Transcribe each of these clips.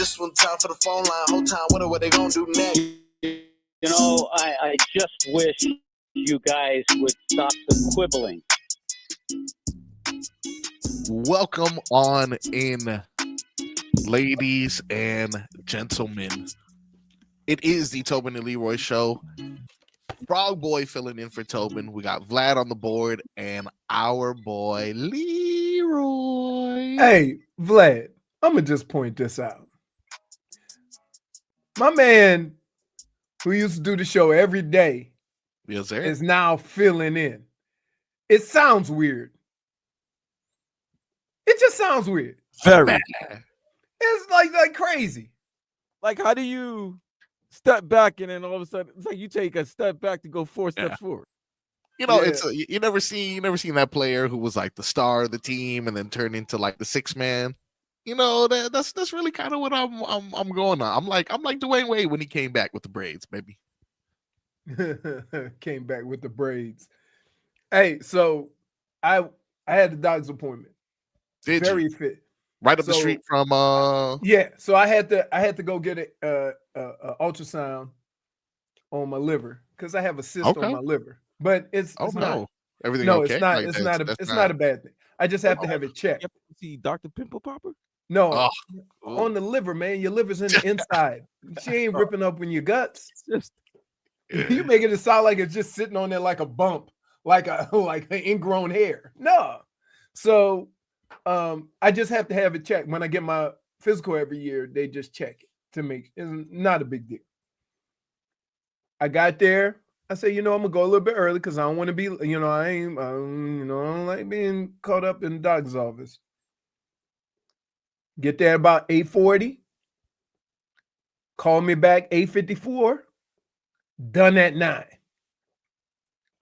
Just one time for the phone line, whole time, what they gonna do next? You know, I just wish you guys would stop the quibbling. Welcome on in, ladies and gentlemen. It is the Tobin and Leroy show. Frog Boy filling in for Tobin. We got Vlad on the board and our boy Leroy. Hey, Vlad, I'm going to just point this out. My man who used to do the show every day is now filling in. It sounds weird. It just sounds weird. Very. It's like crazy. Like, how do you step back and then all of a sudden it's like you take a step back to go 4 steps forward? You know, it's you never seen that player who was like the star of the team and then turned into like the sixth man. You know, that's really kind of what I'm going on. I'm like Dwayne Wade when he came back with the braids, baby. Came back with the braids. Hey, so I had the doctor's appointment. Did Very you? fit. Right up the street from Yeah, so I had to go get a ultrasound on my liver because I have a cyst on my liver. But it's not. Everything no, okay? it's not. Like, it's not a bad thing. I just have to have it checked. You have to see Dr. Pimple Popper? No, on the liver, man. Your liver's in the inside. She ain't ripping up in your guts. You make it sound like it's just sitting on there like a bump, like an ingrown hair. No. So I just have to have it checked. When I get my physical every year, they just check it to make it's not a big deal. I got there. I said, I'm gonna go a little bit early because I don't want to be, I don't like being caught up in the doctor's office. Get there about 8:40. Call me back 8:54. Done at 9.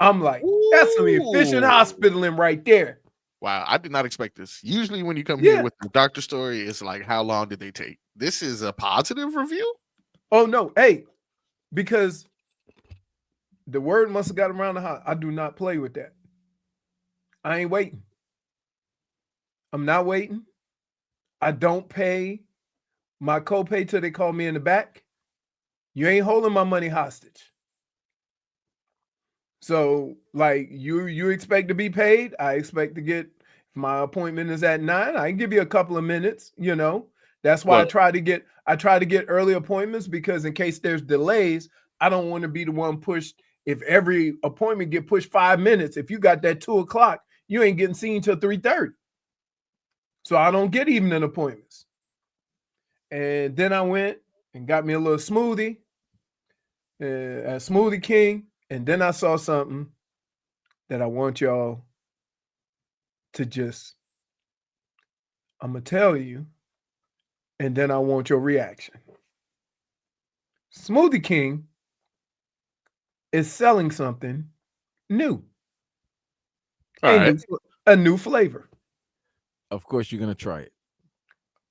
I'm like, that's some efficient hospitaling right there. Wow, I did not expect this. Usually when you come here with the doctor story, it's like, how long did they take? This is a positive review? Oh, no. Hey, because the word must have got around the house. I do not play with that. I ain't waiting. I'm not waiting. I don't pay my copay till they call me in the back. You ain't holding my money hostage. So, like, you expect to be paid. I expect to get, if my appointment is at 9, I can give you a couple of minutes, That's why I try to get early appointments, because in case there's delays, I don't want to be the one pushed. If every appointment get pushed 5 minutes, if you got that 2:00, you ain't getting seen till 3:30. So I don't get evening appointments. And then I went and got me a little smoothie at Smoothie King. And then I saw something that I want y'all to I'm going to tell you, and then I want your reaction. Smoothie King is selling something new. A new flavor. Of course, you're going to try it.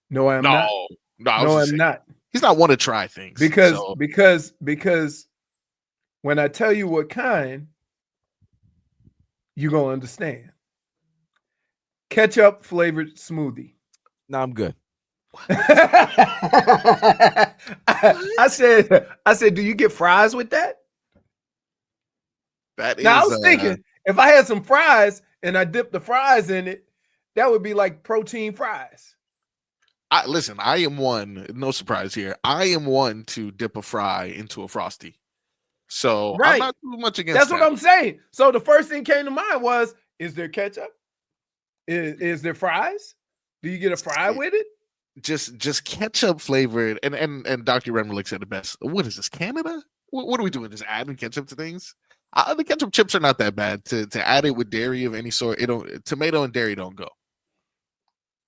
No, I'm not. No, I'm not. He's not one to try things. Because when I tell you what kind, you're going to understand. Ketchup flavored smoothie. No, I'm good. I said, do you get fries with that? Now I was thinking, if I had some fries and I dipped the fries in it, that would be like protein fries. Listen, I am one, no surprise here. I am one to dip a fry into a Frosty. So I'm not too much against That's what I'm saying. So the first thing came to mind was, is there ketchup? Is there fries? Do you get a fry with it? Just ketchup flavored. And Dr. Remlick said it best. What is this, Canada? What are we doing? Just adding ketchup to things? The ketchup chips are not that bad. To add it with dairy of any sort, tomato and dairy don't go.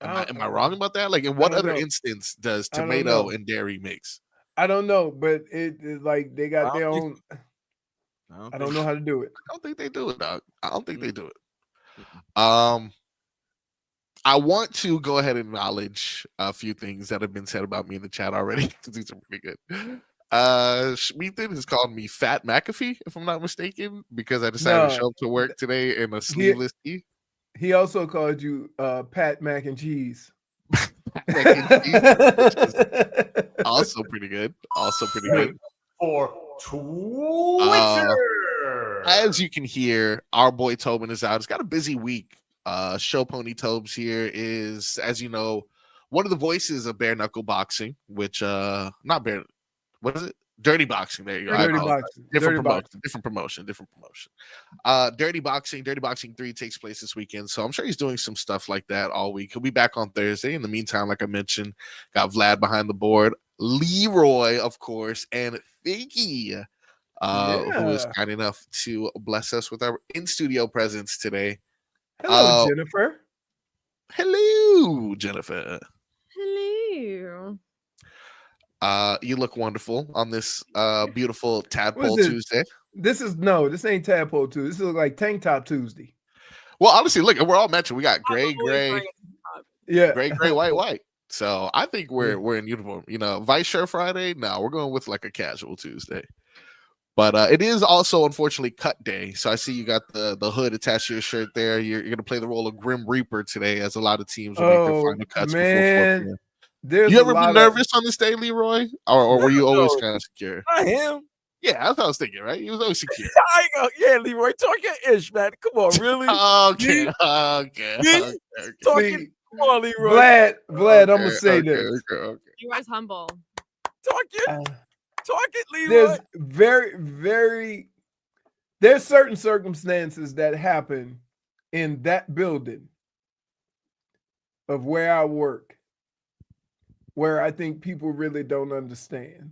Am I wrong about that? Like, in what other instance does tomato and dairy mix? I don't know, but it's like they got their own. I don't know how to do it. I don't think they do it, dog. I don't think they do it. I want to go ahead and acknowledge a few things that have been said about me in the chat already, because these are pretty good. Schmeathan has called me Fat McAfee, if I'm not mistaken, because I decided to show up to work today in a sleeveless tee. He also called you Pat Mac and Cheese. Also pretty good. For Twitter. As you can hear, our boy Tobin is out. It's got a busy week. Show Pony Tobes here is, as you know, one of the voices of bare knuckle boxing, which not bare, what is it? Dirty boxing. There you go. Dirty boxing. Different promotion. Dirty Boxing 3 takes place this weekend. So I'm sure he's doing some stuff like that all week. He'll be back on Thursday. In the meantime, like I mentioned, got Vlad behind the board, Leroy, of course, and Figgy, who is kind enough to bless us with our in-studio presence today. Hello, Jennifer. Hello, Jennifer. Hello. You look wonderful on this beautiful Tadpole Tuesday. This ain't Tadpole Tuesday. This looks like Tank Top Tuesday. Well, honestly, look, we're all matching. We got gray, yeah, gray, white. So I think we're in uniform. You know, Vice Shirt Friday. No, we're going with like a casual Tuesday. But it is also, unfortunately, cut day. So I see you got the hood attached to your shirt there. You're going to play the role of Grim Reaper today, as a lot of teams will make their final cuts before 4 p.m. You ever been nervous on this day, Leroy? Or were you always kind of secure? I am. Yeah, that's what I was thinking, right? He was always secure. Yeah, Leroy, talk your ish, man. Come on, really? Okay. Talking. Come on, Leroy. Vlad, I'm going to say this. You was humble. Talk it, Leroy. There's certain circumstances that happen in that building of where I work, where I think people really don't understand.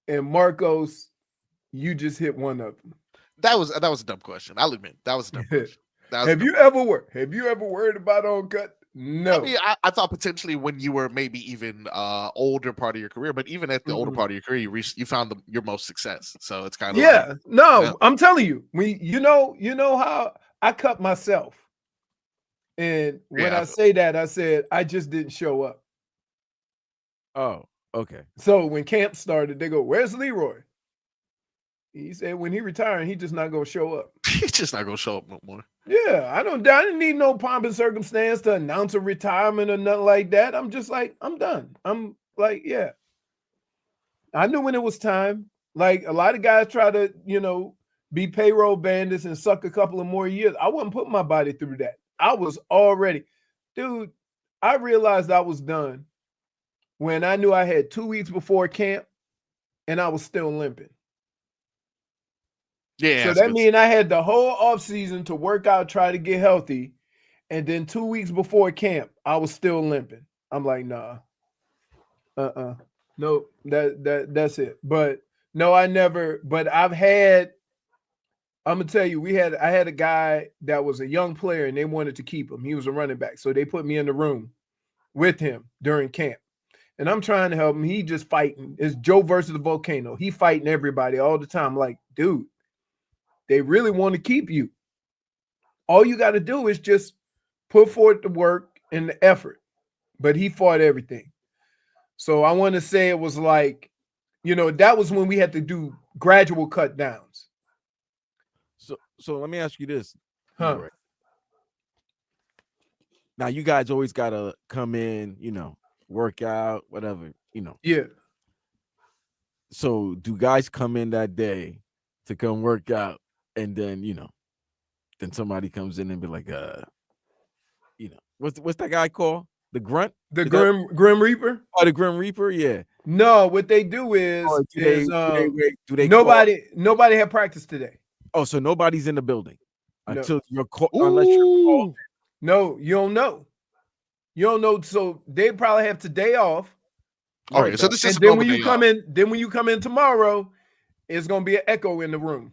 And Marcos, you just hit one of them. That was a dumb question. I'll admit that was a dumb question. Have you ever worried about on cut? No. I mean, I thought potentially when you were maybe even older part of your career, but even at the older part of your career, you found your most success. So it's kind of I'm telling you, you know how I cut myself. And when I say that, I said I just didn't show up. Oh, okay. So when camp started, they go, "Where's Leroy?" He said when he retired, he just not gonna show up. He's just not gonna show up no more. Yeah, I didn't need no pomp and circumstance to announce a retirement or nothing like that. I'm just like, I'm done. I'm like, yeah. I knew when it was time. Like a lot of guys try to, be payroll bandits and suck a couple of more years. I wasn't putting my body through that. I was already, dude, I realized I was done when I knew I had 2 weeks before camp and I was still limping. Yeah. So that means I had the whole off season to work out, try to get healthy. And then 2 weeks before camp, I was still limping. I'm like, nah. No, that's it. But no, I never, but I'm gonna tell you, I had a guy that was a young player and they wanted to keep him. He was a running back. So they put me in the room with him during camp. And I'm trying to help him. He just fighting. It's Joe versus the volcano. He fighting everybody all the time. Like, dude, they really want to keep you. All you got to do is just put forth the work and the effort. But he fought everything. So I want to say it was like, that was when we had to do gradual cut downs. So let me ask you this. Huh. Right. Now you guys always got to come in, work out, whatever, Yeah. So do guys come in that day to come work out and then, then somebody comes in and be like, what's that guy called? The grunt? The Grim Reaper? Oh, the Grim Reaper, yeah. No, what they do is, nobody had practice today. Oh, so nobody's in the building until you're unless you're called. No, you don't know. You don't know. So they probably have today off. All right. So this is then when you come in tomorrow, it's gonna be an echo in the room.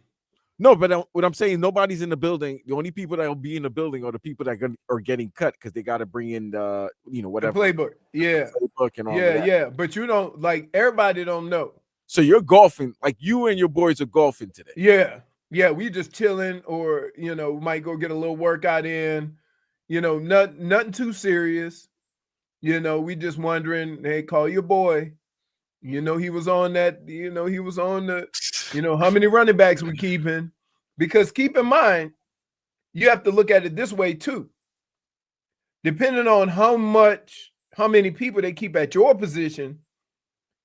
No, but what I'm saying, nobody's in the building. The only people that will be in the building are the people that are getting cut because they got to bring in the, whatever. The playbook. Yeah. The playbook and all that. Yeah. But everybody don't know. So you're golfing, like you and your boys are golfing today. Yeah. Yeah. We just chilling or, we might go get a little workout in, nothing too serious. We just wondering, hey, call your boy. He was on that, he was on the, how many running backs we keeping? Because keep in mind, you have to look at it this way too. depending on how many people they keep at your position,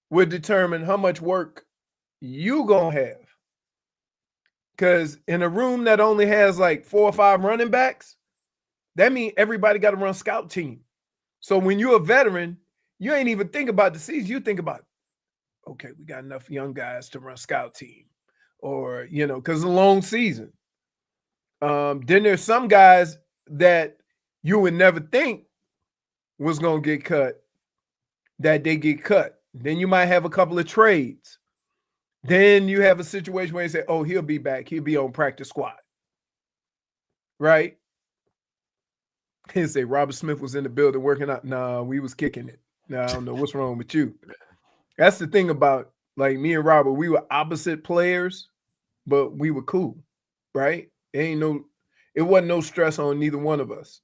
would determine how much work you gonna have. Because in a room that only has like 4 or 5 running backs, that means everybody got to run scout team. So when you're a veteran, you ain't even think about the season. You think about, okay, we got enough young guys to run scout team, or because it's a long season. Then there's some guys that you would never think was gonna get cut, that they get cut. Then you might have a couple of trades. Then you have a situation where you say, oh, he'll be back. He'll be on practice squad. Right? He say Robert Smith was in the building working out. Nah, we was kicking it. Nah, I don't know what's wrong with you. That's the thing about like me and Robert. We were opposite players, but we were cool. Right? It wasn't no stress on neither one of us.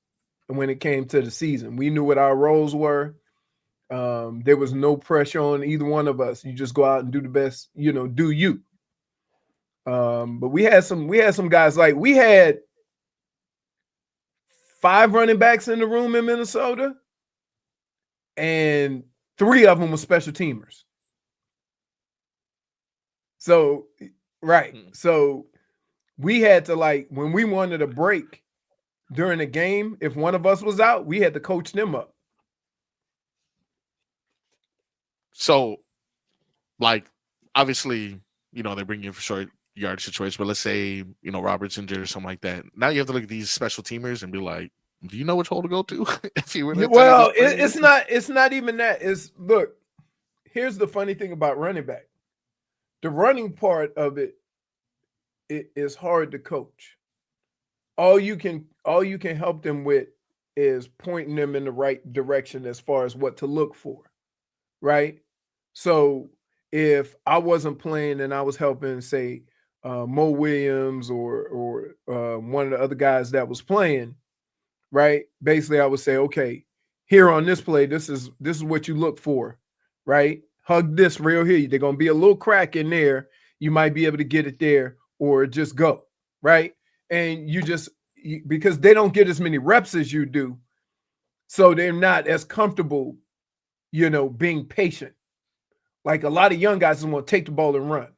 And when it came to the season, we knew what our roles were. There was no pressure on either one of us. You just go out and do the best, do you. But we had some guys, like we had 5 running backs in the room in Minnesota, and 3 of them were special teamers. So, right. So we had to, like, when we wanted a break during the game, if one of us was out, we had to coach them up. So, like, obviously, they bring you in for short yard situation, but let's say, Robert's injured or something like that. Now you have to look at these special teamers and be like, do you know which hole to go to? If you were well, it's not even that. Look, here's the funny thing about running back. The running part of it is hard to coach. All you can help them with is pointing them in the right direction as far as what to look for. Right? So if I wasn't playing and I was helping, say, Mo Williams or one of the other guys that was playing, right? Basically, I would say, okay, here on this play, this is what you look for, right? Hug this real here. They're gonna be a little crack in there. You might be able to get it there, or just go, right? And because they don't get as many reps as you do, so they're not as comfortable, being patient. Like a lot of young guys just want to take the ball and run.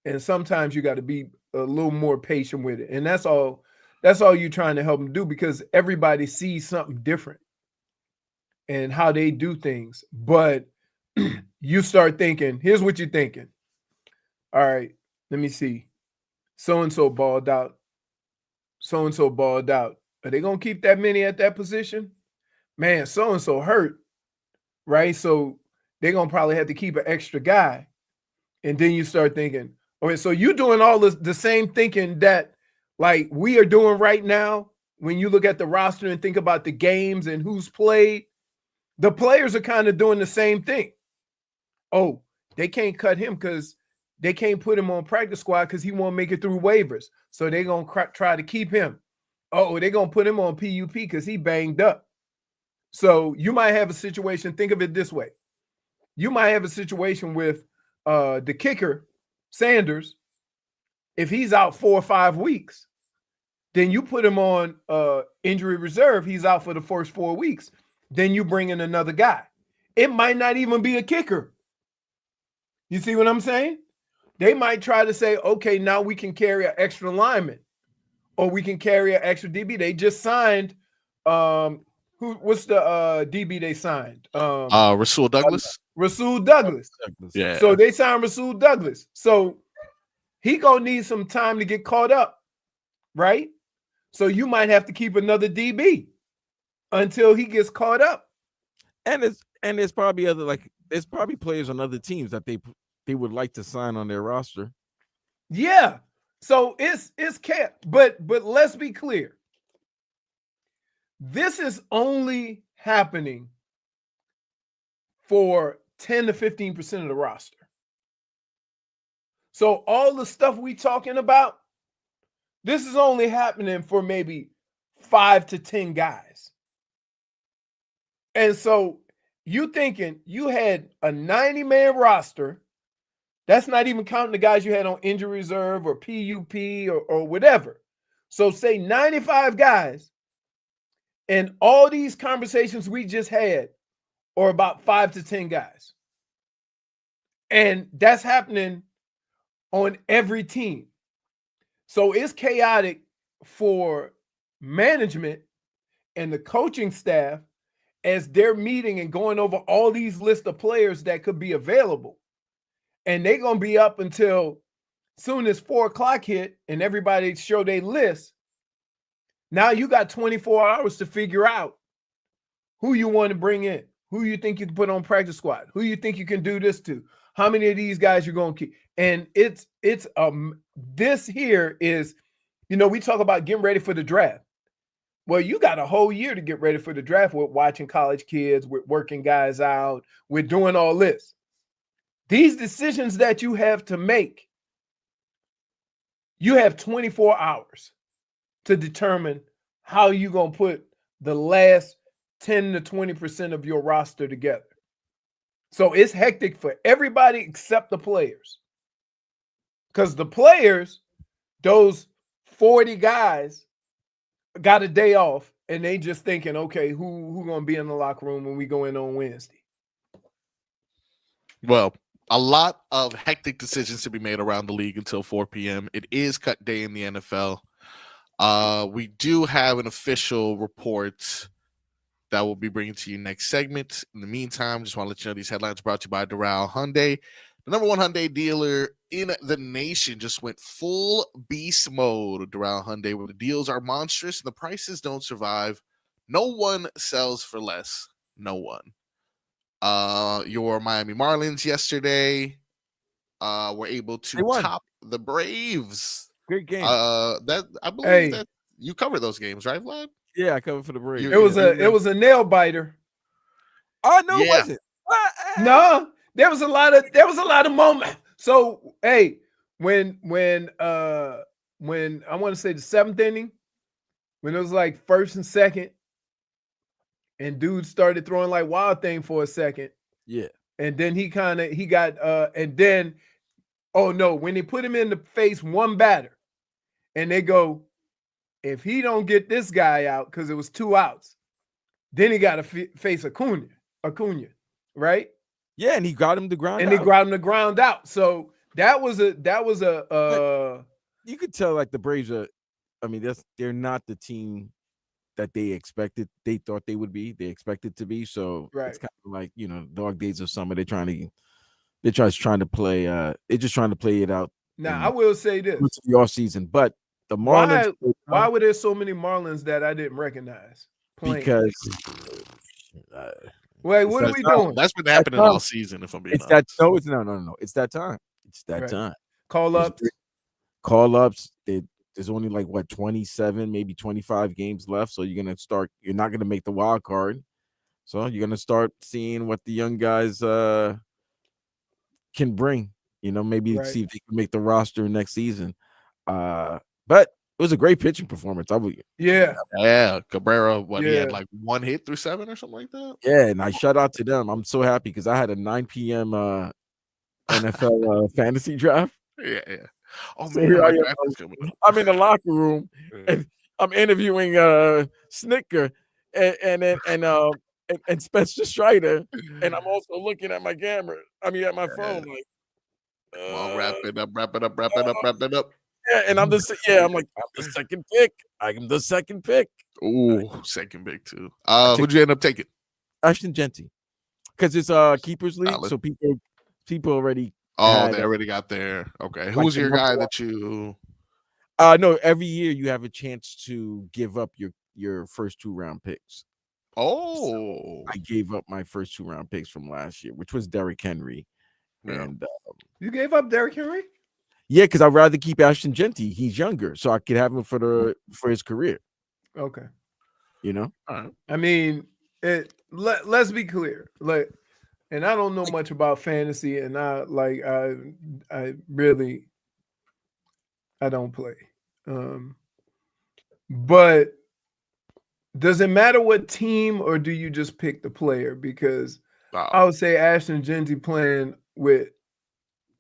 And sometimes you got to be a little more patient with it. And that's all you're trying to help them do, because everybody sees something different and how they do things. But you start thinking, here's what you're thinking. All right, let me see. So-and-so balled out. So-and-so balled out. Are they going to keep that many at that position? Man, so-and-so hurt, right? So they're going to probably have to keep an extra guy. And then you start thinking, okay, so you're doing all the same thinking that like we are doing right now. When you look at the roster and think about the games and who's played, the players are kind of doing the same thing. Oh, they can't cut him because they can't put him on practice squad because he won't make it through waivers. So they're going to try to keep him. Oh, they're going to put him on PUP because he banged up. So you might have a situation, think of it this way. You might have a situation with the kicker, Sanders. If he's out 4 or 5 weeks, then you put him on injury reserve. He's out for the first 4 weeks. Then you bring in another guy. It might not even be a kicker. You see what I'm saying? They might try to say, okay, now we can carry an extra lineman, or we can carry an extra DB. They just signed what's the DB they signed? Rasul Douglas. Rasul Douglas. Yeah. So they signed Rasul Douglas. So he gonna need some time to get caught up, right? So you might have to keep another DB until he gets caught up. And there's probably there's probably players on other teams that they would like to sign on their roster. Yeah. So it's kept, but let's be clear. This is only happening for 10 to 15% of the roster. So all the stuff we talking about, this is only happening for maybe 5 to 10 guys. And so you thinking you had a 90-man roster. That's not even counting the guys you had on injury reserve or PUP or whatever. So say 95 guys. And all these conversations we just had are about 5 to 10 guys. And that's happening on every team. So it's chaotic for management and the coaching staff as they're meeting and going over all these lists of players that could be available. And they're going to be up until soon as 4 o'clock hit and everybody show their list. Now you got 24 hours to figure out who you want to bring in, who you think you can put on practice squad, who you think you can do this to, how many of these guys you're going to keep. And this here is, we talk about getting ready for the draft. Well, you got a whole year to get ready for the draft with watching college kids, with working guys out, with doing all this. These decisions that you have to make, you have 24 hours to determine how you're going to put the last 10 to 20% of your roster together. So it's hectic for everybody except the players. Because the players, those 40 guys, got a day off, and they just thinking, okay, who going to be in the locker room when we go in on Wednesday? Well, a lot of hectic decisions to be made around the league until 4 p.m. It is cut day in the NFL. We do have an official report that we'll be bringing to you next segment. In the meantime, just want to let you know these headlines are brought to you by Doral Hyundai. The number one Hyundai dealer in the nation just went full beast mode. Doral Hyundai, where the deals are monstrous and the prices don't survive. No one sells for less. No one. Your Miami Marlins yesterday were able to top the Braves. Great game. That I believe that you covered those games, right, Vlad? Yeah, I covered for the Braves. It was a nail biter. Oh no, it wasn't. No, there was a lot of moments. So when I want to say the 7th inning, when it was like 1st and 2nd, and dude started throwing like wild thing for a second. Yeah. And then when they put him in the face one batter, and they go, if he don't get this guy out, because it was 2 outs, then he got to face Acuna, right? Yeah, and he got him to ground out. And he got him to ground out. So that was a you could tell like the Braves are, they're not the team that they expected, they thought they would be, they expected to be. So it's kind of like, dog days of summer. They're trying to play it out. Now I will say this: the off season, but the Marlins. Why were there so many Marlins that I didn't recognize playing? Because wait, what are we doing? That's been happening all season. If I'm being honest, no. It's that time. It's that time. Call ups. There's only like 27, maybe 25 games left. So you're not gonna make the wild card. So you're gonna start seeing what the young guys can bring. Maybe see if they can make the roster next season. But it was a great pitching performance. Cabrera, he had like 1 hit through 7 or something like that. Yeah, and I shout out to them. I'm so happy because I had a 9 p.m. NFL fantasy draft. Yeah. Oh So man, I'm in the locker room and I'm interviewing Snicker and Spencer Strider, and I'm also looking at my camera. At my phone, like, wrap it up. Yeah, and I'm the second pick. I'm the second pick. Ooh, second pick too. Who'd you end up taking? Ashton Genty, because it's keepers league, so people already. They already got there. Okay, who's your guy that you? No, every year you have a chance to give up your first 2 round picks. So I gave up my first 2 round picks from last year, which was Derrick Henry. Yeah. And you gave up Derrick Henry? Yeah, because I'd rather keep Ashton Genty. He's younger, so I could have him for his career. Okay. All right. I mean, let's be clear. And I don't know much about fantasy, and I don't play. But does it matter what team, or do you just pick the player? Because I would say Ashton Genty playing with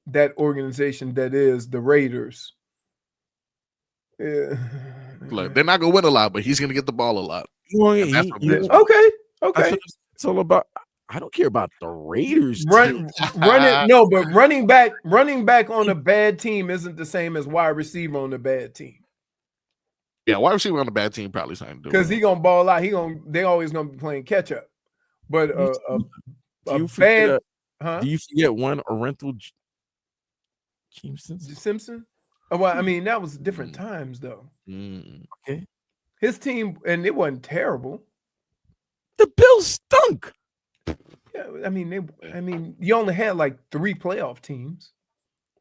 that organization that is the Raiders. Look, they're not gonna win a lot, but he's gonna get the ball a lot. And that's what matters. Okay. That's what it's all about. I don't care about the Raiders. Running but running back on a bad team isn't the same as wide receiver on a bad team. Yeah, wide receiver on a bad team probably something to do because he gonna ball out. They always gonna be playing catch up. But do you forget one Orenthal Simpson? Well, I mean that was different times though. Okay, his team and it wasn't terrible. The Bills stunk. Yeah, I mean, you only had like 3 playoff teams.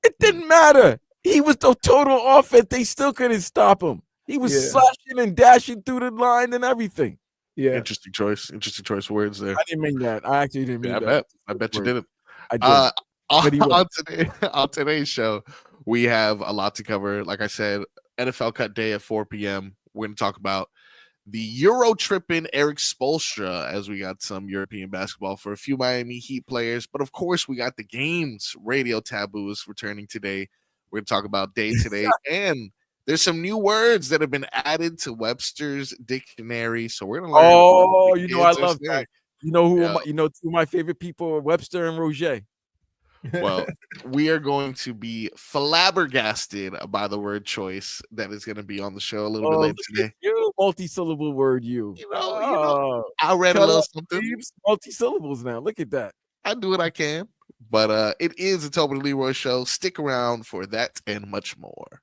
It didn't matter. He was the total offense. They still couldn't stop him. He was slashing and dashing through the line and everything. Yeah, interesting choice words there. I didn't mean that. I actually didn't mean that. I bet you didn't. I did. On today's show, we have a lot to cover. Like I said, NFL cut day at 4 p.m. We're going to talk about the Euro tripping Erik Spoelstra, as we got some European basketball for a few Miami Heat players. But of course, we got the games. Radio Taboo is returning today. We're going to talk about day today. And there's some new words that have been added to Webster's dictionary. So we're going to learn. Oh, I love that. You know who? Two of my favorite people are Webster and Roger. Well, we are going to be flabbergasted by the word choice that is going to be on the show a little bit later today. You multi-syllable word, you know, I read a little something. Multi-syllables now. Look at that. I do what I can. But it is a Tobin and Leroy show. Stick around for that and much more.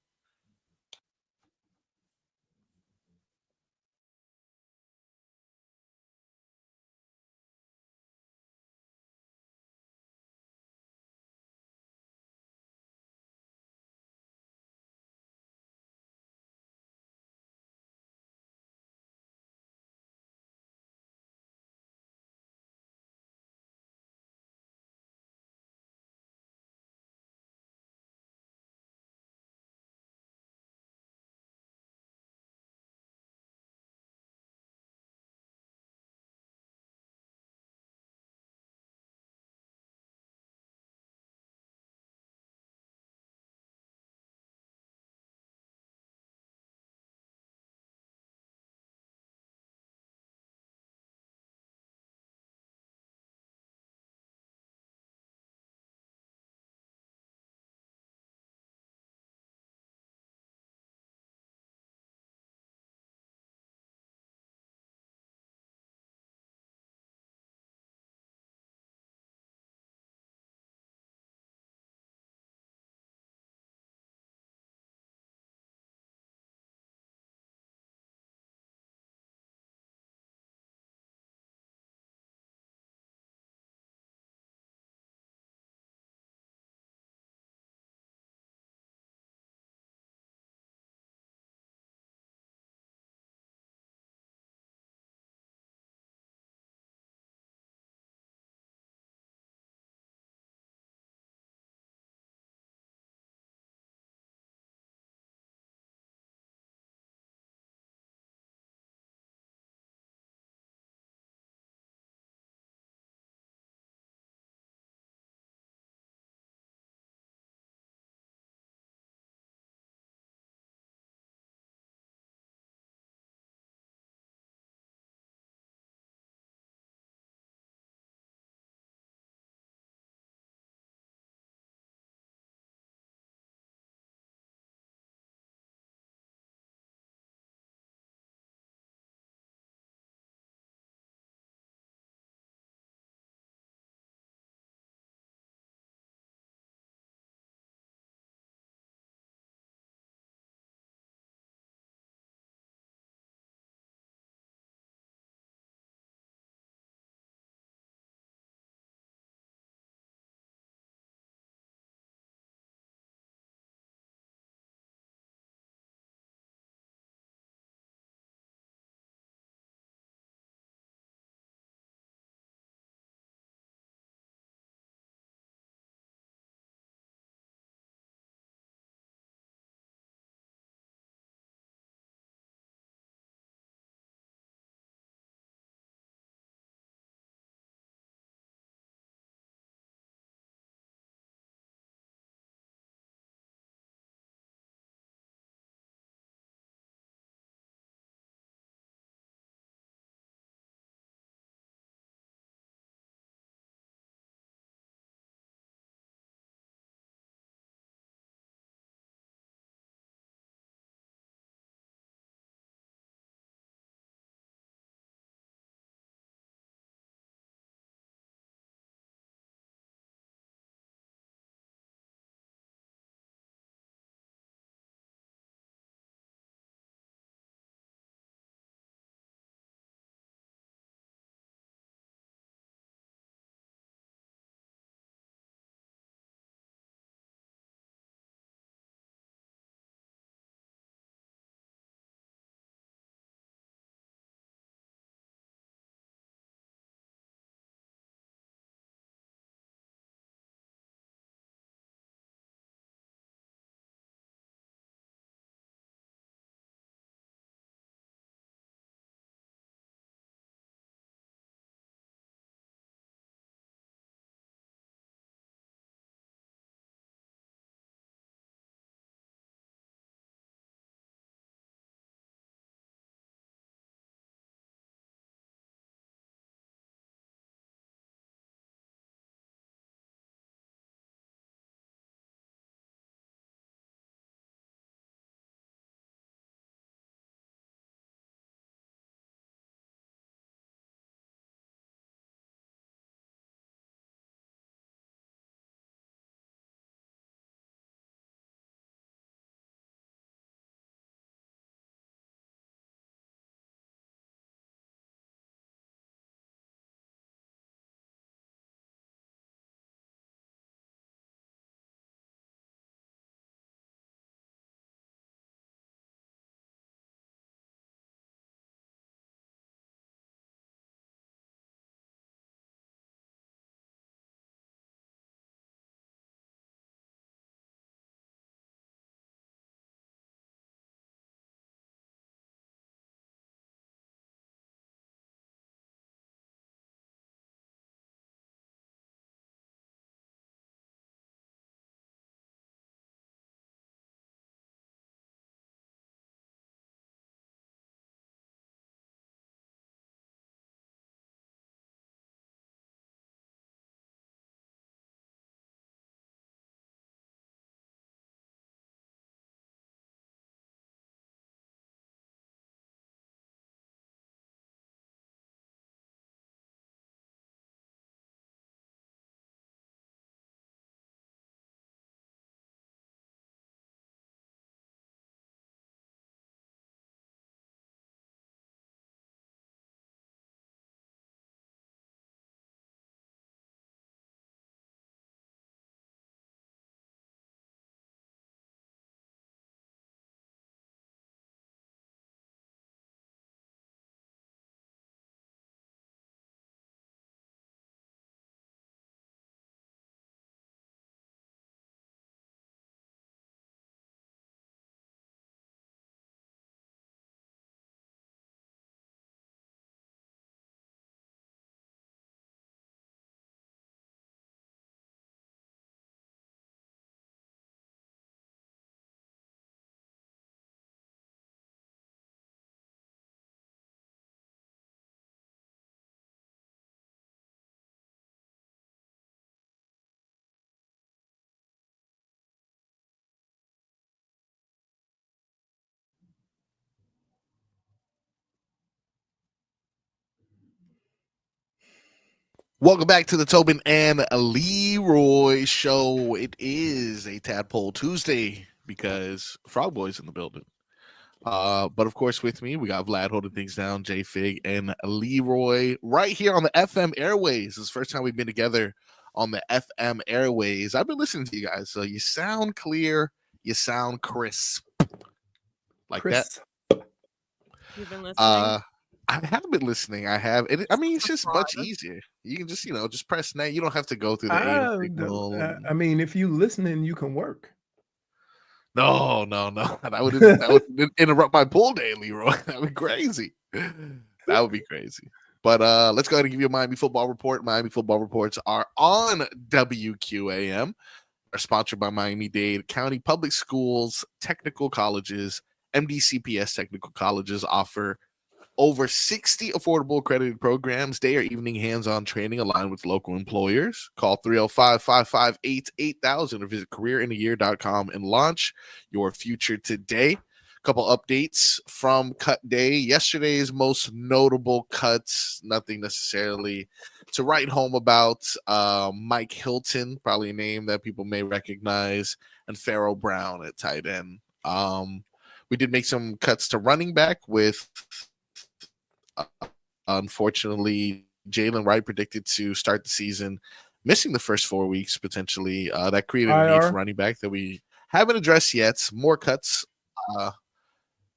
Welcome back to the Tobin and Leroy show. It is a Tadpole Tuesday because Frog Boy's in the building. But of course, with me, we got Vlad holding things down, JFig and Leroy right here on the FM airways. This is the first time we've been together on the FM airways. I've been listening to you guys, so you sound clear, you sound crisp, like that. You've been listening. I have been listening. I have. It's just much easier. You can just, just press net. You don't have to go through the AIM signal. I mean, if you listening, you can work. No. That would interrupt my pool day, Leroy. That would be crazy. That would be crazy. But let's go ahead and give you a Miami football report. Miami football reports are on WQAM. Are sponsored by Miami-Dade County Public Schools, technical colleges, MDCPS technical colleges offer over 60 affordable accredited programs, day or evening hands-on training aligned with local employers. Call 305-558-8000 or visit careerintheyear.com and launch your future today. A couple updates from cut day. Yesterday's most notable cuts, nothing necessarily to write home about. Mike Hilton, probably a name that people may recognize, and Pharaoh Brown at tight end. We did make some cuts to running back with unfortunately, Jalen Wright predicted to start the season missing the first 4 weeks potentially. That created a need for running back that we haven't addressed yet. More cuts,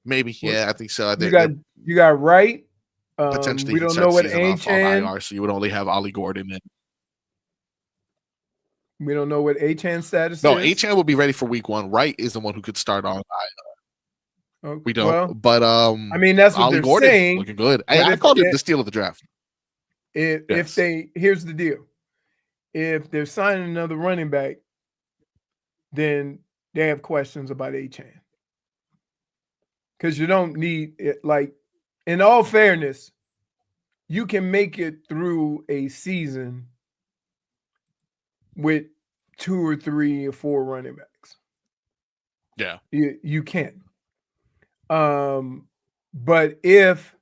maybe. Yeah, I think so. You got Wright. Potentially, we don't know what Achan. So you would only have Ollie Gordon in. We don't know what Achan status is. No, Achan will be ready for week 1. Wright is the one who could start on. We don't, but I mean, that's what Ollie they're saying. Looking good. I called it the steal of the draft. If here's the deal, if they're signing another running back, then they have questions about Achan, because you don't need it. Like, in all fairness, you can make it through a season with 2 or 3 or 4 running backs. Yeah, you can. But if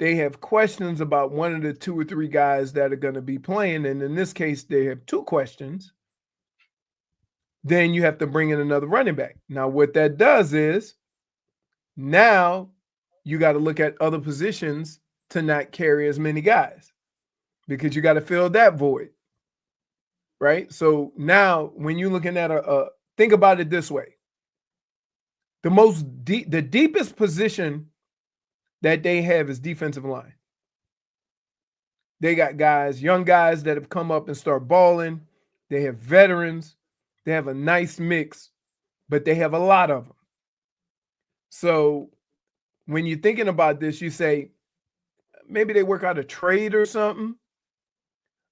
they have questions about one of the 2 or 3 guys that are going to be playing, and in this case, they have 2 questions, then you have to bring in another running back. Now, what that does is now you got to look at other positions to not carry as many guys, because you got to fill that void, right? So now when you're looking at think about it this way. The deepest position that they have is defensive line. They got guys, young guys that have come up and start balling. They have veterans. They have a nice mix, but they have a lot of them. So when you're thinking about this, you say, maybe they work out a trade or something.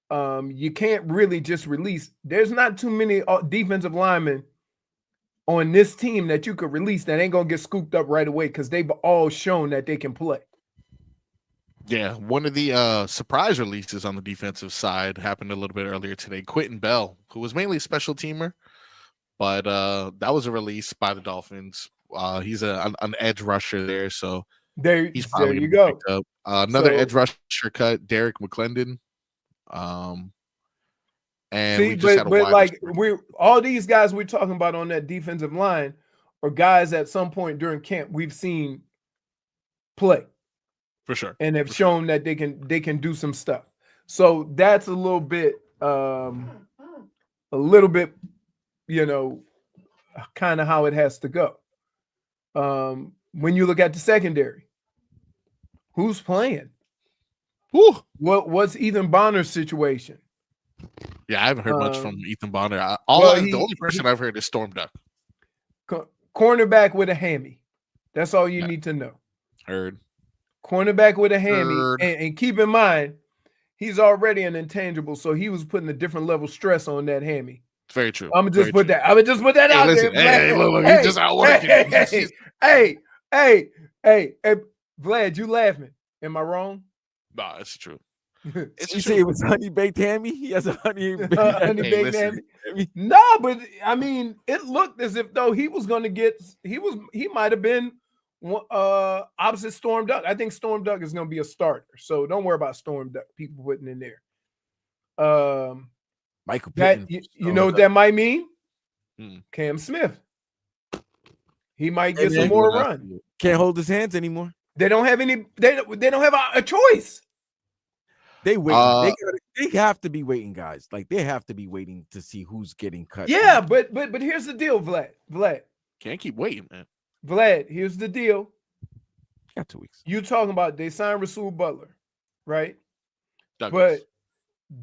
You can't really just release. There's not too many defensive linemen on this team that you could release that ain't gonna get scooped up right away, because they've all shown that they can play. Yeah, one of the surprise releases on the defensive side happened a little bit earlier today. Quentin Bell, who was mainly a special teamer, but that was a release by the Dolphins. He's an edge rusher there, so he's probably there you go. Up. Another edge rusher cut, Derek McClendon. And we just had all these guys we're talking about on that defensive line are guys at some point during camp we've seen play, for sure, and have shown that they can do some stuff. So that's a little bit, kind of how it has to go. When you look at the secondary, who's playing? What's Ethan Bonner's situation? Yeah, I haven't heard much from Ethan Bonner. The only person I've heard is Storm Duck. Cornerback with a hammy. That's all you need to know. Heard. Cornerback with a hammy. And keep in mind, he's already an intangible, so he was putting a different level of stress on that hammy. It's very true. I'm gonna just put that out there. Hey, look, he's just outworking. Hey, Vlad, you laughing? Am I wrong? Nah, it's true. You say it was honey baked hammy? He has a honey baked hammy. No, but I mean, it looked as if though he was going to get. He might have been opposite Storm Duck. I think Storm Duck is going to be a starter, so don't worry about Storm Duck. People putting in there. Michael That Pittman. you know what that might mean? Hmm. Cam Smith. He might get Hey, some man. more run. Can't hold his hands anymore. They don't have any. They don't have a choice. They wait. They have to be waiting, guys. Like they have to be waiting to see who's getting cut. Yeah, but here's the deal, Vlad. Can't keep waiting, man. Vlad, here's the deal. Got 2 weeks. You talking about they signed Rasul Butler, right? Douglas. But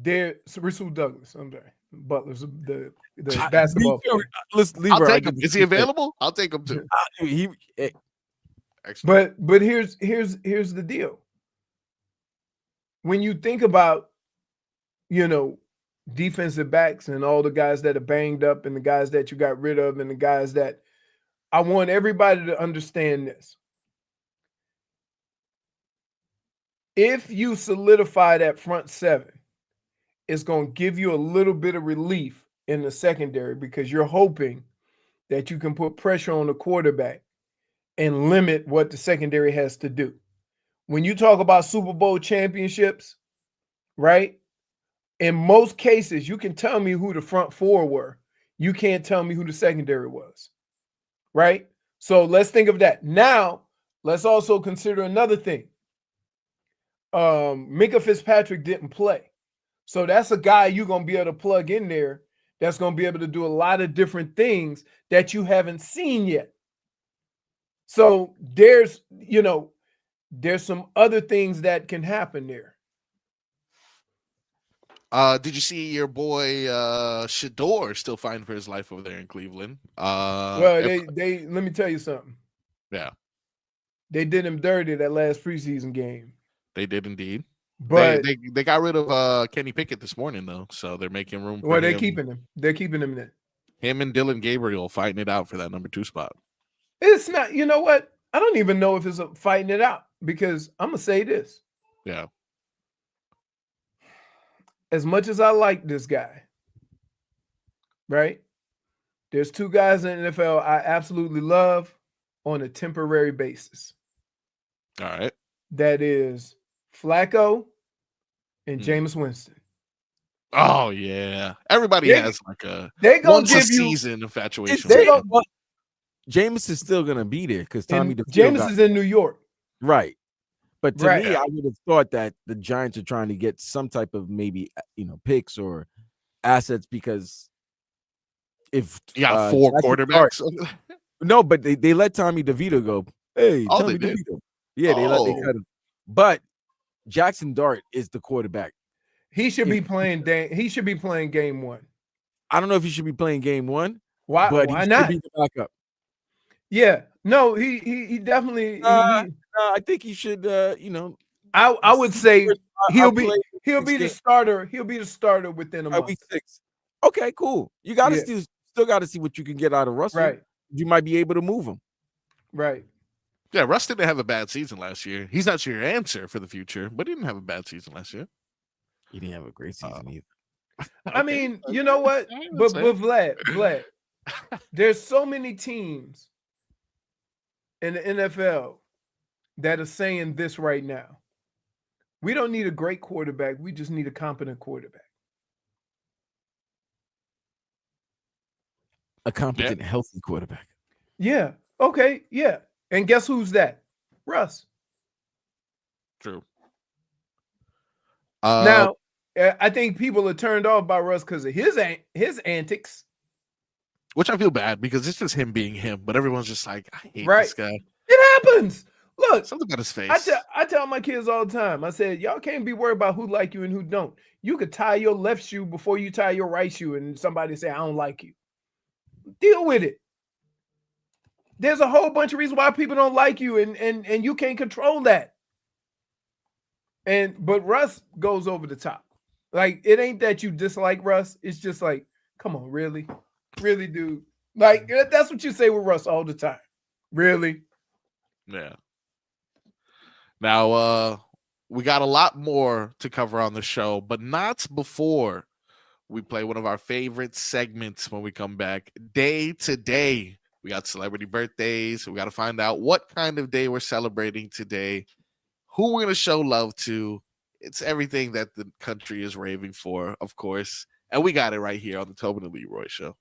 they're Rasul Douglas. I'm sorry, Butler's the basketball player. Listen, I'll take him. Is he available? I'll take him too. But here's the deal. When you think about, defensive backs and all the guys that are banged up and the guys that you got rid of and the guys that I want everybody to understand this. If you solidify that front seven, it's going to give you a little bit of relief in the secondary because you're hoping that you can put pressure on the quarterback and limit what the secondary has to do. When you talk about Super Bowl championships, right? In most cases, you can tell me who the front four were. You can't tell me who the secondary was, right? So let's think of that. Now, let's also consider another thing. Minkah Fitzpatrick didn't play. So that's a guy you're going to be able to plug in there that's going to be able to do a lot of different things that you haven't seen yet. So there's some other things that can happen there. Did you see your boy Shador still fighting for his life over there in Cleveland? Well, they let me tell you something. Yeah. They did him dirty that last preseason game. They did indeed. But they got rid of Kenny Pickett this morning though, so they're making room for well, they're him. keeping him. They're keeping him there. Him and Dylan Gabriel fighting it out for that number 2 spot. It's not, you know what? I don't even know if it's fighting it out because I'm going to say this. Yeah. As much as I like this guy, right? There's 2 guys in the NFL I absolutely love on a temporary basis. All right. That is Flacco and Jameis Winston. Oh, yeah. Everybody has like a once a season infatuation. Jameis is still going to be there because Tommy DeVito Jameis is in New York. Right. But to me, I would have thought that the Giants are trying to get some type of maybe, picks assets because if you got 4 quarterbacks. No, but they let Tommy DeVito go. Hey, Tommy DeVito. Yeah, they cut him. But Jackson Dart is the quarterback. He should be playing. He should be playing game 1. I don't know if he should be playing game 1. Why? But why he not? should be the backup. Yeah. No. He definitely. I think he should. I would say he'll be the starter. He'll be the starter within a month. Week 6. Okay, cool. You got to still got to see what you can get out of Russell. Right. You might be able to move him. Right. Yeah, Russ didn't have a bad season last year. He's not your answer for the future, but he didn't have a bad season last year. He didn't have a great season either. I mean, you know what? But Vlad, there's so many teams in the NFL that are saying this right now. We don't need a great quarterback. We just need a competent quarterback. A competent, healthy quarterback. Yeah. Okay. Yeah. And guess who's that? Russ. True. Now, I think people are turned off by Russ because of his antics. Which I feel bad because it's just him being him, but everyone's just like, I hate this guy. It happens. Look, something about his face. I tell my kids all the time. I said, y'all can't be worried about who like you and who don't. You could tie your left shoe before you tie your right shoe, and somebody say, I don't like you. Deal with it. There's a whole bunch of reasons why people don't like you, and you can't control that. But Russ goes over the top. Like, it ain't that you dislike Russ. It's just like, come on, really? Really, dude? Like, that's what you say with Russ all the time. Really? Yeah. Now, we got a lot more to cover on the show, but not before we play one of our favorite segments when we come back. Day to day. We got celebrity birthdays. We got to find out what kind of day we're celebrating today, who we're going to show love to, It's everything that the country is raving for, of course. And we got it right here on the Tobin and Leroy Show.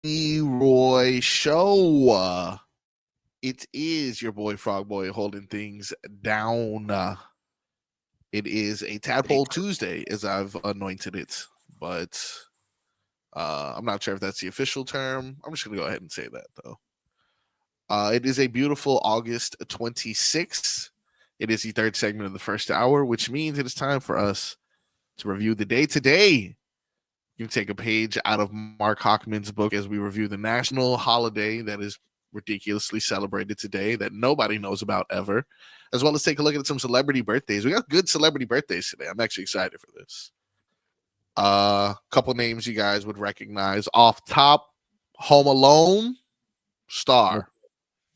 Leroy Show. It is your boy Frog Boy holding things down. It is a Tadpole Tuesday, as I've anointed it, but I'm not sure if that's the official term. I'm just gonna go ahead and say that though. It is a beautiful August 26th. It is the third segment of the first hour, which means it is time for us to review the day today. You can take a page out of Mark Hockman's book as we review the national holiday that is ridiculously celebrated today that nobody knows about ever, as well as take a look at some celebrity birthdays. We got good celebrity birthdays today. I'm actually excited for this. Couple names you guys would recognize off top. Home Alone star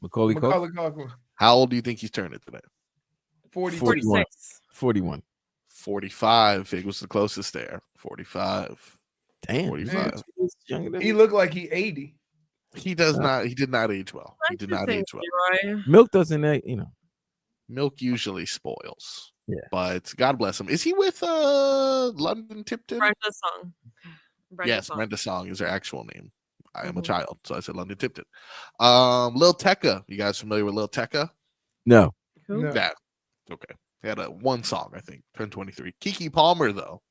Macaulay Culkin. How old do you think he's turning today? 41. 41. 45. Fig was the closest there. 45. Damn. 45. He looked like he 80. He does not. He did not age well. He did not age well. Milk doesn't, Milk usually spoils. Yeah. But God bless him. Is he with London Tipton? Brenda Song. Yes, Brenda Song is her actual name. I am a child, so I said London Tipton. Lil Tecca. You guys familiar with Lil Tecca? No. No. Yeah. Okay. He had one song, I think. Turned 23. Kiki Palmer, though.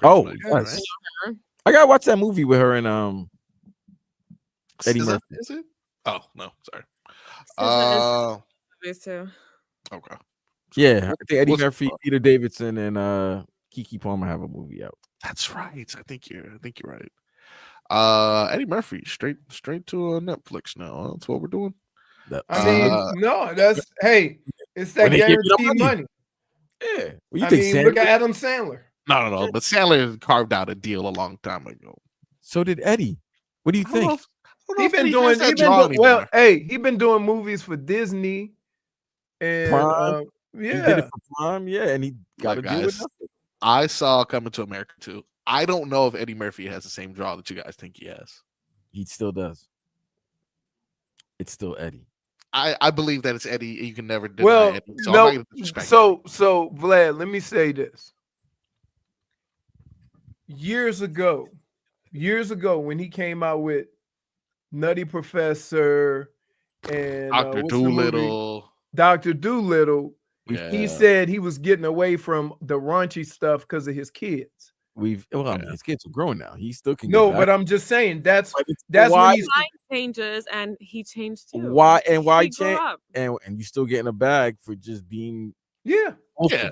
Oh, Pretty yes. right? I gotta watch that movie with her and Eddie Murphy. Is it? Oh no, sorry. These two. Okay. Yeah, I think Eddie What's- Murphy, Peter Davidson, and Kiki Palmer have a movie out. That's right. I think you're right. Eddie Murphy, straight to Netflix now. That's what we're doing. I mean, no, that's it's that when they give you the guaranteed money. Yeah. Well, you I think mean, look at Adam Sandler. No. But Sandler carved out a deal a long time ago. so did Eddie. What do you think? He been doing movies for Disney and Prime. He did yeah. it for Prime, yeah, and he got to Look, do it. guys, I saw Coming to America too. I don't know if Eddie Murphy has the same draw that you guys think he has. He still does. It's still Eddie. I believe that it's Eddie. You can never deny Eddie. So I'm not gonna disrespect so Vlad, let me say this. Years ago, when he came out with Nutty Professor and Dr. Doolittle, Yeah. he said he was getting away from the raunchy stuff because of his kids. I mean, his kids are grown now. He still can. No, get but back. I'm just saying that's why when he's Time changes, and he changed too. Why He grew change? up. And you still getting a bag for just being yeah. open. Yeah.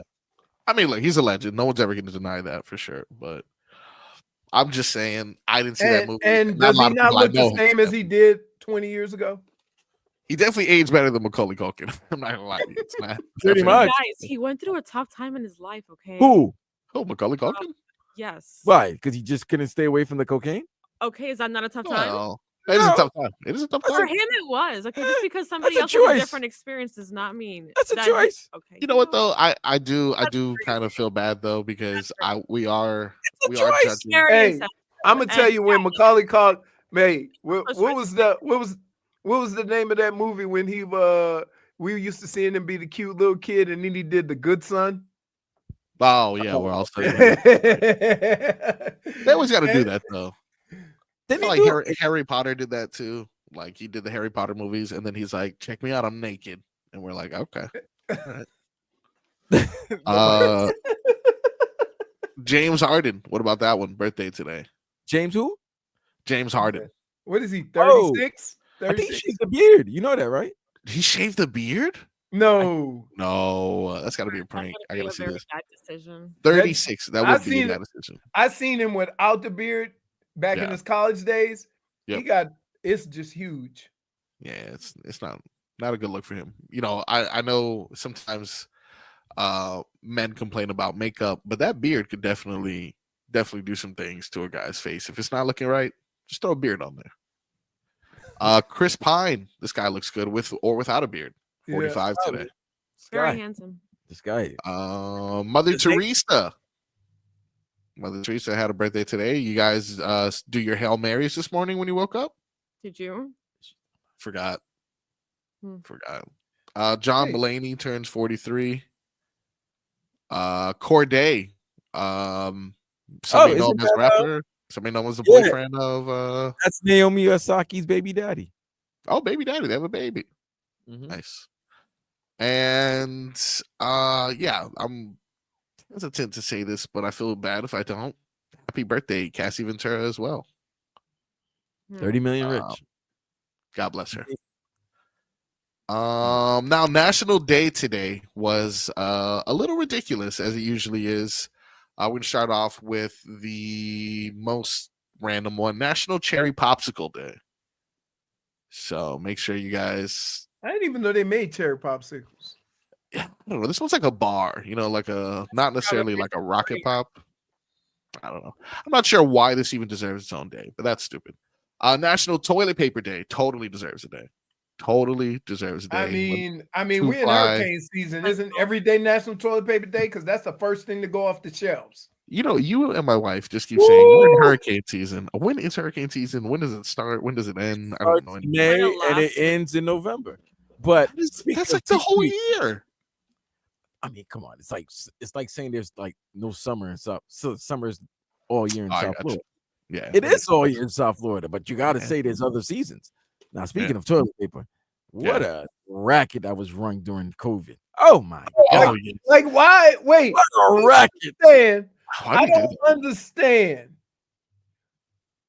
I mean, look, he's a legend. No one's ever going to deny that for sure. But I'm just saying, I didn't see that movie. And Not a does lot he of not people I look know the same as he did 20 years ago? He definitely aged better than Macaulay Culkin. I'm not gonna lie to you. It's not Pretty definitely- much. Guys, he went through a tough time in his life. Okay. Who? Oh, Macaulay Culkin? Yes. Why? Because he just couldn't stay away from the cocaine. Okay, is that not a tough time? Well, it is a tough time. It is a tough For time. him, it was. Okay, just because somebody a else has a choice. different experience does not mean That's a that choice. Okay. You know what though? I do That's kind crazy. of feel bad though because we a are choice. judging. Scary Hey, as hell. I'm gonna tell you when Macaulay Culkin, mate. What Frustrating. was the name of that movie when he we used to seeing him be the cute little kid and then he did The Good Son? Oh yeah, we're all saying they always got to do that though. Didn't he Like do it? Harry Potter did that too. Like he did the Harry Potter movies, and then he's like, "Check me out, I'm naked," and we're like, "Okay." All right. James Harden. What about that one? Birthday today. James who? James Harden. What is he? Oh, 36? I think he 36? shaved the beard. You know that, right? He shaved the beard? No. No, that's got to be a prank. I Be gotta a see very this. bad decision. 36. That I've would be a seen bad it. decision. I seen him without the beard back in Yeah. his college days. Yep. It's just huge. Yeah, it's not a good look for him. You know, I know sometimes men complain about makeup, but that beard could definitely do some things to a guy's face. If it's not looking right, just throw a beard on there. Chris Pine, this guy looks good with or without a beard. 45 Yeah. today. Very handsome. This guy. Mother Teresa. Mother Teresa had a birthday today. You guys do your Hail Marys this morning when you woke up? Did you? Forgot. Hmm. Forgot. John Hey. Mulaney turns 43. Corday. Somebody know him isn't as that, rapper. Somebody know was the Yeah. boyfriend of That's Naomi Osaki's baby daddy. Oh, baby daddy. They have a baby. Nice. And yeah, I'm hesitant to say this, but I feel bad if I don't. Happy birthday, Cassie Ventura as well. 30 million rich. God bless her. Now National Day today was a little ridiculous as it usually is. We're gonna start off with the most random one, National Cherry Popsicle Day. So make sure you guys. I didn't even know they made cherry popsicles. I don't know. This one's like a bar, like a not necessarily like a rocket pop. I don't know. I'm not sure why this even deserves its own day, but that's stupid. National Toilet Paper Day totally deserves a day. Totally deserves a day. I mean, we're in hurricane season. Isn't every day National Toilet Paper Day? Because that's the first thing to go off the shelves. You and my wife just keep saying we're in hurricane season. When is hurricane season? When does it start? When does it end? I don't know. May and it ends in November. But that's like the whole year. I mean, come on. It's like saying there's like no summer in South. So summer's all year in South Florida. Yeah, it is all year in South Florida, but you got to say there's other seasons. Now, speaking of toilet paper, what a racket that was run during COVID. Oh my God! Like why? Wait, what a racket! I don't understand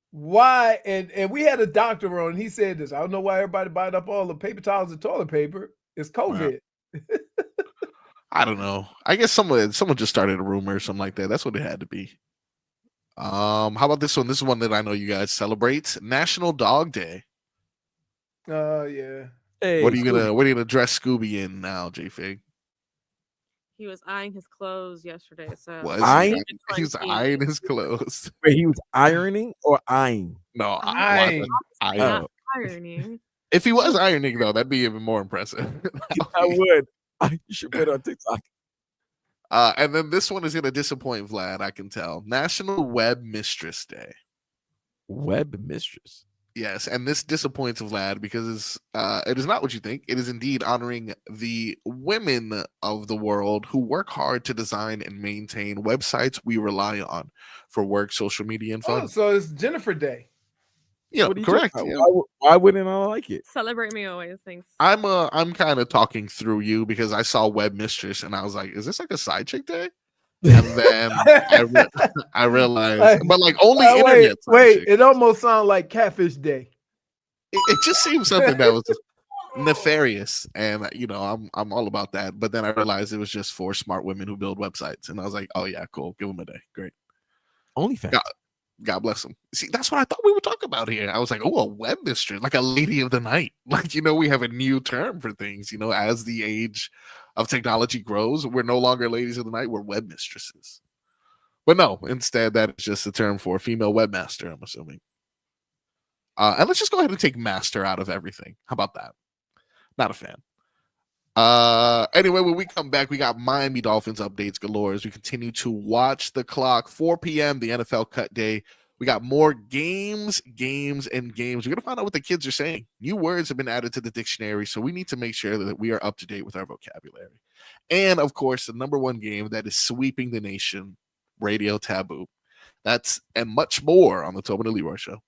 why. And we had a doctor on. He said this. I don't know why everybody buying up all the paper towels and toilet paper. It's COVID. Wow. I don't know. I guess someone just started a rumor or something like that. That's what it had to be. How about this one? This is one that I know you guys celebrate. National Dog Day. Yeah. Hey, what are you gonna dress Scooby in now, JFig? He was eyeing his clothes yesterday. So he's eyeing his clothes. Wait, he was ironing or eyeing? No, ironing. If he was ironing, though, that'd be even more impressive. I would. You should put it on TikTok. And then this one is gonna disappoint Vlad, I can tell. National Web Mistress Day. Web Mistress. Yes, and this disappoints Vlad because it is not what you think. It is indeed honoring the women of the world who work hard to design and maintain websites we rely on for work, social media, and fun. Oh, so it's Jennifer Day. Yeah, correct. Yeah. Why wouldn't I like it? Celebrate me always. Thanks. I'm kind of talking through you because I saw Web Mistress and I was like, is this like a side chick day? And then I realized, but like only internet. Wait, it almost sounds like Catfish Day. It just seems something that was nefarious, and I'm all about that. But then I realized it was just for smart women who build websites, and I was like, oh yeah, cool, give them a day, great. OnlyFans. God bless them. See, that's what I thought we would talk about here. I was like, oh, a web mistress, like a lady of the night. Like, we have a new term for things, as the age of technology grows, we're no longer ladies of the night, we're web mistresses. But no, instead, that is just a term for a female webmaster, I'm assuming. And let's just go ahead and take master out of everything. How about that? Not a fan. Anyway, when we come back, we got Miami Dolphins updates galore as we continue to watch the clock. 4 p.m. the NFL cut day. We got more games. We're gonna find out what the kids are saying. New words have been added to the dictionary, so we need to make sure that we are up to date with our vocabulary. And of course, the number one game that is sweeping the nation, Radio Taboo. That's and much more on the Tobin and Leroy Show.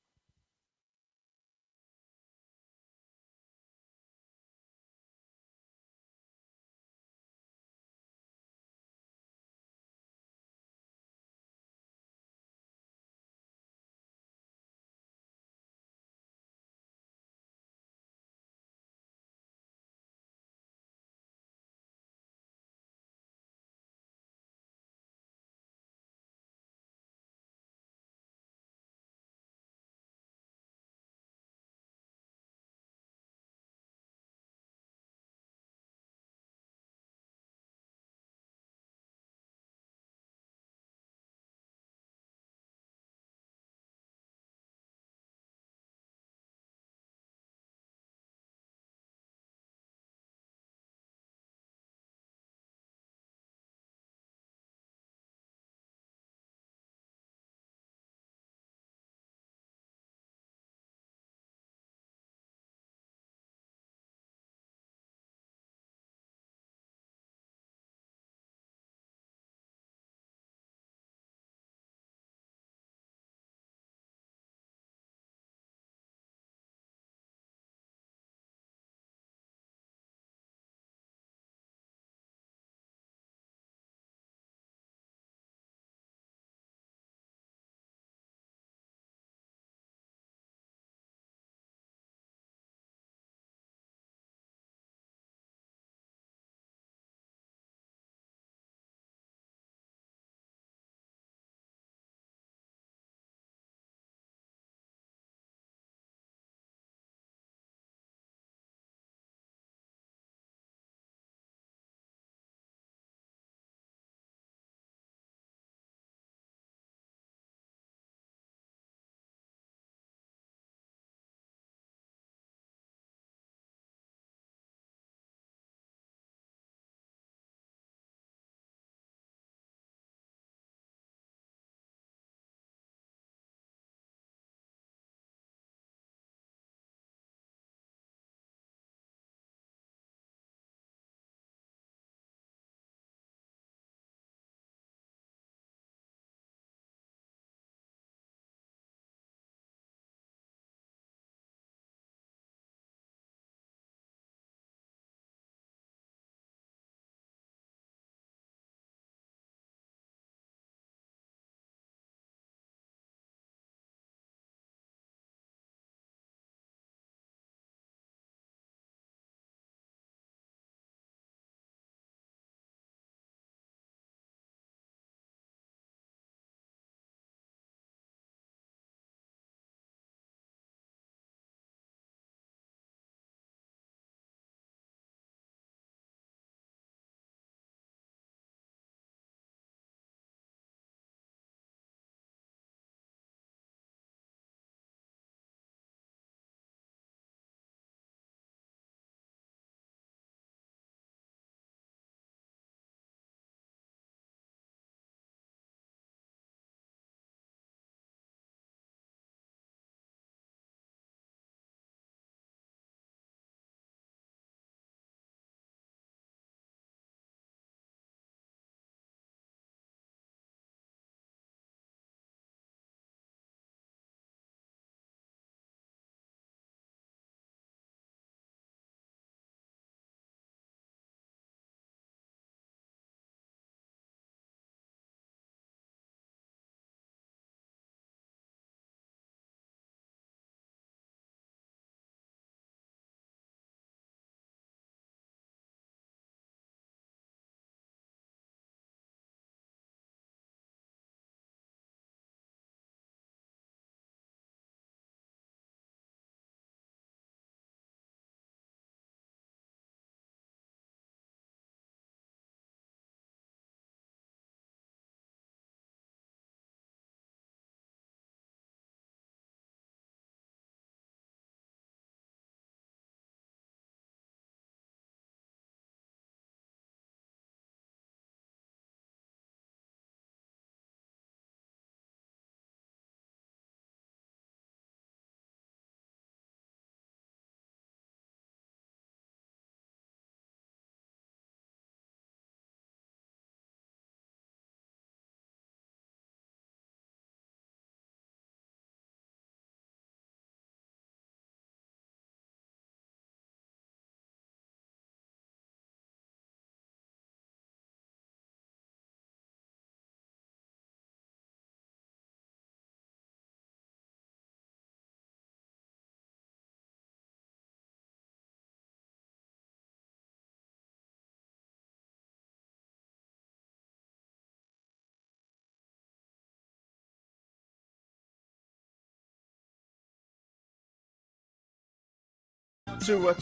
Tua,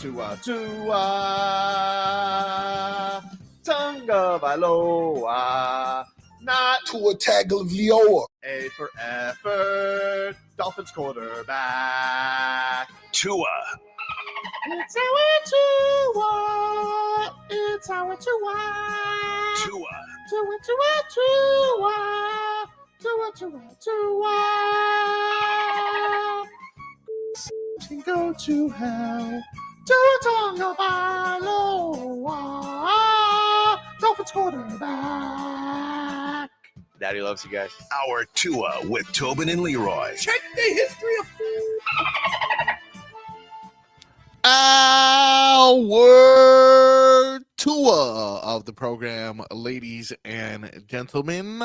Tunga Valoa, not Tua Tagovailoa. A for effort, Dolphins quarterback. Tua. It's our Tua. It's our Tua. Tua. Tua. Can go to hell. Tua Valoa. Dolphins quarterback. Daddy loves you guys. Our Tua with Tobin and Leroy. Check the history of Our Tua of the program, ladies and gentlemen.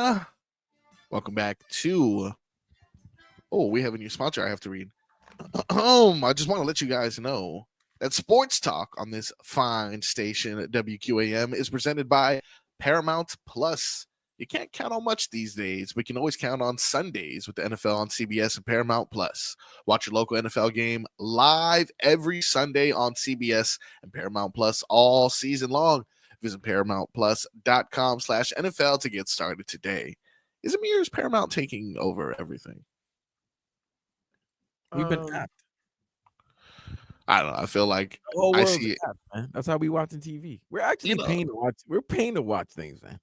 Welcome back to. Oh, we have a new sponsor I have to read. I just want to let you guys know that Sports Talk on this fine station at WQAM is presented by Paramount Plus. You can't count on much these days, but you can always count on Sundays with the NFL on CBS and Paramount Plus. Watch your local NFL game live every Sunday on CBS and Paramount Plus all season long. Visit ParamountPlus.com/NFL to get started today. Is it me or is Paramount taking over everything? We've been apt. I don't know. I feel like The whole I world's see it. apt, man. That's how we watching TV. We're actually paying to watch. We're paying to watch things, man.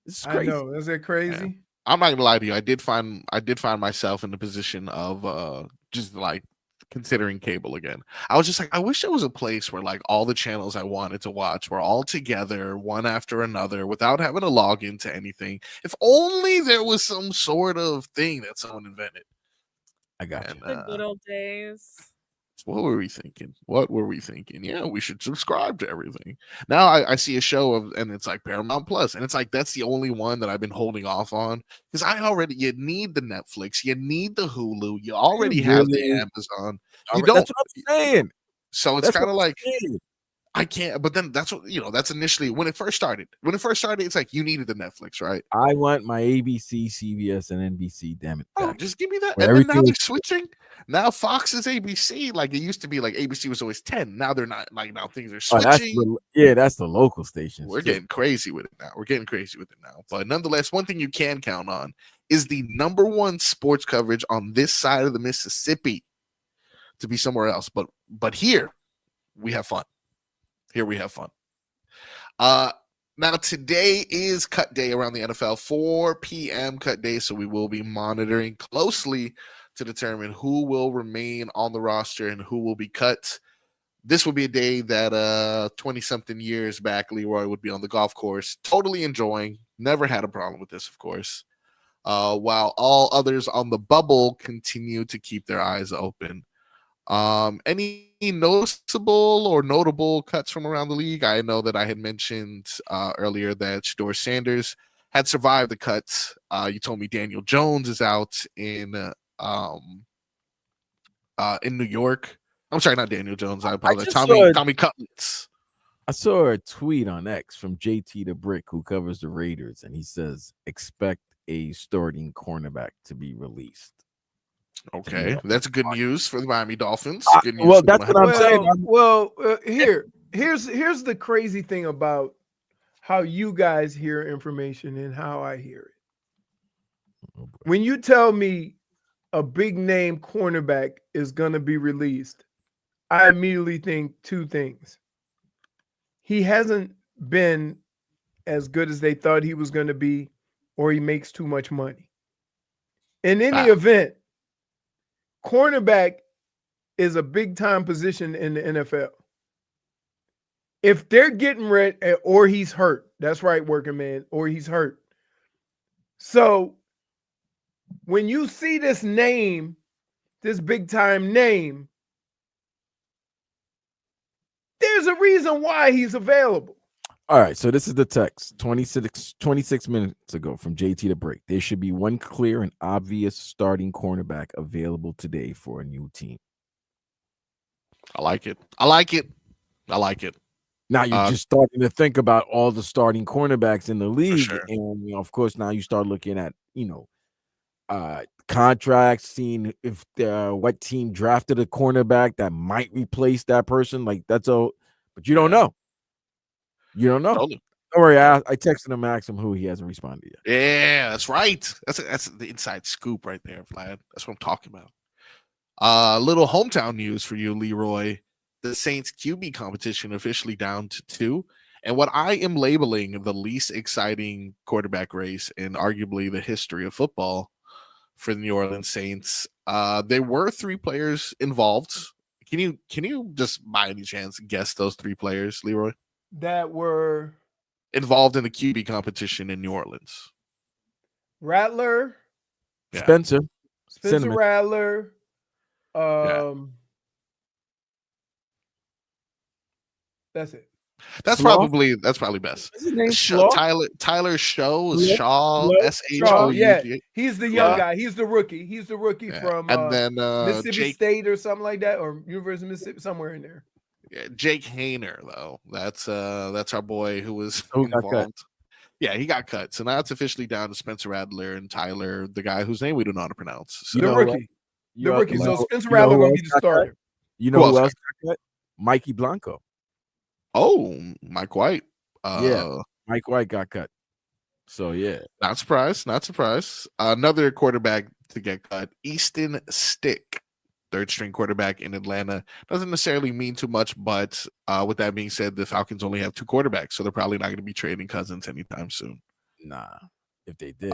It's crazy. I know. Is it crazy? Yeah. I'm not gonna lie to you. I did find myself in the position of just like considering cable again. I was just like, I wish there was a place where like all the channels I wanted to watch were all together, one after another, without having to log into anything. If only there was some sort of thing that someone invented. I got And, you. The good old days. What were we thinking? Yeah, we should subscribe to everything. Now I see a show and it's like Paramount Plus, and it's like that's the only one that I've been holding off on because you need the Netflix, you need the Hulu, you already have the Amazon. You don't. That's what I'm saying. So it's kind of like I can't. But then that's what that's initially when it first started. When it first started, it's like you needed the Netflix, right? I want my ABC, CBS, and NBC. Damn it! Oh, just give me that. Where And then now everything they're switching. Now Fox is ABC. Like it used to be. Like ABC was always 10. Now they're not. Like now things are switching. That's the local stations. We're getting crazy with it now. But nonetheless, one thing you can count on is the #1 sports coverage on this side of the Mississippi to be somewhere else. But here we have fun. Now today is cut day around the NFL, 4 p.m. cut day. So we will be monitoring closely to determine who will remain on the roster and who will be cut. This will be a day that 20-something years back, Leroy would be on the golf course, totally enjoying. Never had a problem with this, of course. While all others on the bubble continue to keep their eyes open. Any noticeable or notable cuts from around the league? I know that I had mentioned earlier that Shedeur Sanders had survived the cuts. You told me Daniel Jones is out in New York. I'm sorry, not Daniel Jones. I apologize. Tommy Cutlets. I saw a tweet on X from JT the Brick, who covers the Raiders, and he says expect a starting cornerback to be released. Okay, that's good news for the Miami Dolphins. Good news. Well, that's what I'm saying. Here's the crazy thing about how you guys hear information and how I hear it. When you tell me a big name cornerback is going to be released, I immediately think two things. He hasn't been as good as they thought he was going to be, or he makes too much money. In any event, cornerback is a big time position in the NFL. If they're getting ready, or he's hurt, that's right, working man, or he's hurt. So when you see this name, this big time name, there's a reason why he's available. All right, so this is the text 26 minutes ago from JT the Break. There should be one clear and obvious starting cornerback available today for a new team. I like it. Now you're just starting to think about all the starting cornerbacks in the league, sure. and of course now you start looking at contracts, seeing if what team drafted a cornerback that might replace that person. Like that's all, but you don't know. You don't know. Totally. Don't worry, I texted him, asked him who, he hasn't responded yet. Yeah, that's right. That's the inside scoop right there, Vlad. That's what I'm talking about. Little hometown news for you, Leroy. The Saints QB competition officially down to 2. And what I am labeling the least exciting quarterback race in arguably the history of football for the New Orleans Saints. There were 3 players involved. Can you just by any chance guess those 3 players, Leroy? That were involved in the QB competition in New Orleans. Rattler, Spencer Cinnamon. Rattler, that's it. That's probably best. What's his name? Tyler Show is Shaw, SHO. Yeah, he's the young guy. He's the rookie. He's the rookie from and then Mississippi State or something like that, or University of Mississippi, somewhere in there. Yeah, Jake Hayner, though. That's our boy who was involved. Yeah, he got cut. So now it's officially down to Spencer Rattler and Tyler, the guy whose name we don't know how to pronounce. So, the rookie. The rookie. So Spencer Rattler will be the starter. You know who else got cut? Mikey Blanco. Oh, Mike White. Mike White got cut. So, yeah. Not surprised. Another quarterback to get cut, Easton Stick. 3rd string quarterback in Atlanta. Doesn't necessarily mean too much, but with that being said, the Falcons only have 2 quarterbacks, so they're probably not going to be trading Cousins anytime soon. Nah, if they did.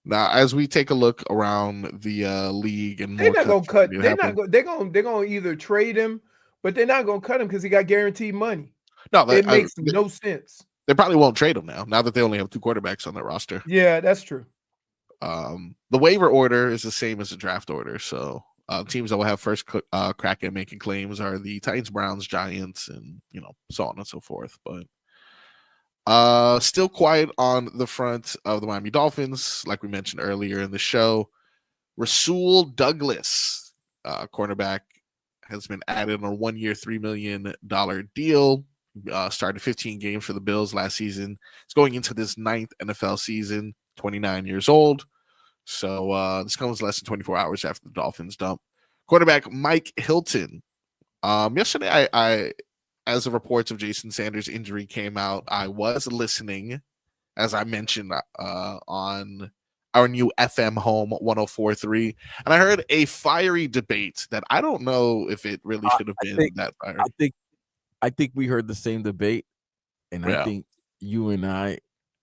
Now, as we take a look around the league and they're not going to cut. They're going to either trade him, but they're not going to cut him because he got guaranteed money. No, it makes no sense. They probably won't trade him now that they only have 2 quarterbacks on their roster. Yeah, that's true. The waiver order is the same as the draft order. So teams that will have first crack at making claims are the Titans, Browns, Giants, and so on and so forth. But still quiet on the front of the Miami Dolphins, like we mentioned earlier in the show. Rasul Douglas, cornerback, has been added on a 1-year, $3 million deal. Started 15 games for the Bills last season. It's going into this 9th NFL season. 29 years old. So this comes less than 24 hours after the Dolphins dump. Quarterback Mike Hilton. Yesterday, I as the reports of Jason Sanders' injury came out, I was listening, as I mentioned, on our new FM home 104.3, and I heard a fiery debate that I don't know if it really should have been that fiery. I think we heard the same debate, and I think you and I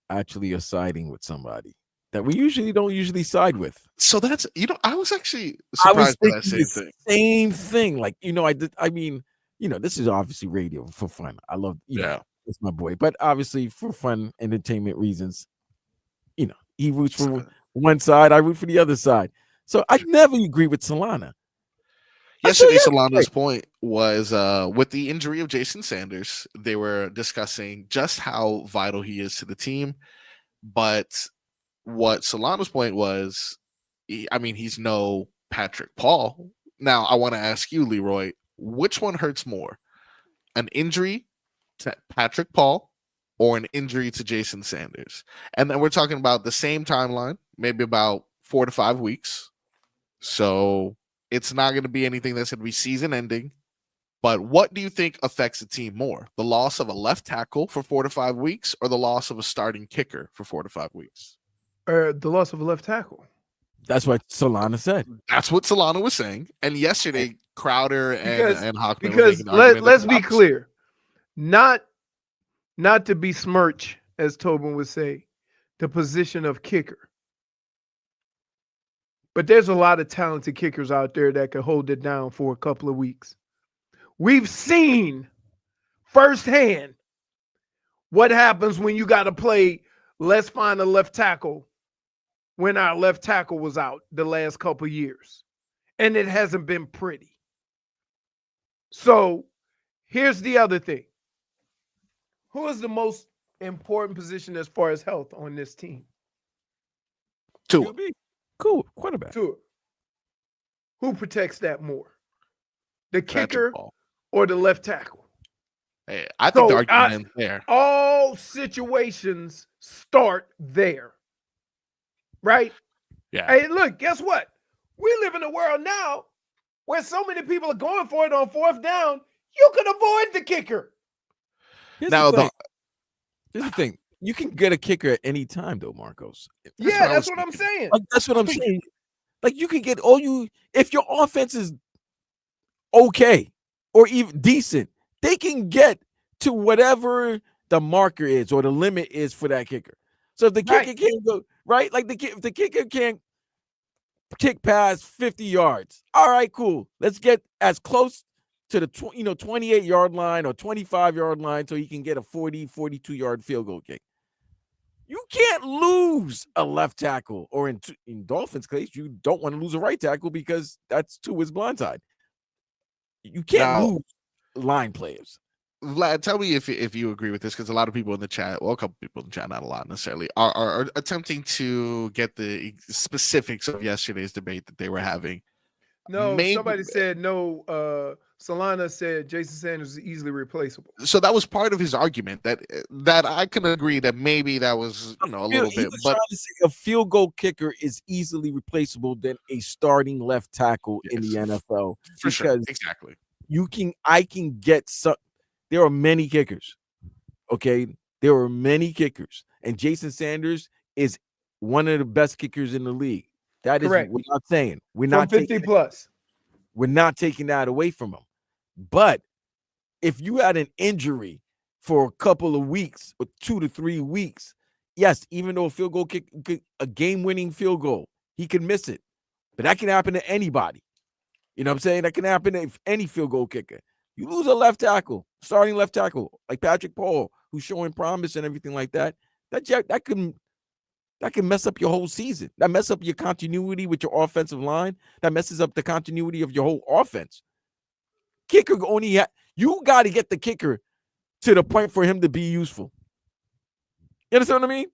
actually are siding with somebody that we don't side with. So that's I was actually surprised by that same thing. Like this is obviously radio for fun. I love it's my boy, but obviously for fun entertainment reasons, he roots for one side, I root for the other side. So I never agree with Solana. Yesterday, Solana's point was with the injury of Jason Sanders, they were discussing just how vital he is to the team. But what Solana's point was, he's no Patrick Paul. Now, I want to ask you, Leroy, which one hurts more? An injury to Patrick Paul or an injury to Jason Sanders? And then we're talking about the same timeline, maybe about 4 to 5 weeks. So it's not going to be anything that's going to be season ending. But what do you think affects the team more? The loss of a left tackle for 4 to 5 weeks or the loss of a starting kicker for 4 to 5 weeks? The loss of a left tackle. That's what Solana said. That's what Solana was saying. And yesterday, Crowder and Hockman because let's be clear, not to besmirch, as Tobin would say, the position of kicker. But there's a lot of talented kickers out there that can hold it down for a couple of weeks. We've seen firsthand what happens when you got to play, let's find a left tackle, when our left tackle was out the last couple of years. And it hasn't been pretty. So here's the other thing. Who is the most important position as far as health on this team? Tua. Cool. Quarterback. Tua. Who protects that more? The kicker or the left tackle? Hey, I think the argument is there. All situations start there. Right? Yeah. Hey, look, guess what? We live in a world now where so many people are going for it on fourth down. You can avoid the kicker. Here's the thing. You can get a kicker at any time, though, Marcos. That's what I'm saying. Like, that's what I'm saying. Like, you can get if your offense is okay or even decent, they can get to whatever the marker is or the limit is for that kicker. So if the kicker can't go right, like if the kicker can't kick past 50 yards, all right, cool. Let's get as close to the 28-yard line or 25-yard line so he can get a 42-yard field goal kick. You can't lose a left tackle, or in Dolphins' case, you don't want to lose a right tackle because that's to his blindside. You can't lose line players. Vlad, tell me if you agree with this, because a lot of people in the chat, well, a couple people in the chat, not a lot necessarily, are attempting to get the specifics of yesterday's debate that they were having. No, somebody said no. Solana said Jason Sanders is easily replaceable. So that was part of his argument that I can agree that maybe that was a little bit. But trying to say a field goal kicker is easily replaceable than a starting left tackle in the NFL. For sure, exactly. I can get some. There are many kickers. Okay, there are many kickers, and Jason Sanders is one of the best kickers in the league. That is correct. We're not saying we're from not 50 plus. We're not taking that away from him. But if you had an injury for a couple of weeks or 2 to 3 weeks, yes, even though a field goal kick, a game-winning field goal, he can miss it. But that can happen to anybody. You know what I'm saying? That can happen to any field goal kicker. You lose a left tackle, starting left tackle, like Patrick Paul, who's showing promise and everything like that. That can mess up your whole season. That messes up your continuity with your offensive line. That messes up the continuity of your whole offense. Kicker you got to get the kicker to the point for him to be useful. You understand what I mean?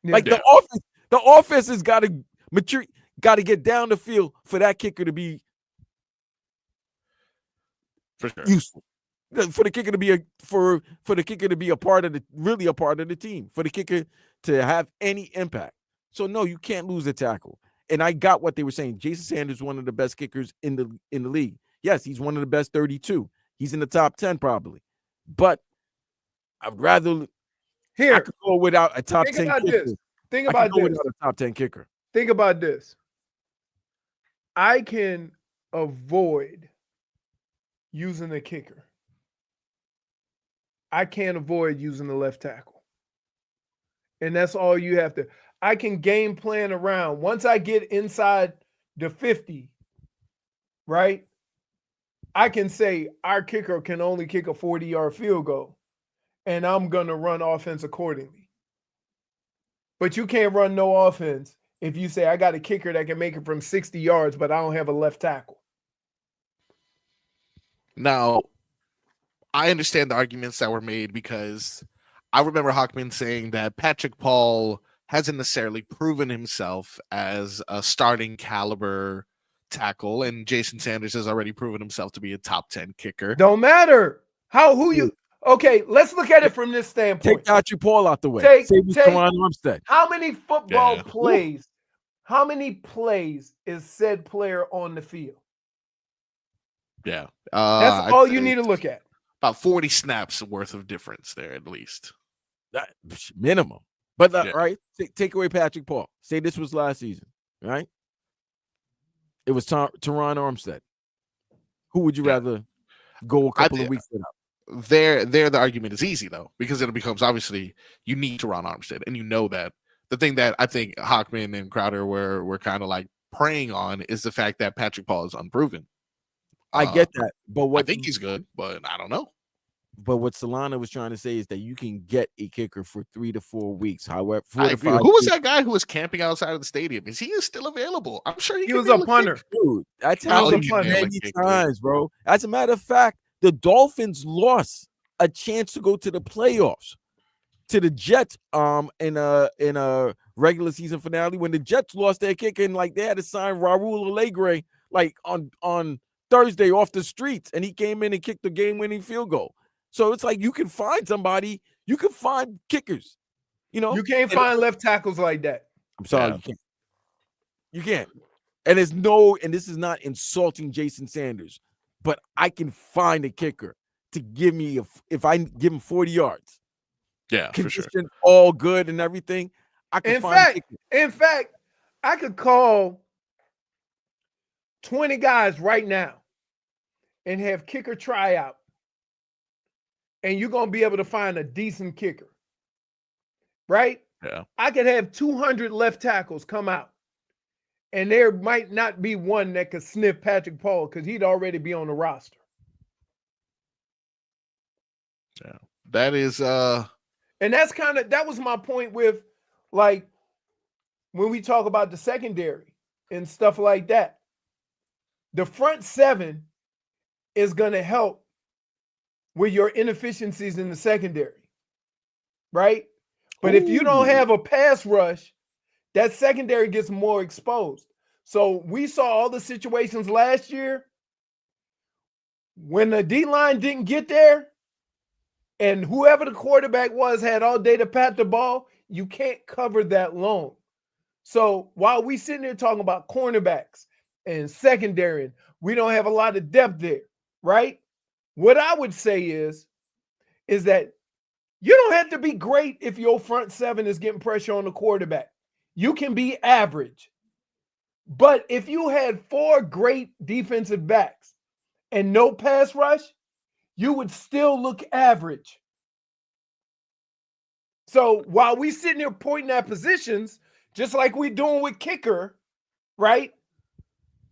Yeah, like the offense has got to mature, got to get down the field for that kicker to be useful. For the kicker to be a part of the team, for the kicker to have any impact. So no, you can't lose a tackle. And I got what they were saying. Jason Sanders is one of the best kickers in the league. Yes, he's one of the best 32. He's in the top 10 probably. But I'd rather I could go without a top 10 kicker. Think about this. Without a top 10 kicker. Think about this. I can avoid using the kicker. I can't avoid using the left tackle. And that's all you have to. I can game plan around. Once I get inside the 50, right? I can say our kicker can only kick a 40-yard field goal, and I'm going to run offense accordingly. But you can't run no offense if you say I got a kicker that can make it from 60 yards, but I don't have a left tackle. Now, I understand the arguments that were made because I remember Hockman saying that Patrick Paul hasn't necessarily proven himself as a starting caliber tackle, and Jason Sanders has already proven himself to be a top 10 kicker. Don't matter okay, let's look at it from this standpoint. Take Patrick Paul out the way. How many football plays? How many plays is said player on the field? Yeah. That's all you need to look at. About 40 snaps worth of difference there at least. That minimum. But right, take away Patrick Paul. Say this was last season, right? It was Teron Armstead. Who would you rather go a couple of weeks without? There, the argument is easy though, because it becomes obviously you need Teron Armstead, and you know that. The thing that I think Hockman and Crowder were kind of like preying on is the fact that Patrick Paul is unproven. I get that, but I think he's good, but I don't know. But what Solana was trying to say is that you can get a kicker for 3 to 4 weeks. However, who was that guy who was camping outside of the stadium? Is he still available? I'm sure he was a punter. Dude, that's how many times, bro. As a matter of fact, the Dolphins lost a chance to go to the playoffs to the Jets in a regular season finale when the Jets lost their kicker and like they had to sign Raul Allegre like on Thursday off the streets, and he came in and kicked the game-winning field goal. So it's like you can find somebody, you can find kickers. You know, you can't find left tackles like that. I'm sorry, you can't. You can't. And this is not insulting Jason Sanders, but I can find a kicker to give me if I give him 40 yards. Yeah, for sure. All good and everything. I can find a kicker. In fact, I could call 20 guys right now and have kicker tryout, and you're going to be able to find a decent kicker, right? Yeah. I could have 200 left tackles come out, and there might not be one that could sniff Patrick Paul because he'd already be on the roster. Yeah. That is and that was my point with, like, when we talk about the secondary and stuff like that. The front seven is going to help with your inefficiencies in the secondary, right? But if you don't have a pass rush, that secondary gets more exposed. So we saw all the situations last year when the D-line didn't get there and whoever the quarterback was had all day to pat the ball, you can't cover that long. So while we sitting here talking about cornerbacks and secondary, we don't have a lot of depth there, right? What I would say is that you don't have to be great if your front seven is getting pressure on the quarterback. You can be average. But if you had 4 great defensive backs and no pass rush, you would still look average. So while we sitting here pointing at positions, just like we doing with kicker, right?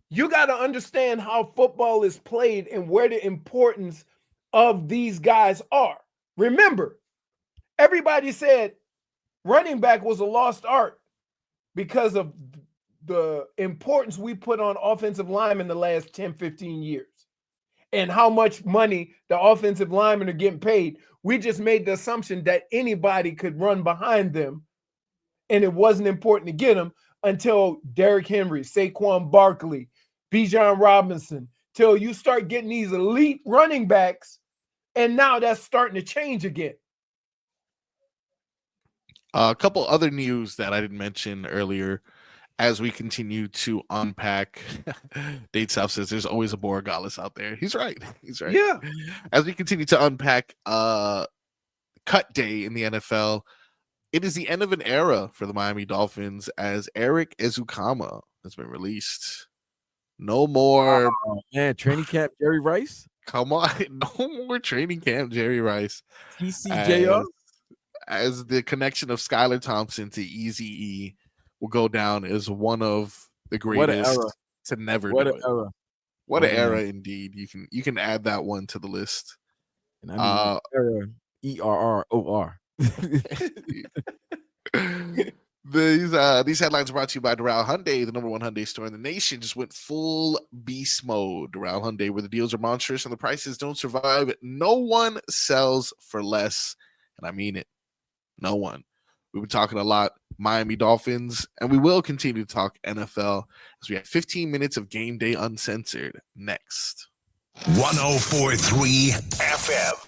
You got to understand how football is played and where the importance of these guys are. Remember, everybody said running back was a lost art because of the importance we put on offensive linemen the last 10, 15 years and how much money the offensive linemen are getting paid. We just made the assumption that anybody could run behind them, and it wasn't important to get them until Derrick Henry, Saquon Barkley, Bijan Robinson, till you start getting these elite running backs, and now that's starting to change again. A couple other news that I didn't mention earlier as we continue to unpack. Date South says there's always a Borregales out there. He's right. He's right. Yeah. As we continue to unpack cut day in the NFL, it is the end of an era for the Miami Dolphins as Erik Ezukanma has been released. No more training camp Jerry Rice. Come on, no more training camp Jerry Rice. TCJR. As the connection of Skylar Thompson to Eazy E will go down as one of the greatest to never do it. Era. What an era indeed. You can add that one to the list. And I mean era ERROR. These headlines are brought to you by Doral Hyundai, the number 1 Hyundai store in the nation. Just went full beast mode. Doral Hyundai, where the deals are monstrous and the prices don't survive. No one sells for less, and I mean it. No one. We've been talking a lot Miami Dolphins, and we will continue to talk NFL as we have 15 minutes of Game Day Uncensored next. 104.3 FM.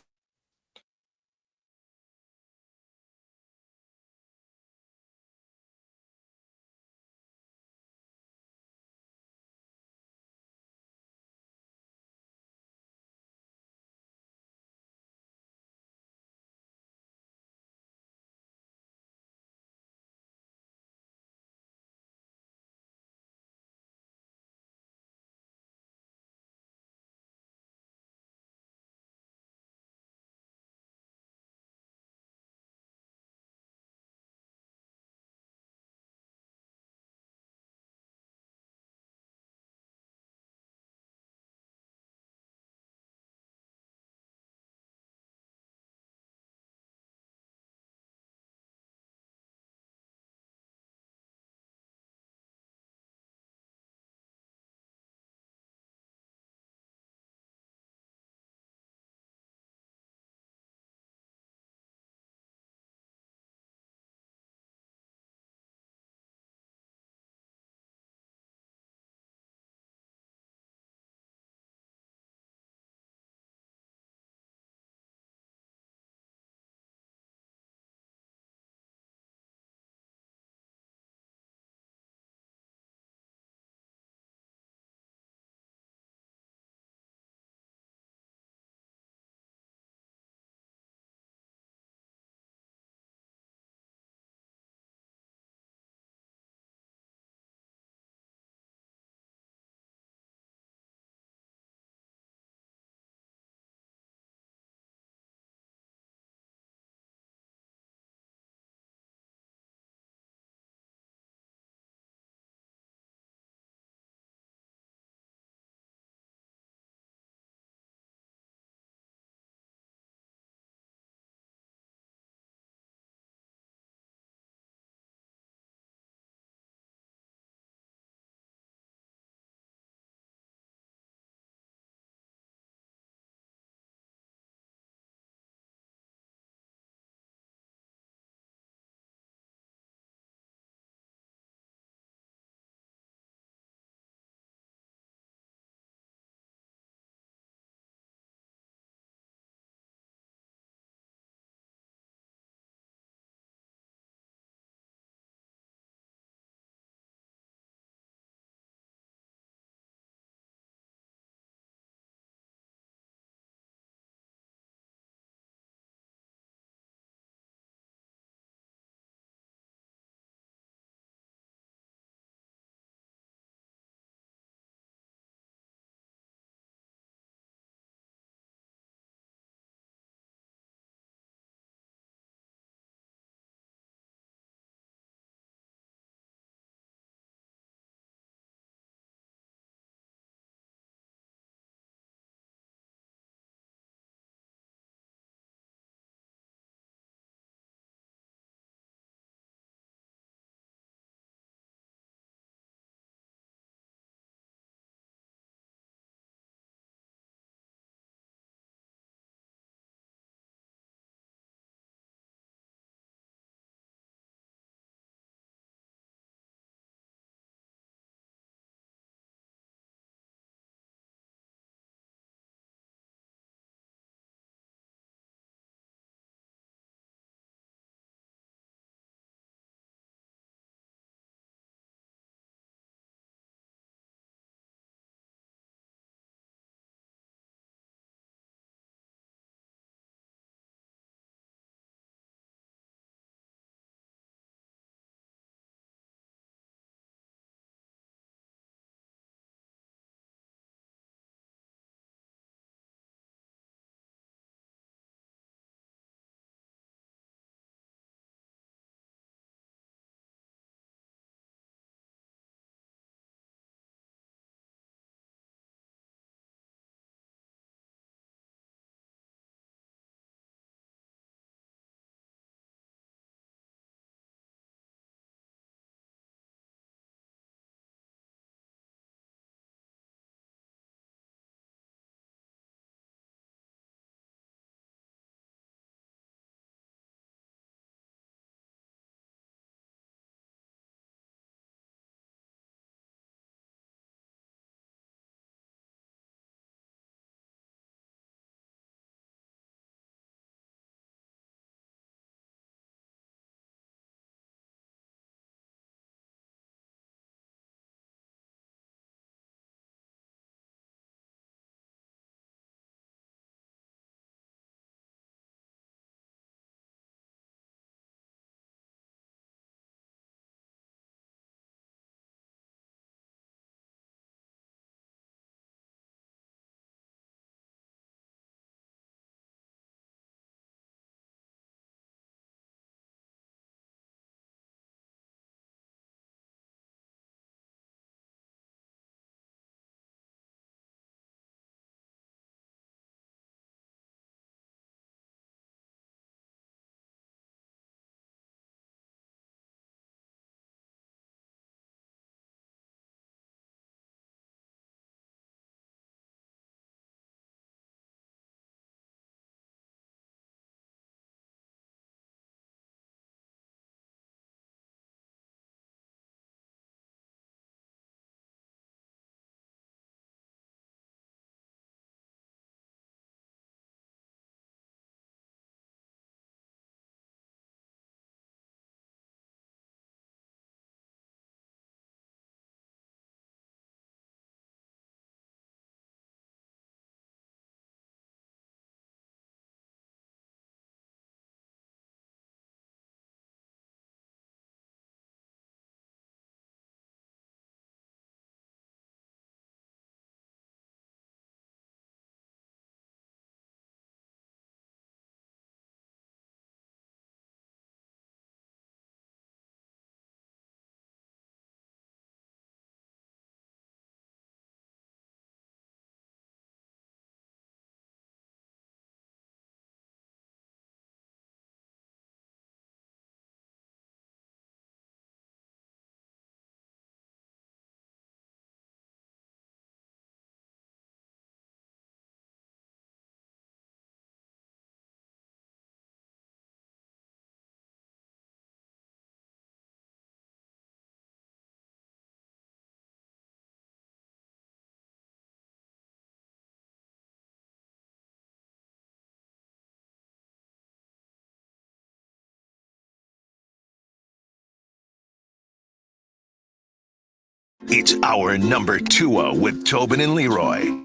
It's our number 2 with Tobin and Leroy.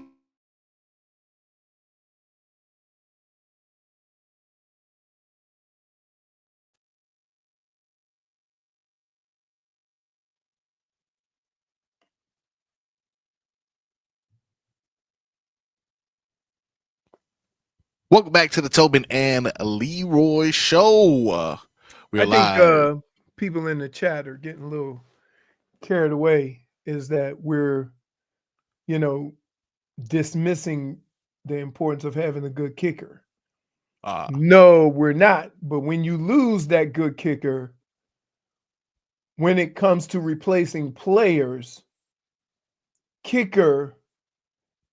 Welcome back to the Tobin and Leroy show. We're live. I think people in the chat are getting a little carried away. Is that we're, dismissing the importance of having a good kicker? No, we're not. But when you lose that good kicker, when it comes to replacing players, kicker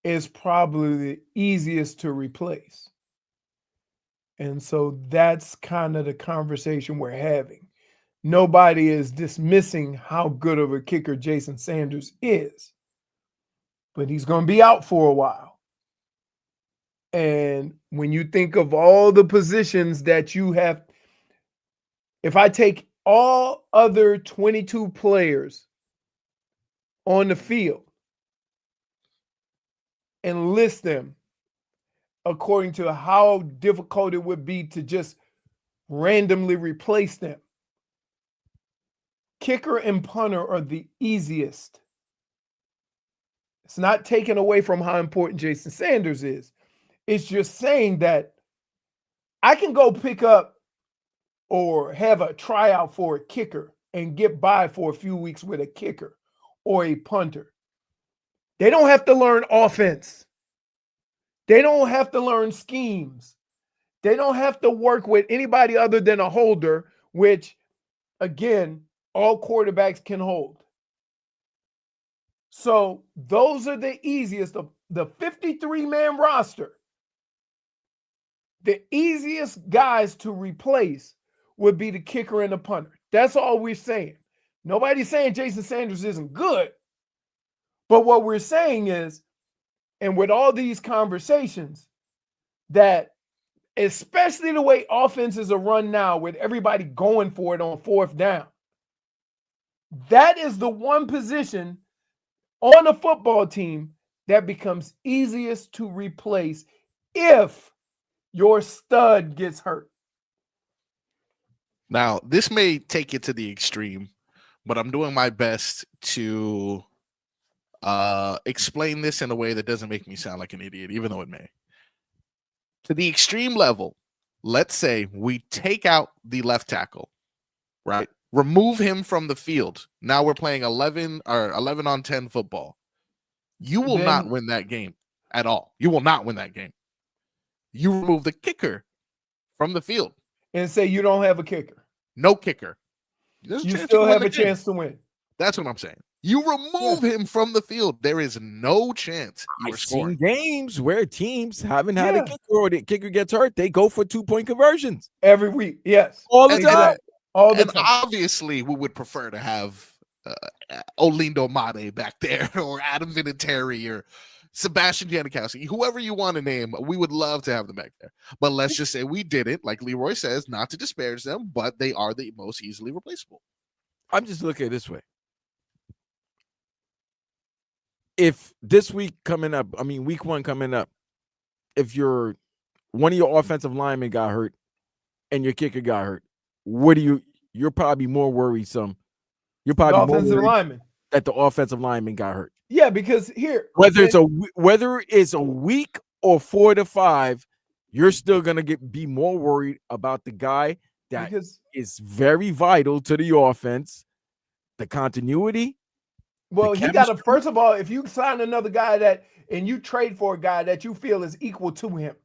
is probably the easiest to replace. And so that's kind of the conversation we're having. Nobody is dismissing how good of a kicker Jason Sanders is, but he's going to be out for a while. And when you think of all the positions that you have, if I take all other 22 players on the field and list them according to how difficult it would be to just randomly replace them, kicker and punter are the easiest. It's not taken away from how important Jason Sanders is. It's just saying that I can go pick up or have a tryout for a kicker and get by for a few weeks with a kicker or a punter. They don't have to learn offense. They don't have to learn schemes. They don't have to work with anybody other than a holder, which, again, all quarterbacks can hold. So those are the easiest of the 53-man roster. The easiest guys to replace would be the kicker and the punter. That's all we're saying. Nobody's saying Jason Sanders isn't good. But what we're saying is, and with all these conversations, that especially the way offenses are run now with everybody going for it on fourth down, that is the one position on a football team that becomes easiest to replace if your stud gets hurt. Now, this may take it to the extreme, but I'm doing my best to explain this in a way that doesn't make me sound like an idiot, even though it may. To the extreme level, let's say we take out the left tackle, right? Remove him from the field. Now we're playing 11 on 10 football. You will not win that game at all. You will not win that game. You remove the kicker from the field and say you don't have a kicker. No kicker. You still have a chance to win. That's what I'm saying. You remove him from the field, there is no chance you are scoring. Games where teams haven't had a kicker or the kicker gets hurt, they go for 2-point conversions every week. Yes, all the time. All the time. Obviously, we would prefer to have Olindo Mate back there, or Adam Vinatieri, or Sebastian Janikowski, whoever you want to name. We would love to have them back there. But let's just say we didn't, like Leroy says, not to disparage them, but they are the most easily replaceable. I'm just looking at it this way. If this week coming up, week one coming up, if one of your offensive linemen got hurt and your kicker got hurt, you're probably more worrisome. You're probably more worried lineman that the offensive lineman got hurt. Yeah, because whether it's a week or 4 to 5, you're still gonna be more worried about the guy that is very vital to the offense, the continuity. Well, he got to, first of all, if you sign another guy and you trade for a guy that you feel is equal to him,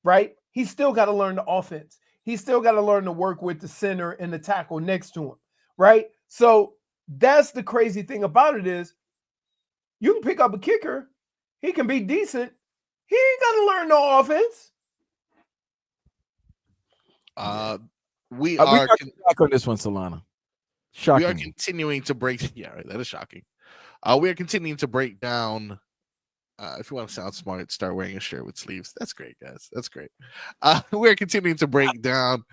right? He's still got to learn the offense. He's still got to learn to work with the center and the tackle next to him, right? So that's the crazy thing about it is you can pick up a kicker. He can be decent. He ain't got to learn no offense. We are back on this one, Solana. Shocking. We are continuing to break. Yeah, right, that is shocking. We are continuing to break down. If you want to sound smart, start wearing a shirt with sleeves. That's great, guys. That's great. We're continuing to break down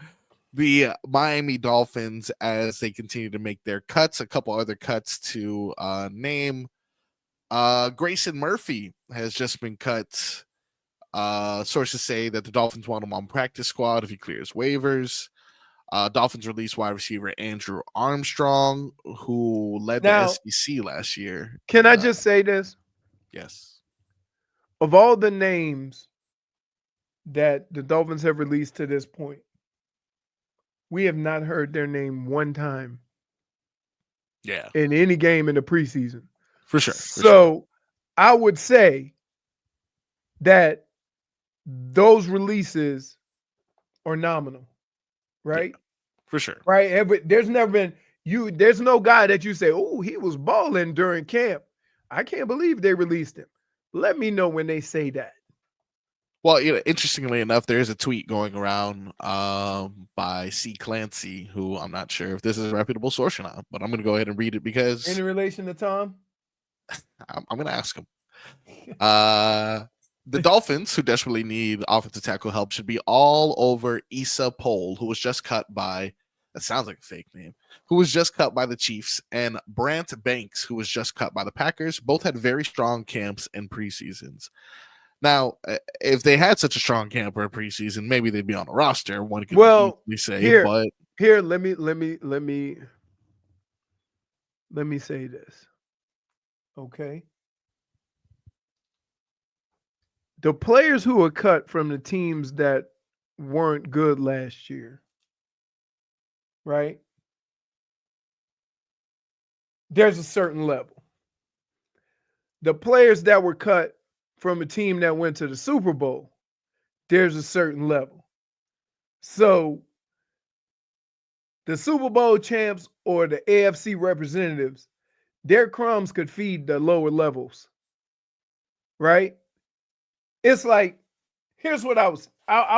the Miami Dolphins, as they continue to make their cuts, a couple other cuts to name. Grayson Murphy has just been cut. Sources say that the Dolphins want him on practice squad if he clears waivers. Dolphins released wide receiver Andrew Armstrong, who led the SEC last year. Can I just say this? Yes. Of all the names that the Dolphins have released to this point, we have not heard their name one time. Yeah. In any game in the preseason. For sure. I would say that those releases are nominal, right? Yeah, for sure. Right. There's never been there's no guy that you say, oh, he was balling during camp. I can't believe they released him. Let me know when they say that. Well, interestingly enough, there is a tweet going around by C. Clancy, who I'm not sure if this is a reputable source or not, but I'm going to go ahead and read it because in relation to Tom, I'm going to ask him. The Dolphins, who desperately need offensive tackle help, should be all over Issa Pohl, who was just cut by, that sounds like a fake name, who was just cut by the Chiefs, and Brant Banks, who was just cut by the Packers. Both had very strong camps and preseasons. Now, if they had such a strong camp or preseason, maybe they'd be on a roster. One could easily say, here, let me say this. Okay. The players who were cut from the teams that weren't good last year, right? There's a certain level. The players that were cut from a team that went to the Super Bowl, there's a certain level. So the Super Bowl champs or the AFC representatives, their crumbs could feed the lower levels, right? It's like, here's what I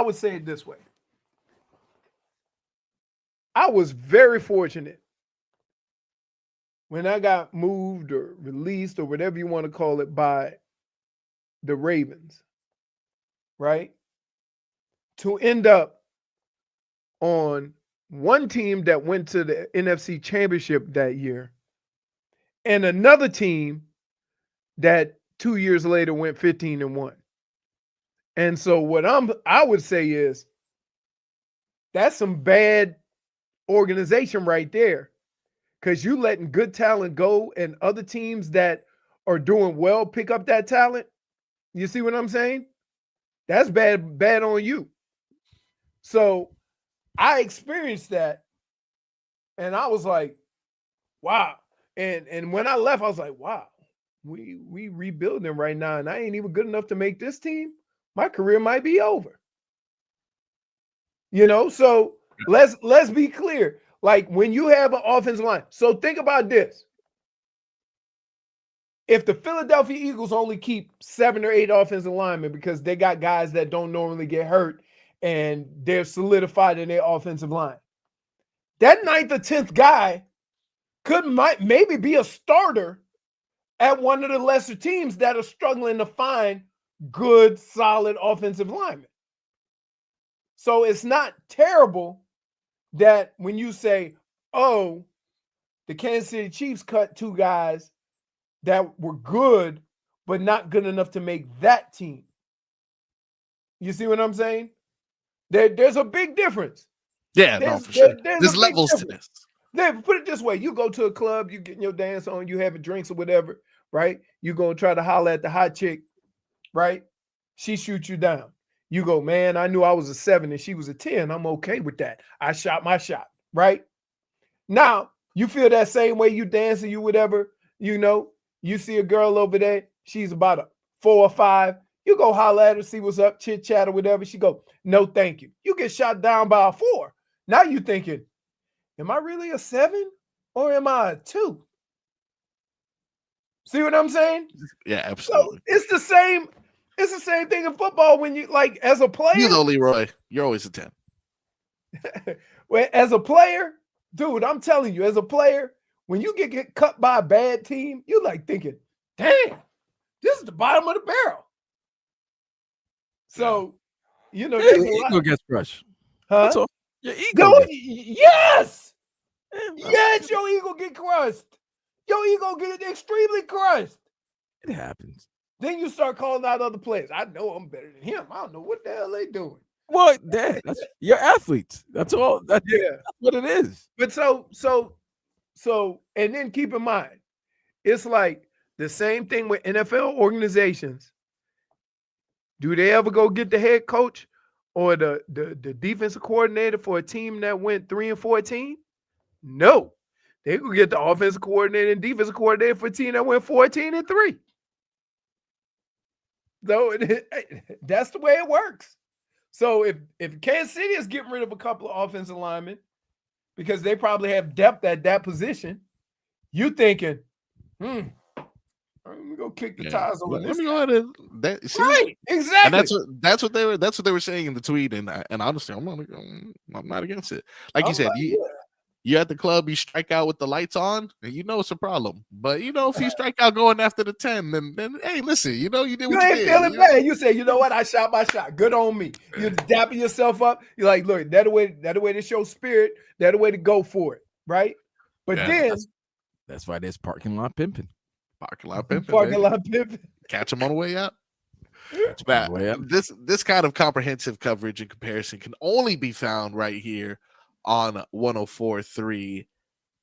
would say it this way. I was very fortunate when I got moved or released or whatever you want to call it by the Ravens, right? To end up on one team that went to the NFC Championship that year and another team that 2 years later went 15-1. And so what I would say is that's some bad organization right there, because you letting good talent go and other teams that are doing well pick up that talent. You see what I'm saying? That's bad on you. So I experienced that and I was like, wow. And when I left, I was like, wow, we rebuilding right now and I ain't even good enough to make this team. My career might be over. So let's be clear. Like when you have an offensive line, so think about this. If the Philadelphia Eagles only keep 7 or 8 offensive linemen because they got guys that don't normally get hurt and they're solidified in their offensive line, that 9th or 10th guy might maybe be a starter at one of the lesser teams that are struggling to find good, solid offensive linemen. So it's not terrible that when you say, oh, the Kansas City Chiefs cut 2 guys that were good, but not good enough to make that team. You see what I'm saying? There's a big difference. Yeah, for sure. There's levels to this. Put it this way. You go to a club, you getting your dance on, you having drinks or whatever, right? You going to try to holler at the hot chick, right? She shoots you down. You go, man, I knew I was a 7 and she was a 10. I'm okay with that. I shot my shot, right? Now, you feel that same way, you dancing, you whatever, you see a girl over there, she's about a 4 or 5. You go holler at her, see what's up, chit chat or whatever. She go, no, thank you. You get shot down by a 4. Now you thinking, am I really a 7 or am I a 2? See what I'm saying? Yeah, absolutely. So it's the same thing in football when you like as a player. You know, Leroy, you're always a 10. Well, as a player, dude, I'm telling you, as a player, when you get cut by a bad team, you like thinking, damn, this is the bottom of the barrel. So, ego gets crushed. Huh? That's all. Your ego. Yo, yes. Yes, your ego get crushed. Your ego get extremely crushed. It happens. Then you start calling out other players. I know I'm better than him. I don't know what the hell they doing. Well, that's you're athletes. That's all. That's what it is. But and then keep in mind, it's like the same thing with NFL organizations. Do they ever go get the head coach or the defensive coordinator for a team that went 3-14? No. They go get the offensive coordinator and defensive coordinator for a team that went 14-3. So that's the way it works. So if Kansas City is getting rid of a couple of offensive linemen because they probably have depth at that position, you thinking, let me go kick the tires on this. Let me go ahead and right, exactly. And that's what they were saying in the tweet. And honestly, I'm not against it. Like you said, you're at the club, you strike out with the lights on, and you know it's a problem. But if you strike out going after the 10, then hey, listen, you did what you did. You ain't feeling bad. You say, you know what? I shot my shot. Good on me. You're dapping yourself up. You're like, look, that a way to show spirit. That a way to go for it, right? But then that's why there's parking lot pimping. Parking lot pimping. Catch them on the way out. This kind of comprehensive coverage and comparison can only be found right here on 104.3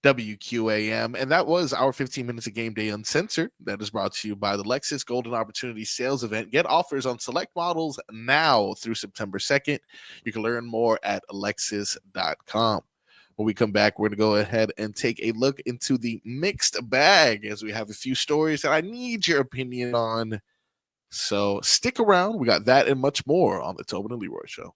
WQAM. And that was our 15 minutes of Game Day Uncensored. That is brought to you by the Lexus Golden Opportunity Sales Event. Get offers on select models now through September 2nd. You can learn more at Lexus.com. When we come back, we're going to go ahead and take a look into the mixed bag as we have a few stories that I need your opinion on. So stick around. We got that and much more on the Tobin and Leroy Show.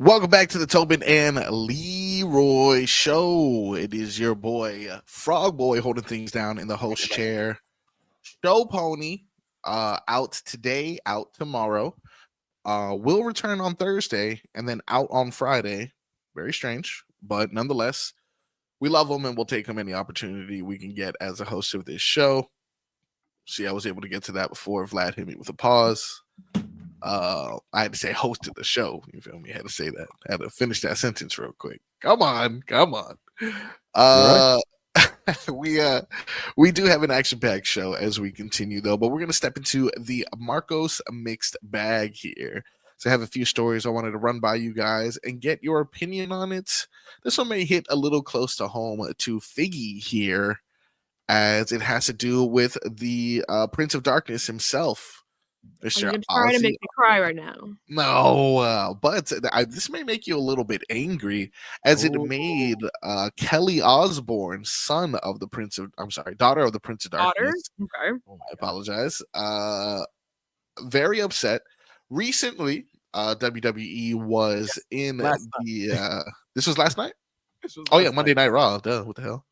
Welcome back to the Tobin and Leroy show. It is your boy, Frog Boy, holding things down in the host chair. Show Pony, out today, out tomorrow. Will return on Thursday and then out on Friday. Very strange, but nonetheless, we love him and we'll take him any opportunity we can get as a host of this show. See, I was able to get to that before Vlad hit me with a pause. I had to say host of the show. You feel me? I had to say that. I had to finish that sentence real quick. Come on. We do have an action-packed show as we continue, though, but we're going to step into the Marcos mixed bag here. So I have a few stories I wanted to run by you guys and get your opinion on it. This one may hit a little close to home to Figgy here, as it has to do with the Prince of Darkness himself. You're trying to make me cry right now. No, but this may make you a little bit angry, as it made Kelly Osbourne, daughter of the Prince of Darkness. Okay. I apologize. Very upset. Recently, WWE was in the. This was last night. Monday Night Raw. Duh, what the hell?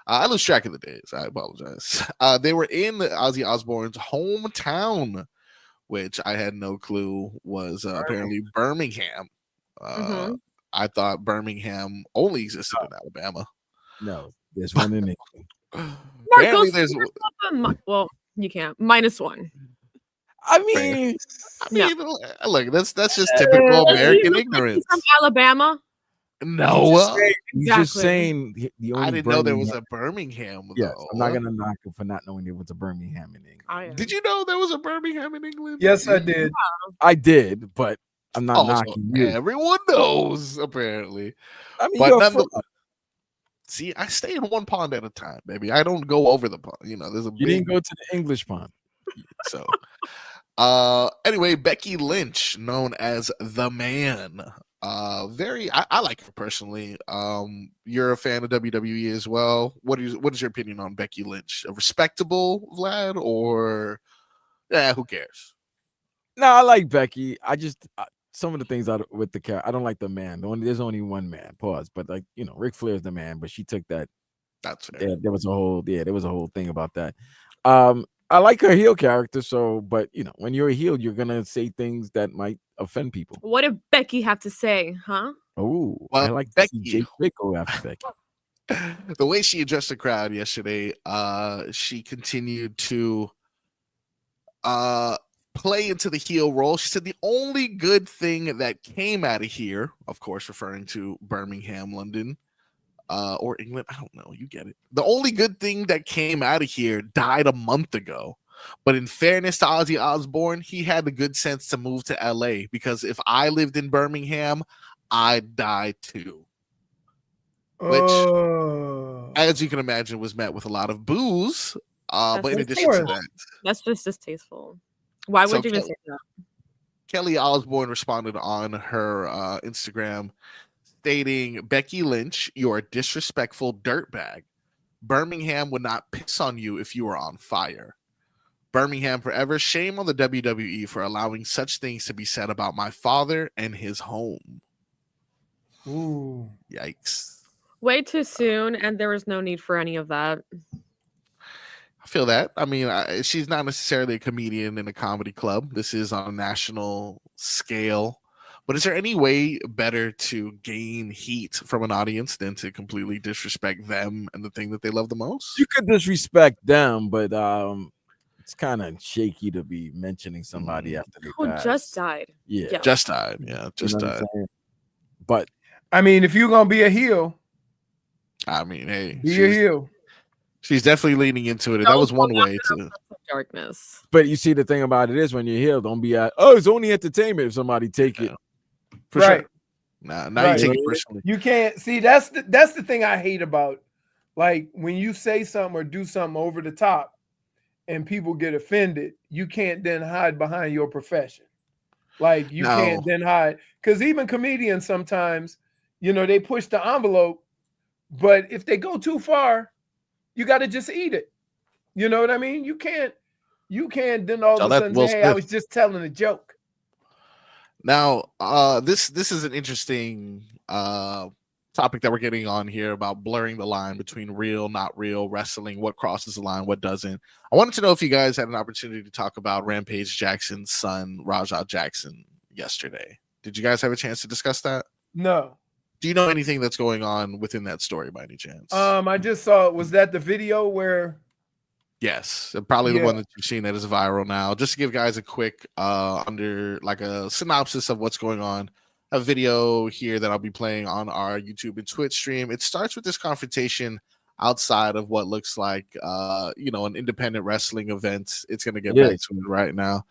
I lose track of the days. I apologize. They were in Ozzy Osbourne's hometown, which I had no clue was apparently Birmingham. I thought Birmingham only existed in Alabama. No, there's one in England. Apparently there's well, you can't. -1. I mean, look, that's just typical American ignorance. From Alabama. No, he's just saying the only. I didn't know there was a Birmingham. Yes, I'm not gonna knock him for not knowing there was a Birmingham in England. Did you know there was a Birmingham in England? Yes, I did. I did, but I'm not knocking you. Everyone knows, apparently. I mean, but see, I stay in one pond at a time, baby. I don't go over the pond. You know, you didn't go to the English pond. So, anyway, Becky Lynch, known as the Man. I like her personally. You're a fan of WWE as well. What is your opinion on Becky Lynch? Respectable, Vlad, or who cares? No, I like Becky. I just some of the things with the character. I don't like the Man. There's only one man. Pause. But Ric Flair's the Man. But she took that. That's fair. Yeah, there was a whole thing about that. I like her heel character. So, but when you're a heel, you're gonna say things that might offend people. What did Becky have to say, huh? Oh, well, I like Becky. JFig go after Becky. The way she addressed the crowd yesterday, she continued to play into the heel role. She said the only good thing that came out of here, of course, referring to Birmingham, London, or England, I don't know, you get it. The only good thing that came out of here died a month ago. But in fairness to Ozzy Osbourne, he had the good sense to move to LA, because if I lived in Birmingham, I'd die too. Which, as you can imagine, was met with a lot of boos. But in addition to that, that's just distasteful. Why would you even say that? Kelly Osbourne responded on her Instagram, stating, "Becky Lynch, you're a disrespectful dirtbag. Birmingham would not piss on you if you were on fire. Birmingham forever. Shame on the WWE for allowing such things to be said about my father and his home." Ooh. Yikes. Way too soon, and there was no need for any of that. I feel that. I mean, she's not necessarily a comedian in a comedy club. This is on a national scale. But is there any way better to gain heat from an audience than to completely disrespect them and the thing that they love the most? You could disrespect them, but it's kind of shaky to be mentioning somebody after they died. Just died. Yeah. Just died. Yeah, just died. But I mean, if you're gonna be a heel, I mean, hey, be a heel. She's definitely leaning into it. That was one way to darkness. But you see, the thing about it is, when you're heel, don't be it's only entertainment if somebody take it. For right. Sure. Now you take it personally. You can't see that's the thing I hate about, like, when you say something or do something over the top and people get offended, you can't then hide behind your profession. Like, you can't then hide, because even comedians sometimes, they push the envelope, but if they go too far, you got to just eat it. You know what I mean? You can't then all of a sudden say, "Hey, I was just telling a joke." Now, this is an interesting topic that we're getting on here about blurring the line between real, not real wrestling, what crosses the line, what doesn't. I wanted to know if you guys had an opportunity to talk about Rampage Jackson's son, Rajah Jackson, yesterday. Did you guys have a chance to discuss that? No. Do you know anything that's going on within that story by any chance? I just saw, was that the video where? Yes, probably the one that you've seen that is viral now. Just to give guys a quick under like a synopsis of what's going on. A video here that I'll be playing on our YouTube and Twitch stream. It starts with this confrontation outside of what looks like an independent wrestling event. It's gonna get back to it right now.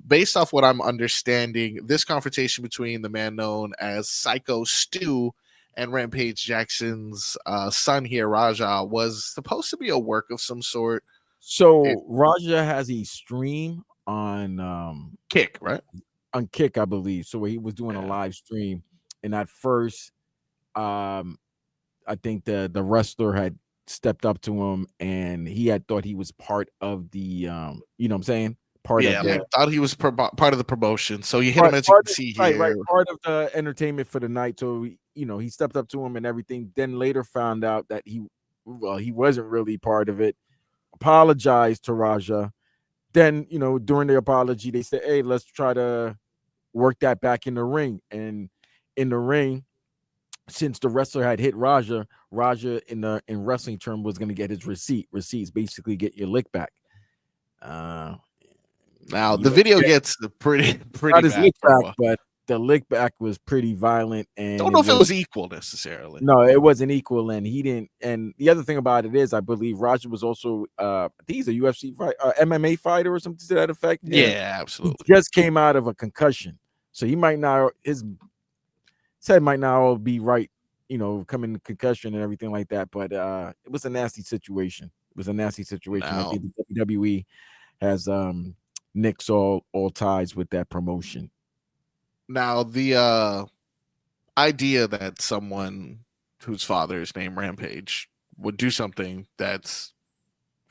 Based off what I'm understanding, this confrontation between the man known as Psycho Stu and Rampage Jackson's son here, Rajah, was supposed to be a work of some sort. So Rajah has a stream on Kick, right? On Kick, I believe. So he was doing a live stream, and at first, I think the wrestler had stepped up to him, and he had thought he was part of the, you know what I'm saying? Thought he was part of the promotion. So you hit him, as you can see here. Right, part of the entertainment for the night. So, he stepped up to him and everything. Then later found out that he wasn't really part of it. Apologized to Rajah. Then, during the apology, they said, hey, let's try to work that back in the ring. And in the ring, since the wrestler had hit Rajah in wrestling term was going to get his receipts, basically get your lick back. Now the video gets pretty not his bad, lick back, but the lick back was pretty violent. And don't know if it was equal necessarily. No, it wasn't equal, and he didn't. And the other thing about it is, I believe Rajah was also I think he's a UFC fight, MMA fighter or something to that effect. Yeah, absolutely. He just came out of a concussion, so he might not, his head might not be right, coming concussion and everything like that. But it was a nasty situation. Now, I think the WWE has nixed all ties with that promotion. Now, the idea that someone whose father is named Rampage would do something that's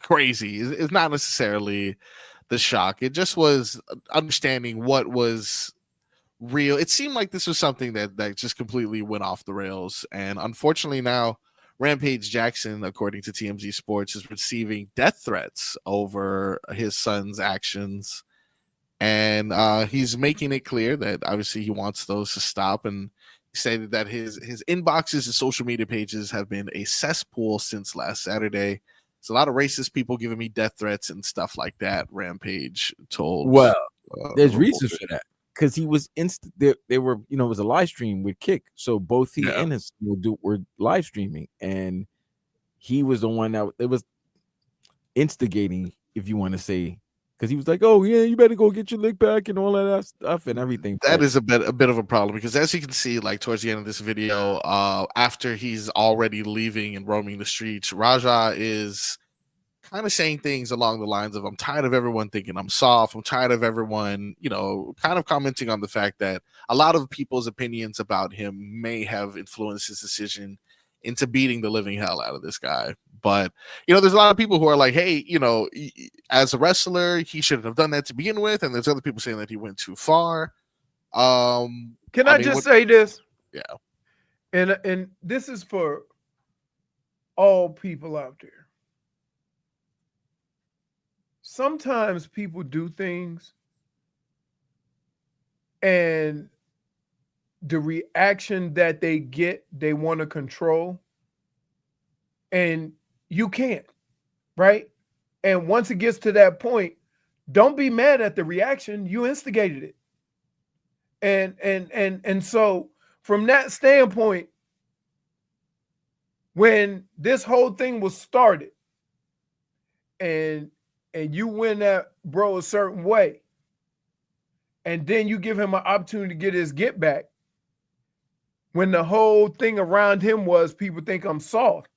crazy is not necessarily the shock. It just was understanding what was real. It seemed like this was something that just completely went off the rails. And unfortunately now, Rampage Jackson, according to TMZ Sports, is receiving death threats over his son's actions. And he's making it clear that obviously he wants those to stop. And he stated that his inboxes and social media pages have been a cesspool since last Saturday. There's a lot of racist people giving me death threats and stuff like that, Rampage told. Well, there's reasons for that. Because he was they were, it was a live stream with Kick. So both he and his were live streaming. And he was the one that it was instigating, if you want to say. Because he was like, "Oh yeah, you better go get your lick back and all of that stuff and everything." That is a bit of a problem because, as you can see, like towards the end of this video, after he's already leaving and roaming the streets, Rajah is kind of saying things along the lines of, "I'm tired of everyone thinking I'm soft. I'm tired of everyone, kind of commenting on the fact that a lot of people's opinions about him may have influenced his decision into beating the living hell out of this guy." But, there's a lot of people who are like, hey, as a wrestler, he shouldn't have done that to begin with. And there's other people saying that he went too far. Can I just say this? Yeah. And this is for all people out there. Sometimes people do things and the reaction that they get, they want to control. And you can't, right? And once it gets to that point, don't be mad at the reaction. You instigated it. And so from that standpoint, when this whole thing was started and you win that bro a certain way, and then you give him an opportunity to get his get back, when the whole thing around him was people think I'm soft,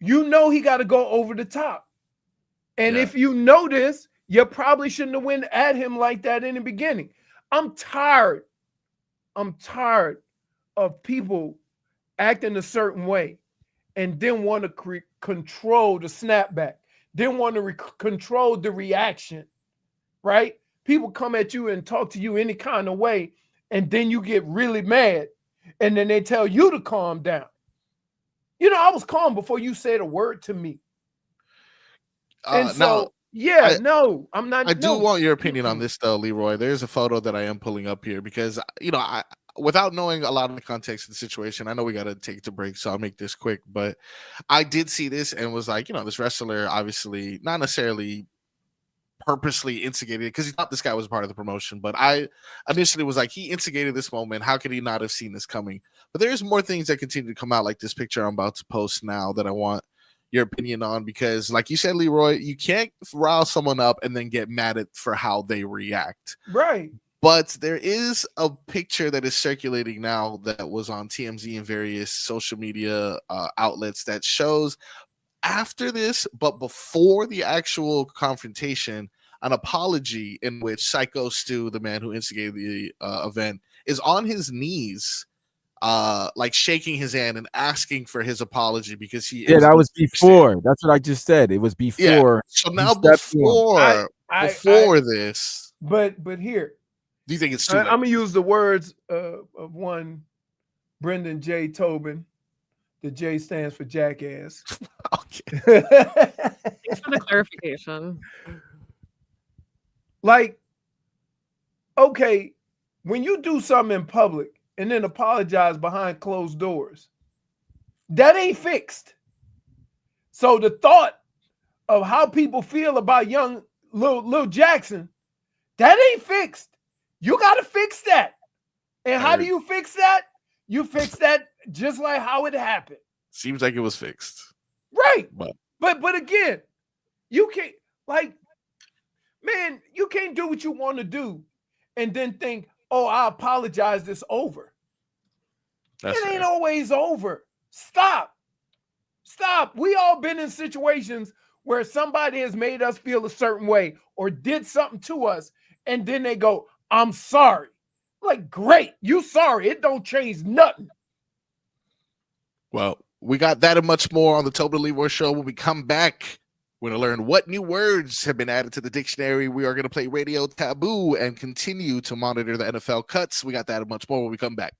he got to go over the top. And if you know this, you probably shouldn't have went at him like that in the beginning. I'm tired of people acting a certain way and then want to control the snapback, then want to control the reaction, right? people come at you and talk to you any kind of way, and then you get really mad, and then they tell you to calm down. You know, I was calm before you said a word to me. And so, I'm not. I do want your opinion on this, though, Leroy. There's a photo that I am pulling up here because, without knowing a lot of the context of the situation, I know we got to take it to break, so I'll make this quick. But I did see this and was like, this wrestler obviously not necessarily purposely instigated it because he thought this guy was part of the promotion. But I initially was like, he instigated this moment. How could he not have seen this coming? But there's more things that continue to come out, like this picture I'm about to post now that I want your opinion on, because like you said, Leroy, you can't rile someone up and then get mad at for how they react. Right. But there is a picture that is circulating now that was on TMZ and various social media outlets that shows after this, but before the actual confrontation, an apology in which Psycho Stu, the man who instigated the event, is on his knees, like shaking his hand and asking for his apology because that was before. That's what I just said. It was before. Yeah. So now before this. But here. Do you think it's too late? I'm gonna use the words of one Brendan J. Tobin. The J stands for jackass. Okay. Thanks for the clarification. Like, okay, when you do something in public and then apologize behind closed doors, that ain't fixed. So the thought of how people feel about young Lil Jackson, that ain't fixed. You got to fix that. And how do you fix that? You fix that just like how it happened. Seems like it was fixed. Right. But again, you can't, like, man, you can't do what you want to do and then think, oh, I apologize, it's over. It ain't always over. Stop. We all been in situations where somebody has made us feel a certain way or did something to us, and then they go, I'm sorry. Like, great, you sorry. It don't change nothing. Well, we got that and much more on the Tobin and Leroy Show. When we come back, we're going to learn what new words have been added to the dictionary. We are going to play Radio Taboo and continue to monitor the NFL cuts. We got that and much more when we come back.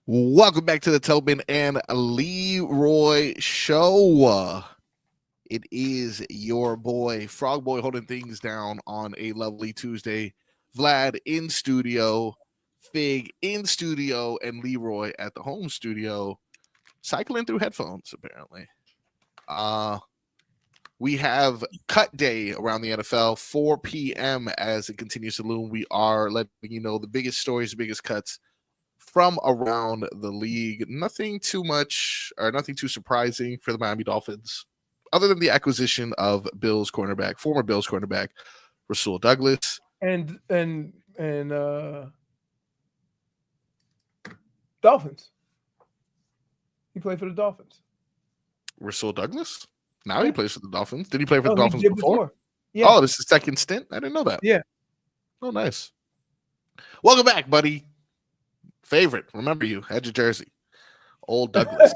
Welcome back to the Tobin and Leroy show. It is your boy, Frog Boy, holding things down on a lovely Tuesday. Vlad in studio, Fig in studio, and Leroy at the home studio, cycling through headphones, apparently. We have cut day around the NFL, 4 p.m. as it continues to loom. We are letting you know the biggest stories, the biggest cuts from around the league. Nothing too much or nothing too surprising for the Miami Dolphins, other than the acquisition of former Bills cornerback Rasul Douglas. And Dolphins. He played for the Dolphins. Rasul Douglas? Now he plays for the Dolphins. Did he play for the he Dolphins did before? Yeah. Oh, this is his second stint? I didn't know that. Yeah. Oh, nice. Welcome back, buddy. Favorite. Remember you. Had your jersey. Old Douglas.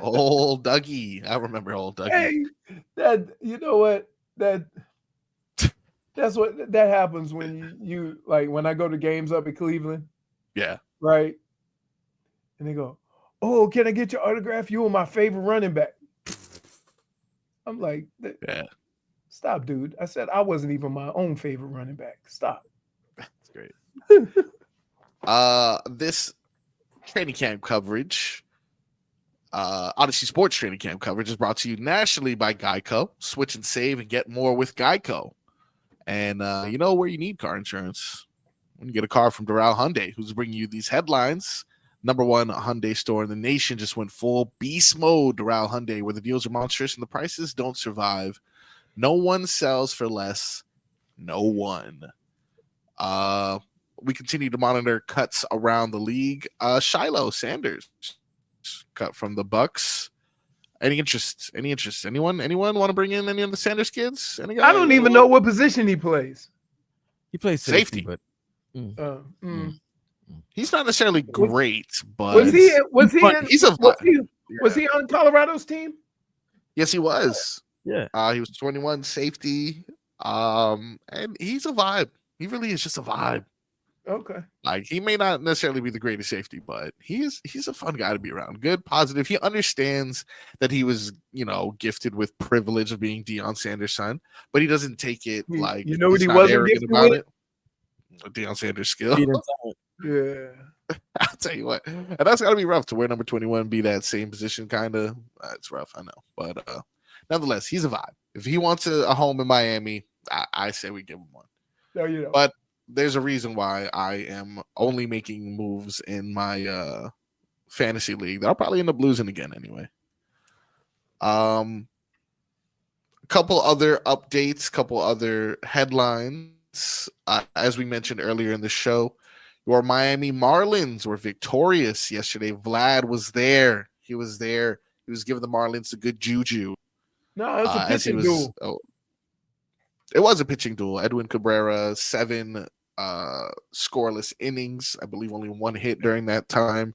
Old Dougie. I remember old Dougie. Hey, you know what? That's what that happens when you like when I go to games up in Cleveland. Yeah. Right. And they go, "Oh, can I get your autograph? You were my favorite running back." I'm like, yeah. Stop, dude. I said I wasn't even my own favorite running back. Stop. That's great. This training camp coverage, Odyssey Sports training camp coverage, is brought to you nationally by Geico. Switch and save and get more with Geico. And you know where you need car insurance when you get a car from Doral Hyundai, who's bringing you these headlines. #1 Hyundai store in the nation just went full beast mode. Doral Hyundai, where the deals are monstrous and the prices don't survive. No one sells for less. No one. We continue to monitor cuts around the league. Shiloh Sanders cut from the Bucks. Any interest? Anyone want to bring in any of the Sanders kids? I don't even know what position he plays. He plays safety, but he's not necessarily great. But was he on Colorado's team? Yes, he was. Yeah. He was 21 safety. And he's a vibe. He really is just a vibe. Okay. Like, he may not necessarily be the greatest safety, but he's a fun guy to be around. Good, positive. He understands that he was, gifted with privilege of being Deion Sanders' son, but he doesn't take it like what he wasn't gifted about with? it. Deion Sanders' skill. Yeah. I'll tell you what. And that's got to be rough to wear number 21, be that same position, kind of. It's rough, I know. But nonetheless, he's a vibe. If he wants a home in Miami, I say we give him one. No, you don't. But there's a reason why I am only making moves in my fantasy league that I'll probably end up losing again anyway. A couple other updates, couple other headlines. As we mentioned earlier in the show, your Miami Marlins were victorious yesterday. Vlad was there. He was there. He was giving the Marlins a good juju. No, it's a pitching duel. It was a pitching duel. Edwin Cabrera, 7 scoreless innings. I believe only 1 hit during that time.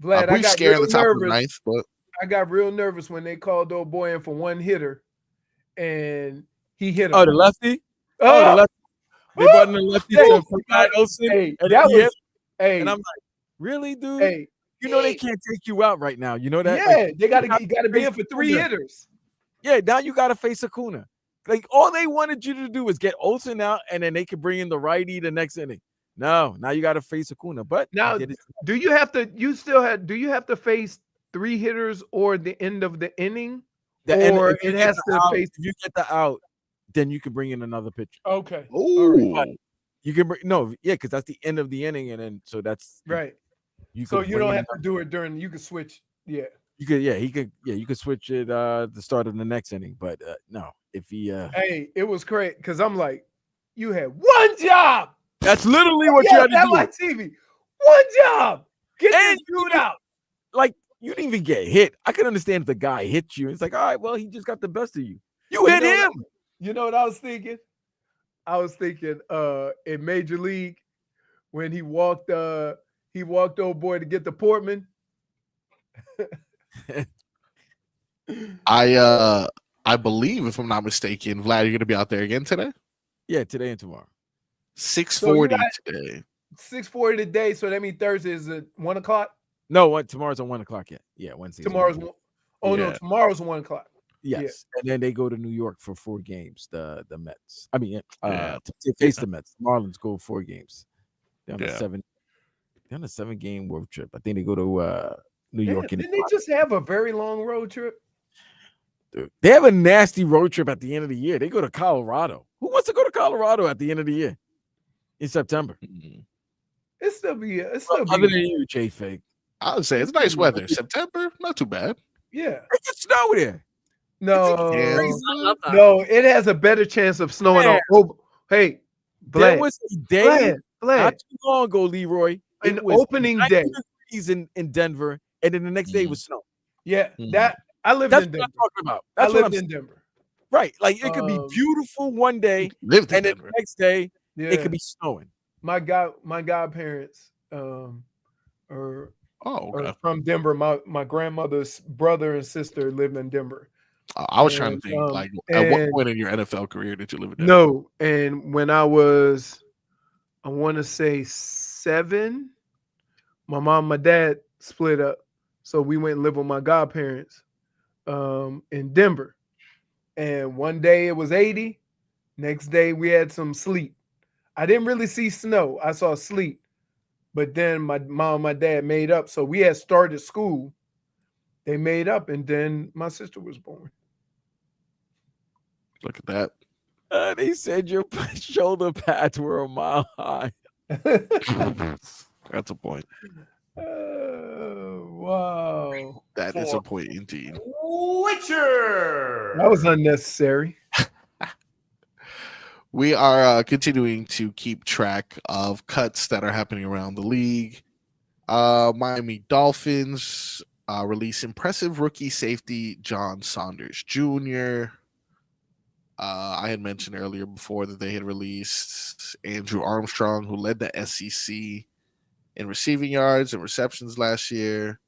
Vlad, brief scare in the top of the 9th, but I got real nervous when they called old boy in for 1 hitter, and he hit him. Oh, the lefty. The lefty. They brought in the lefty to provide Olsen. And I'm like, really, dude? Hey, they can't take you out right now. You know that? Yeah, you got to be in for 3 hitters. Yeah, now you got to face Acuna. Like, all they wanted you to do was get Olsen out, and then they could bring in the righty the next inning. No, now you got to face Acuna. But now, do you have to face 3 hitters or the end of the inning? Or it has to face. If you get the out, then you can bring in another pitcher. Okay. Oh, you can bring because that's the end of the inning, and then so that's right. You don't have to do it during. You can switch. Yeah. You could. Yeah, you could switch it the start of the next inning, but no. If he hey, it was great because I'm like, you had 1 job. That's literally what you had to do. Like TV. 1 job. Get this dude out. Like, you didn't even get hit. I can understand if the guy hit you. It's like, all right, well, he just got the best of you. You hit him. You know what I was thinking? I was thinking in Major League when he walked old boy to get the Portman. I believe, if I'm not mistaken, Vlad, you're going to be out there again today? Yeah, today and tomorrow. 6:40 today. 6:40 today, so that means Thursday is at 1 o'clock? No, tomorrow's at 1 o'clock. Yeah, Wednesday. Tomorrow's. Oh no, Yeah. tomorrow's 1 o'clock. Yes, and then they go to New York for 4 games. The Mets. I mean, Yeah. to face the Mets. The Marlins go 4 games. They're on Yeah. a 7. They're on a 7-game road trip. I think they go to New York. Didn't they just have a very long road trip? Dude, they have a nasty road trip at the end of the year. They go to Colorado. Who wants to go to Colorado at the end of the year in September? It's still be. Other than you, JFig. I would say it's nice weather. September, not too bad. Yeah. It can snow there. No, Yeah. no, it has a better chance of snowing on. Oh, hey, There Vlad, was a day Vlad, not too long ago, Leroy. an It was opening 90 day. degrees in Denver, and then the next day was snow. Yeah, that I lived That's in what Denver. I'm talking about. I That's what I'm lived in saying. Denver. Right. Like it could be beautiful one day, Lived in and then Denver. the next day Yeah, it could be snowing. my godparents are Okay. from Denver. My grandmother's brother and sister live in Denver. I was trying to think, like, at what point in your NFL career did you live in Denver? No, and when I was, I want to say 7, my mom and my dad split up. So we went and lived with my godparents in Denver. And one day it was 80. Next day we had some sleet. I didn't really see snow. I saw sleet. But then my mom and my dad made up. So we had started school. They made up, and then my sister was born. Look at that. They said your shoulder pads were a mile high. That's a point. Wow. That is a point indeed. Witcher. That was unnecessary. We are continuing to keep track of cuts that are happening around the league. Miami Dolphins release impressive rookie safety John Saunders Jr. I had mentioned earlier before that they had released Andrew Armstrong, who led the SEC in receiving yards and receptions last year.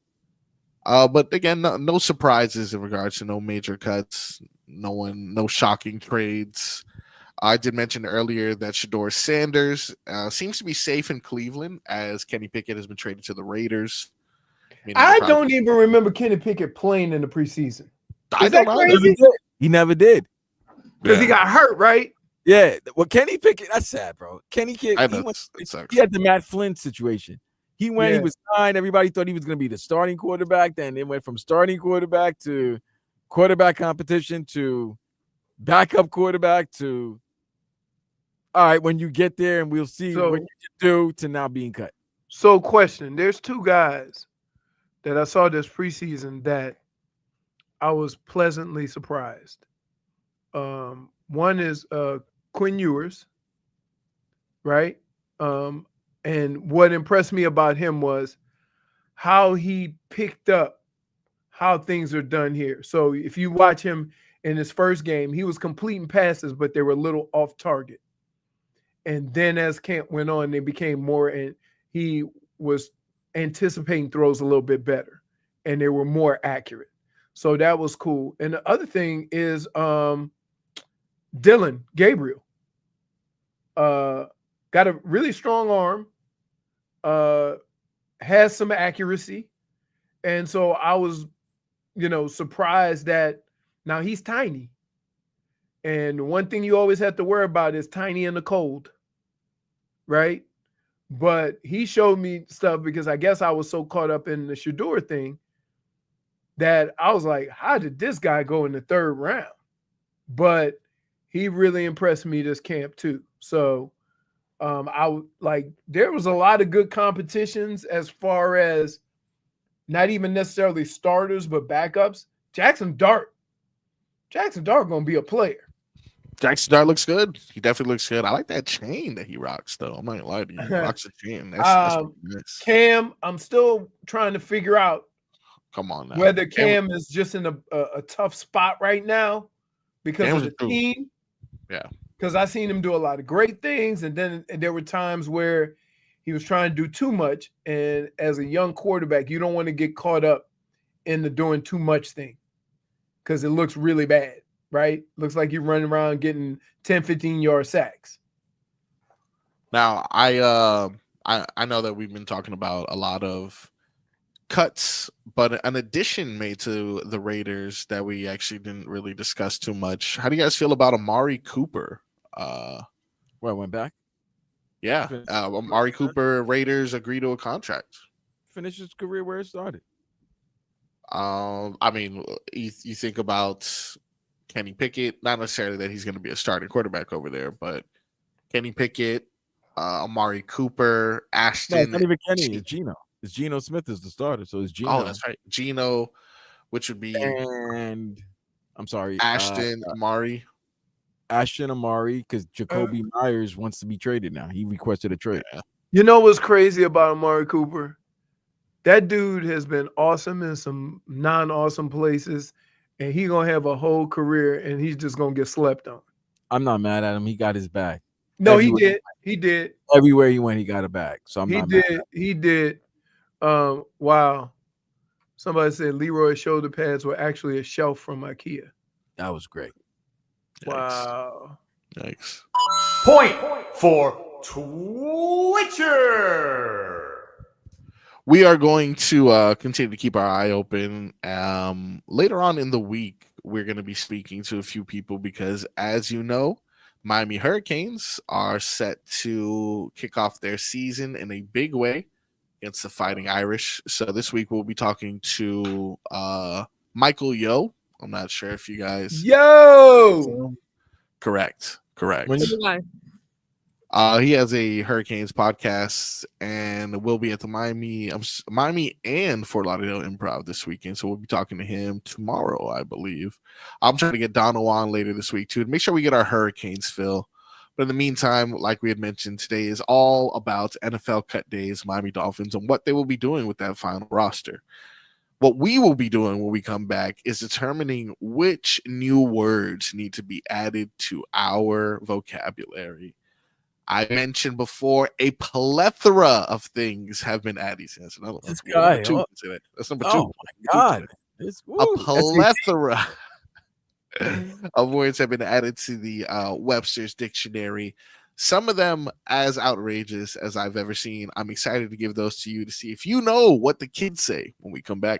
But again, no surprises in regards to no major cuts, no shocking trades. I did mention earlier that Shedeur Sanders seems to be safe in Cleveland as Kenny Pickett has been traded to the Raiders. I don't even remember Kenny Pickett playing in the preseason. I don't know. He never did. Because he got hurt, right? Yeah. Well, Kenny Pickett, that's sad, bro. Kenny Pickett, I know, he sucks. had the Matt Flynn situation. He went, Yeah. he was fine. Everybody thought he was going to be the starting quarterback. Then it went from starting quarterback to quarterback competition to backup quarterback to, all right, when you get there and we'll see what you can do, to now being cut. So, question. There's 2 guys that I saw this preseason that I was pleasantly surprised. One is Quinn Ewers, right? And what impressed me about him was how he picked up how things are done here. So if you watch him in his first game, he was completing passes, but they were a little off target. And then as camp went on, they became more, and he was anticipating throws a little bit better, and they were more accurate. So that was cool. And the other thing is Dylan Gabriel got a really strong arm, has some accuracy. And so I was, surprised that now he's tiny. And one thing you always have to worry about is tiny in the cold, right? But he showed me stuff because I guess I was so caught up in the Shedeur thing that I was like, how did this guy go in the 3rd round? But he really impressed me this camp too. So there was a lot of good competitions as far as not even necessarily starters, but backups. Jackson Dart gonna be a player. Jackson Dart looks good. He definitely looks good. I like that chain that he rocks, though. I'm not gonna lie to you. He rocks a chain. That's nice. Cam, I'm still trying to figure out Come on now. whether Cam is just in a tough spot right now because Cam's of the team. Yeah. Because I seen him do a lot of great things, and there were times where he was trying to do too much. And as a young quarterback, you don't want to get caught up in the doing too much thing because it looks really bad, right? Looks like you're running around getting 10, 15-yard sacks. Now, I know that we've been talking about a lot of cuts, but an addition made to the Raiders that we actually didn't really discuss too much. How do you guys feel about Amari Cooper? Went back? Yeah, Amari Cooper, Raiders agree to a contract. Finish his career where it started. I mean, you think about Kenny Pickett, not necessarily that he's going to be a starting quarterback over there, but Kenny Pickett, Amari Cooper, Ashton. No, it's not even Kenny. It's Geno. It's Geno Smith is the starter, so it's Geno. Oh, that's right, Geno, which would be and I'm sorry, Ashton, Amari. Ashton Amari, because Jacoby Myers wants to be traded now. He requested a trade. Yeah. You know what's crazy about Amari Cooper? That dude has been awesome in some non-awesome places, and he gonna have a whole career, and he's just gonna get slept on. I'm not mad at him. He got his bag. No, he did. He did. Everywhere he went, he got a bag. So I'm not mad at him. He did. Wow. Somebody said Leroy's shoulder pads were actually a shelf from IKEA. That was great. Wow. Yikes. Point for Twitcher. We are going to continue to keep our eye open. Later on in the week, we're going to be speaking to a few people because, as you know, Miami Hurricanes are set to kick off their season in a big way against the Fighting Irish. So this week we'll be talking to Michael Yo. I'm not sure if you guys. Yo! Correct. He has a Hurricanes podcast and will be at the Miami and Fort Lauderdale Improv this weekend. So we'll be talking to him tomorrow, I believe. I'm trying to get Dono on later this week too to make sure we get our Hurricanes fill. But in the meantime, like we had mentioned, today is all about NFL cut days, Miami Dolphins, and what they will be doing with that final roster. What we will be doing when we come back is determining which new words need to be added to our vocabulary. I mentioned before a plethora of things have been added. That's another one. This guy, That's number 2. Oh my God. A plethora of words have been added to the Webster's dictionary. Some of them as outrageous as I've ever seen. I'm excited to give those to you to see if you know what the kids say when we come back.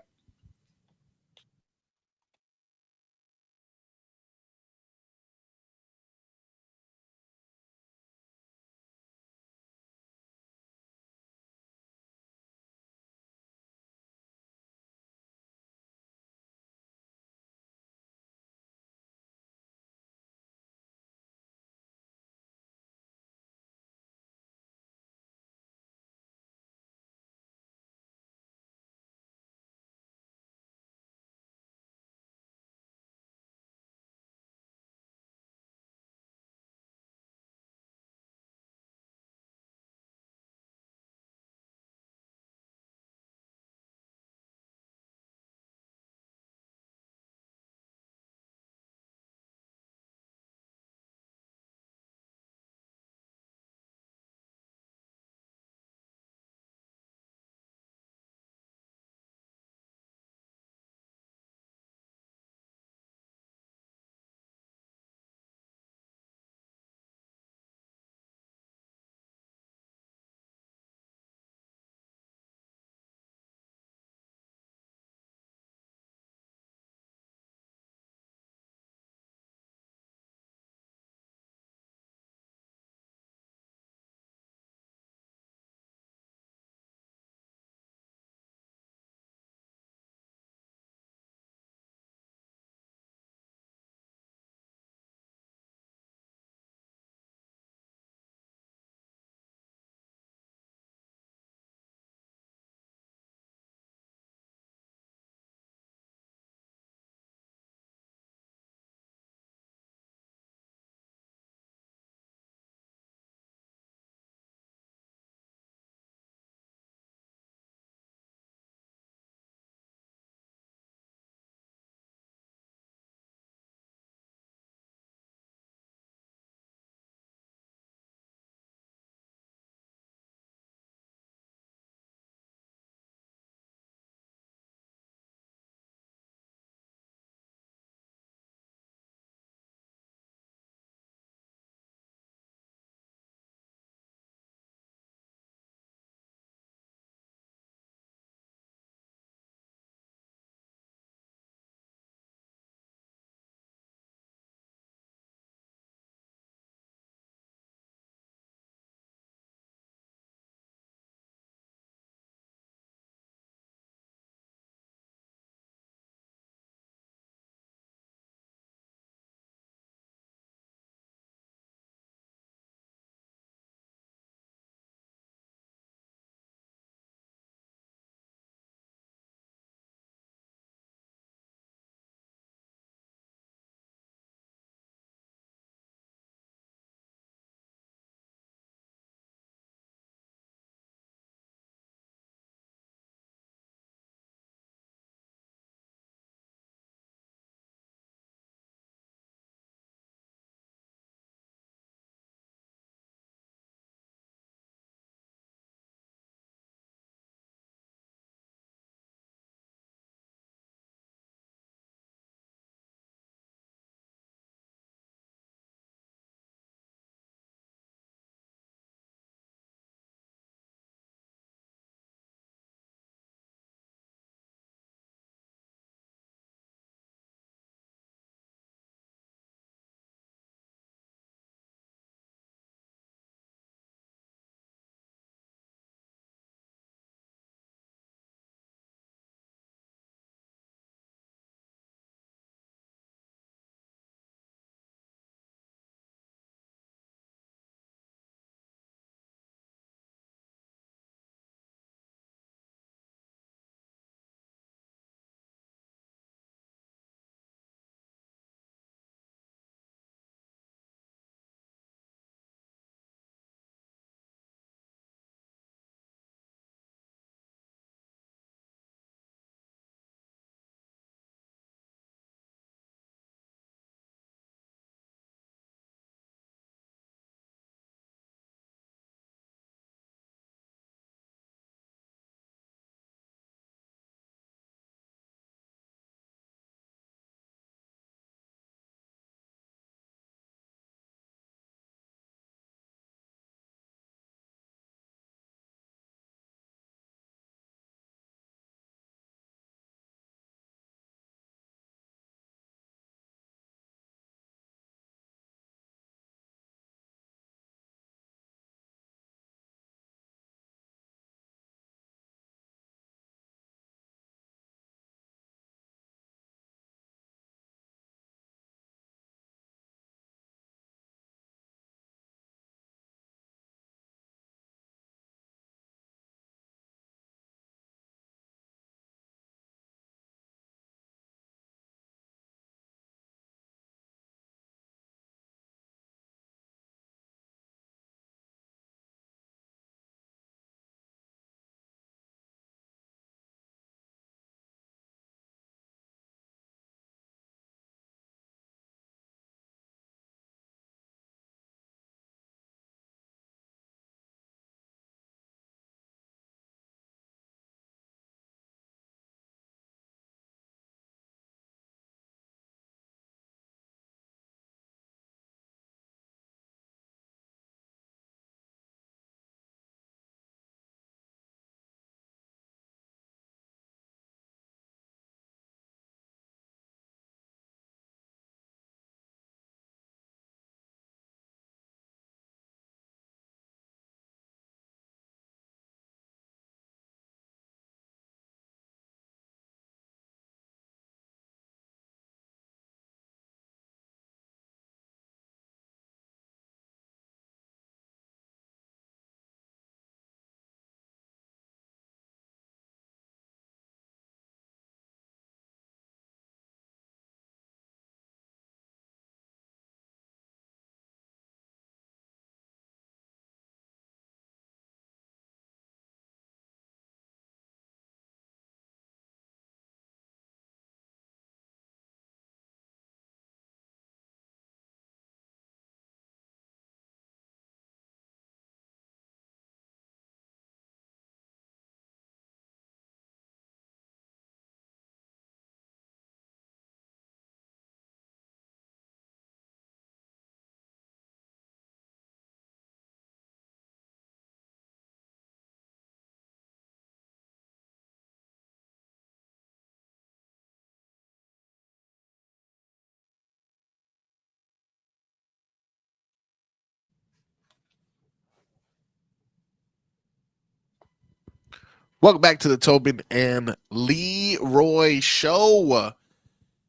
Welcome back to the Tobin and Leroy show.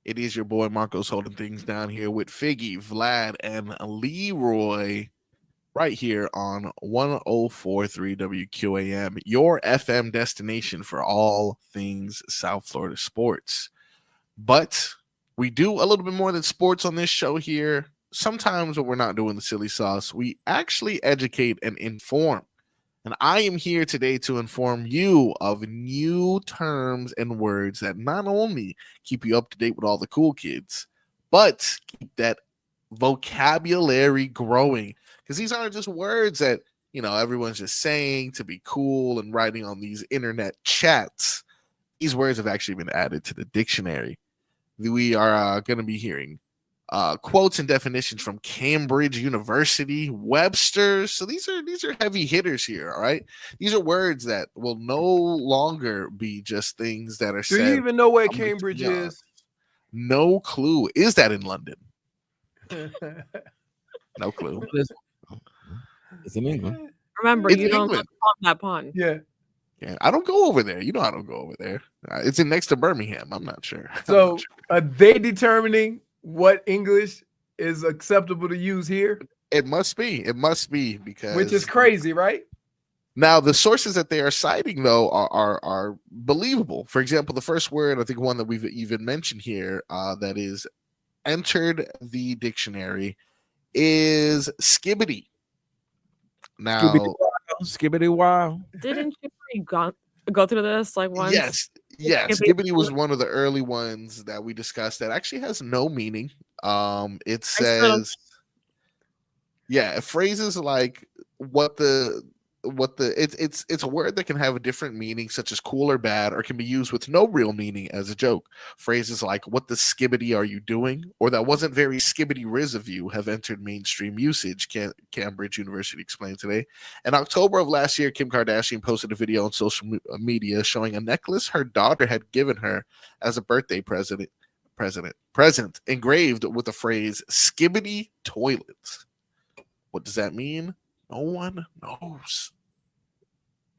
It is your boy Marcos holding things down here with Figgy, Vlad, and Leroy right here on 104.3 WQAM, your FM destination for all things South Florida sports. But we do a little bit more than sports on this show here. Sometimes when we're not doing the silly sauce, we actually educate and inform. And I am here today to inform you of new terms and words that not only keep you up to date with all the cool kids, but keep that vocabulary growing. Because these aren't just words that, everyone's just saying to be cool and writing on these internet chats. These words have actually been added to the dictionary. We are going to be hearing quotes and definitions from Cambridge University, Webster. So these are heavy hitters here. All right, these are words that will no longer be just things that are said. Do you even know where Cambridge is? No clue. Is that in London? No clue. It's in England. Remember, It's you don't England. pond that pond. Yeah. I don't go over there. I don't go over there. It's in next to Birmingham. I'm not sure. So are they determining what English is acceptable to use here? It must be. It must be, because Which is crazy, right? now the sources that they are citing though are believable. For example, the first word, I think one that we've even mentioned here that is entered the dictionary is skibbity. Now, Skibbity wow. Didn't you go through this like once? yes, skibbity was one of the early ones that we discussed that actually has no meaning. It says, phrases like it's a word that can have a different meaning, such as cool or bad, or can be used with no real meaning as a joke. Phrases like "What the skibbity are you doing?" or "That wasn't very skibbity riz of you" have entered mainstream usage. Cambridge University explained today. In October of last year, Kim Kardashian posted a video on social media showing a necklace her daughter had given her as a birthday present engraved with the phrase "skibbity toilets." What does that mean? No one knows.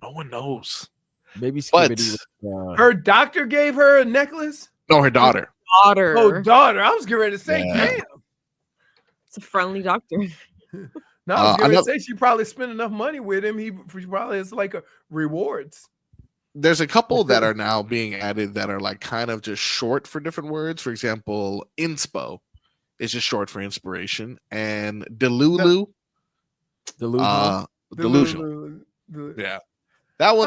No one knows. Maybe But Skibbity was, Her doctor gave her a necklace? no, her daughter. Daughter. Oh, daughter. I was getting ready to say, Yeah. damn. It's a friendly doctor. No, I was going to say she probably spent enough money with him. He probably has like a rewards. There's a couple that are now being added that are like kind of just short for different words. For example, inspo is just short for inspiration, and delulu. Delusional. Yeah, that one.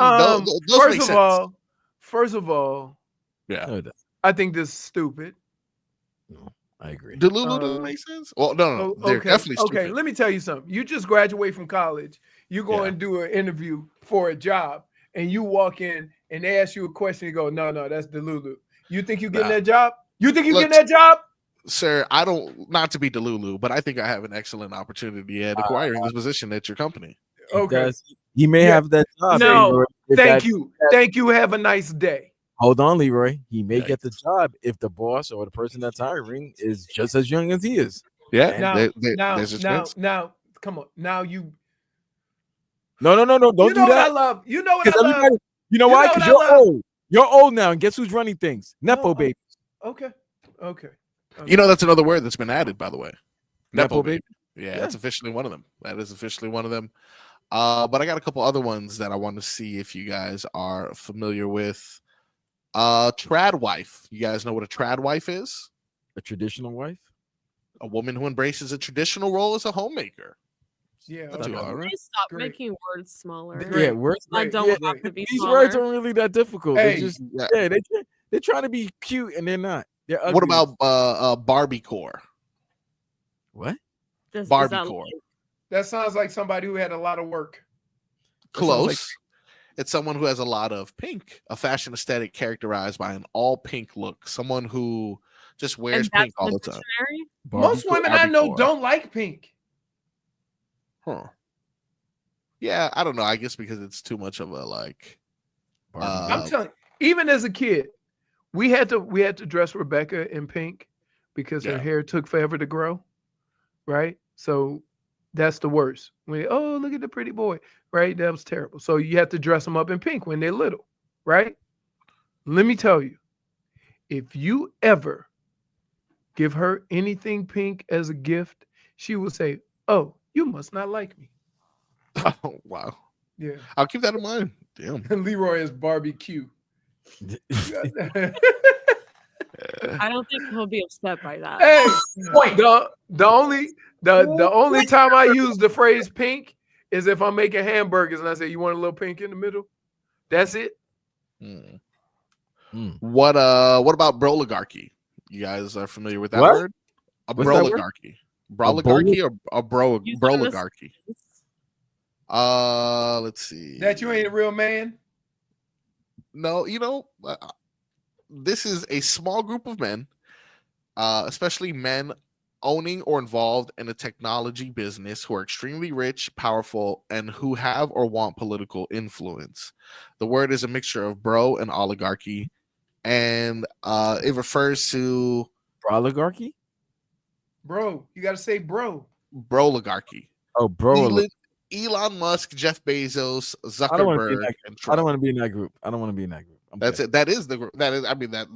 Those make sense. First of all, yeah, I think this is stupid. No, I agree. Delulu doesn't make sense. Well, no, they're definitely stupid. Okay, let me tell you something. You just graduate from college. You go and do an interview for a job, and you walk in and they ask you a question. You go, no, that's Delulu. You think you getting that job? You think you getting that job? Sir, I don't, not to be Delulu, but I think I have an excellent opportunity at acquiring this position at your company. Okay. He may have that job. No, Leroy, thank you. Thank you. Have a nice day. Hold on, Leroy. He may get the job if the boss or the person that's hiring is just as young as he is. Yeah. Now, come on. Now you. No. Don't do that. What I love. You know what I love. You know why? Because you're old. You're old now, and guess who's running things? Nepo babies. Okay. That's another word that's been added, by the way. Nepo baby. Yeah, that's officially one of them. That is officially one of them. But I got a couple other ones that I want to see if you guys are familiar with. Trad wife. You guys know what a trad wife is? A traditional wife? A woman who embraces a traditional role as a homemaker. Yeah. Not too hard, right? Please stop making words smaller. Yeah, words. I don't want to be These smaller. words aren't really that difficult. Hey, They're trying to be cute and they're not. They're ugly. What about Barbiecore? What? Barbiecore. That sounds like somebody who had a lot of work. Close. It's someone who has a lot of pink, a fashion aesthetic characterized by an all pink look. Someone who just wears pink all the time. Most women I know don't like pink. Huh. Yeah, I don't know. I guess because it's too much of a like. I'm telling you, even as a kid, we had to dress Rebecca in pink because her hair took forever to grow. Right? So that's the worst. Look at the pretty boy. Right? That was terrible. So you have to dress them up in pink when they're little. right? Let me tell you, if you ever give her anything pink as a gift, she will say, "Oh, you must not like me." Oh, wow. Yeah. I'll keep that in mind. Damn. Leroy is barbecue. I don't think he'll be upset by that. Hey, the only time I use the phrase pink is if I'm making hamburgers and I say, "You want a little pink in the middle?" That's it. What about broligarchy? You guys are familiar with that word? A broligarchy. Broligarchy or a broligarchy? Let's see. That you ain't a real man? No, this is a small group of men, especially men owning or involved in a technology business who are extremely rich, powerful, and who have or want political influence. The word is a mixture of bro and oligarchy, and it refers to oligarchy. Bro, you got to say bro. Broligarchy. Oh, bro. Elon Musk, Jeff Bezos, Zuckerberg, and Trump. I don't want to be in that group. That's it. That is the group.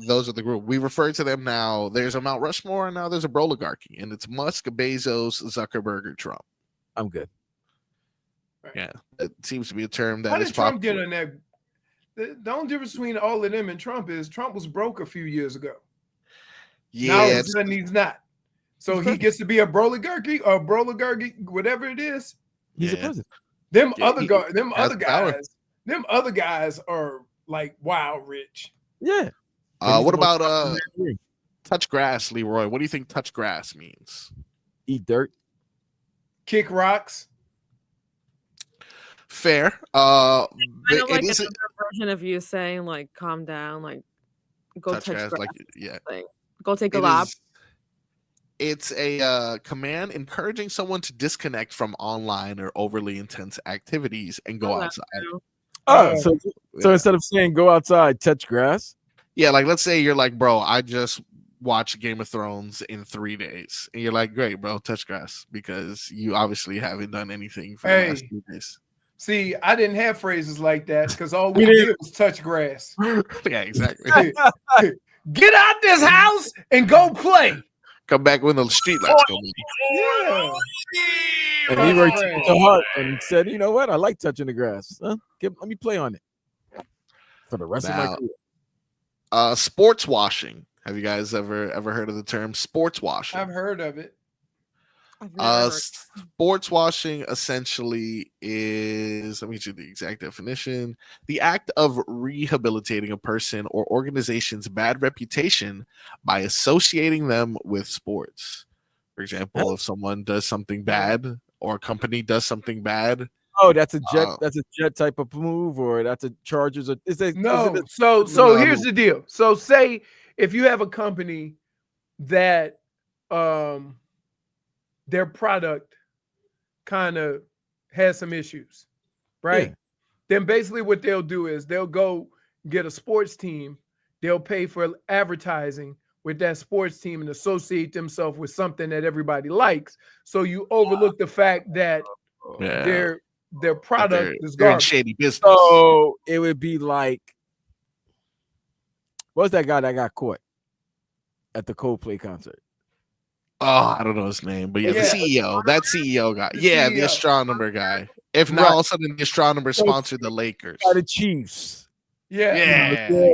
Those are the group. We refer to them now. There's a Mount Rushmore, and now there's a broligarchy, and it's Musk, Bezos, Zuckerberg, or Trump. I'm good. Right. Yeah, it seems to be a term that How is did Trump popular. get on that? The only difference between all of them and Trump is Trump was broke a few years ago. Yeah, now all of a sudden he's not. So he gets to be a broligarchy or broligarchy, whatever it is. He's a president. Them other guys are like wild rich. Yeah. What about touch grass, Leroy? What do you think touch grass means? Eat dirt. Kick rocks. Fair. I it like is another version of you saying like calm down, like go touch grass, like go take a lap. It's a command encouraging someone to disconnect from online or overly intense activities and go outside. So instead of saying go outside, touch grass. Yeah, like let's say you're like, bro, I just watched Game of Thrones in 3 days, and you're like, great, bro, touch grass because you obviously haven't done anything for the last 2 days. See, I didn't have phrases like that because all we did was touch grass. Yeah, exactly. Get out this house and go play. Come back when the street lights go. Yeah. And Leroy took it to heart and said, "You know what? I like touching the grass. Let me play on it for the rest of my career." Sports washing. Have you guys ever heard of the term sports washing? I've heard of it. Sports washing essentially is, let me get you the exact definition, the act of rehabilitating a person or organization's bad reputation by associating them with sports. For example, if someone does something bad or a company does something bad. Oh, that's a jet. That's a jet type of move, or that's a Chargers. So here's the deal. So say if you have a company that their product kind of has some issues, right? Yeah. Then basically what they'll do is they'll go get a sports team. They'll pay for advertising with that sports team and associate themselves with something that everybody likes. So you overlook the fact that their product is garbage. Shady business. So it would be like, what's that guy that got caught at the Coldplay concert? Oh, I don't know his name, but the CEO, that CEO guy. The astronomer guy. If now all of a sudden the astronomer sponsored the Lakers. The Chiefs. Yeah. Exactly.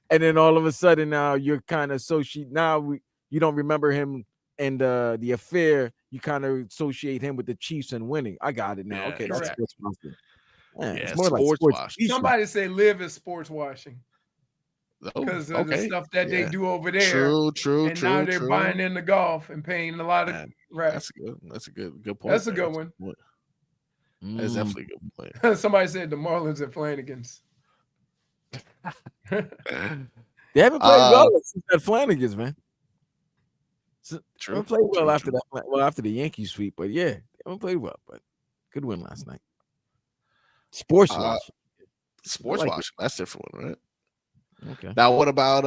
And then all of a sudden now you're kind of associate. Now you don't remember him and the affair. You kind of associate him with the Chiefs and winning. I got it now. Okay, that's sports washing. It's more like sports washing. Somebody say live is sports washing. Because of the stuff that they do over there. True. And now they're buying in the golf and paying a lot of That's a good point. That's a good one. That's definitely a good point. Somebody said the Marlins at Flanagan's. They haven't played well since that Flanagan's, man. True. They played well after that. Well, after the Yankees sweep, but they haven't played well. But good win last night. Sports washing. Sports washing. That's a different one, right? Okay. Now, what about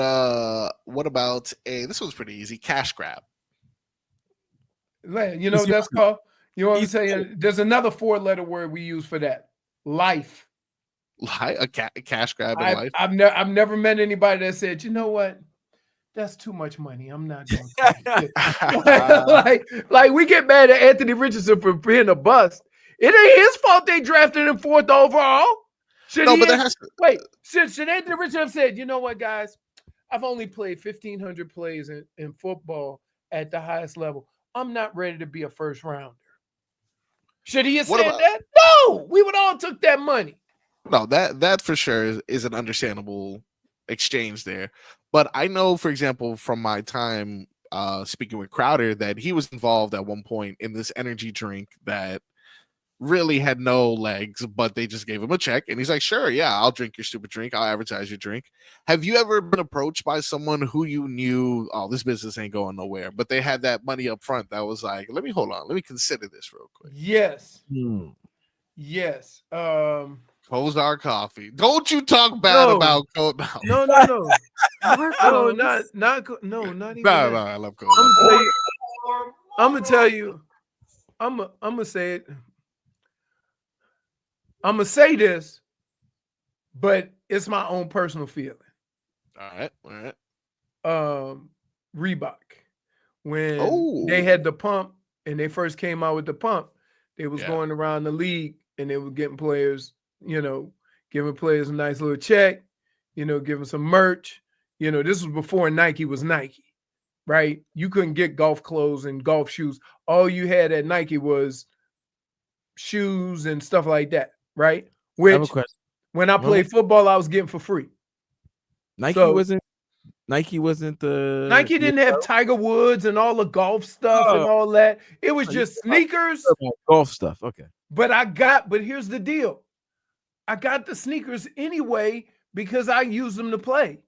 this one's pretty easy. Cash grab. You know what that's called? You know what I'm saying? There's another 4-letter word we use for that. Life. a cash grab in life. I've never met anybody that said, you know what? That's too much money. I'm not going to. like we get mad at Anthony Richardson for being a bust. It ain't his fault they drafted him 4th overall. Should Anthony Richardson have said, you know what, guys? I've only played 1,500 plays in football at the highest level. I'm not ready to be a first rounder. Should he have said that? No, we would all took that money. No, that for sure is an understandable exchange there. But I know, for example, from my time speaking with Crowder, that he was involved at one point in this energy drink that really had no legs, but they just gave him a check. And he's like, sure, yeah, I'll drink your stupid drink. I'll advertise your drink. Have you ever been approached by someone who you knew, oh, this business ain't going nowhere, but they had that money up front that was like, let me consider this real quick? Yes. Yes. Kozar Coffee. Don't you talk bad about Code. No. Not even. No, I love Code. I'm gonna tell you. I'm gonna say it. I'm gonna say this, but it's my own personal feeling. All right. Reebok, when they had the pump and they first came out with the pump, they was going around the league and they were getting players, giving players a nice little check, giving some merch. This was before Nike was Nike, right? You couldn't get golf clothes and golf shoes. All you had at Nike was shoes and stuff like that, right? Which when I played football, I was getting for free. Nike wasn't the Nike didn't have Tiger Woods and all the golf stuff and all that. It was just sneakers, golf stuff. Okay. But here's the deal. I got the sneakers anyway because I used them to play.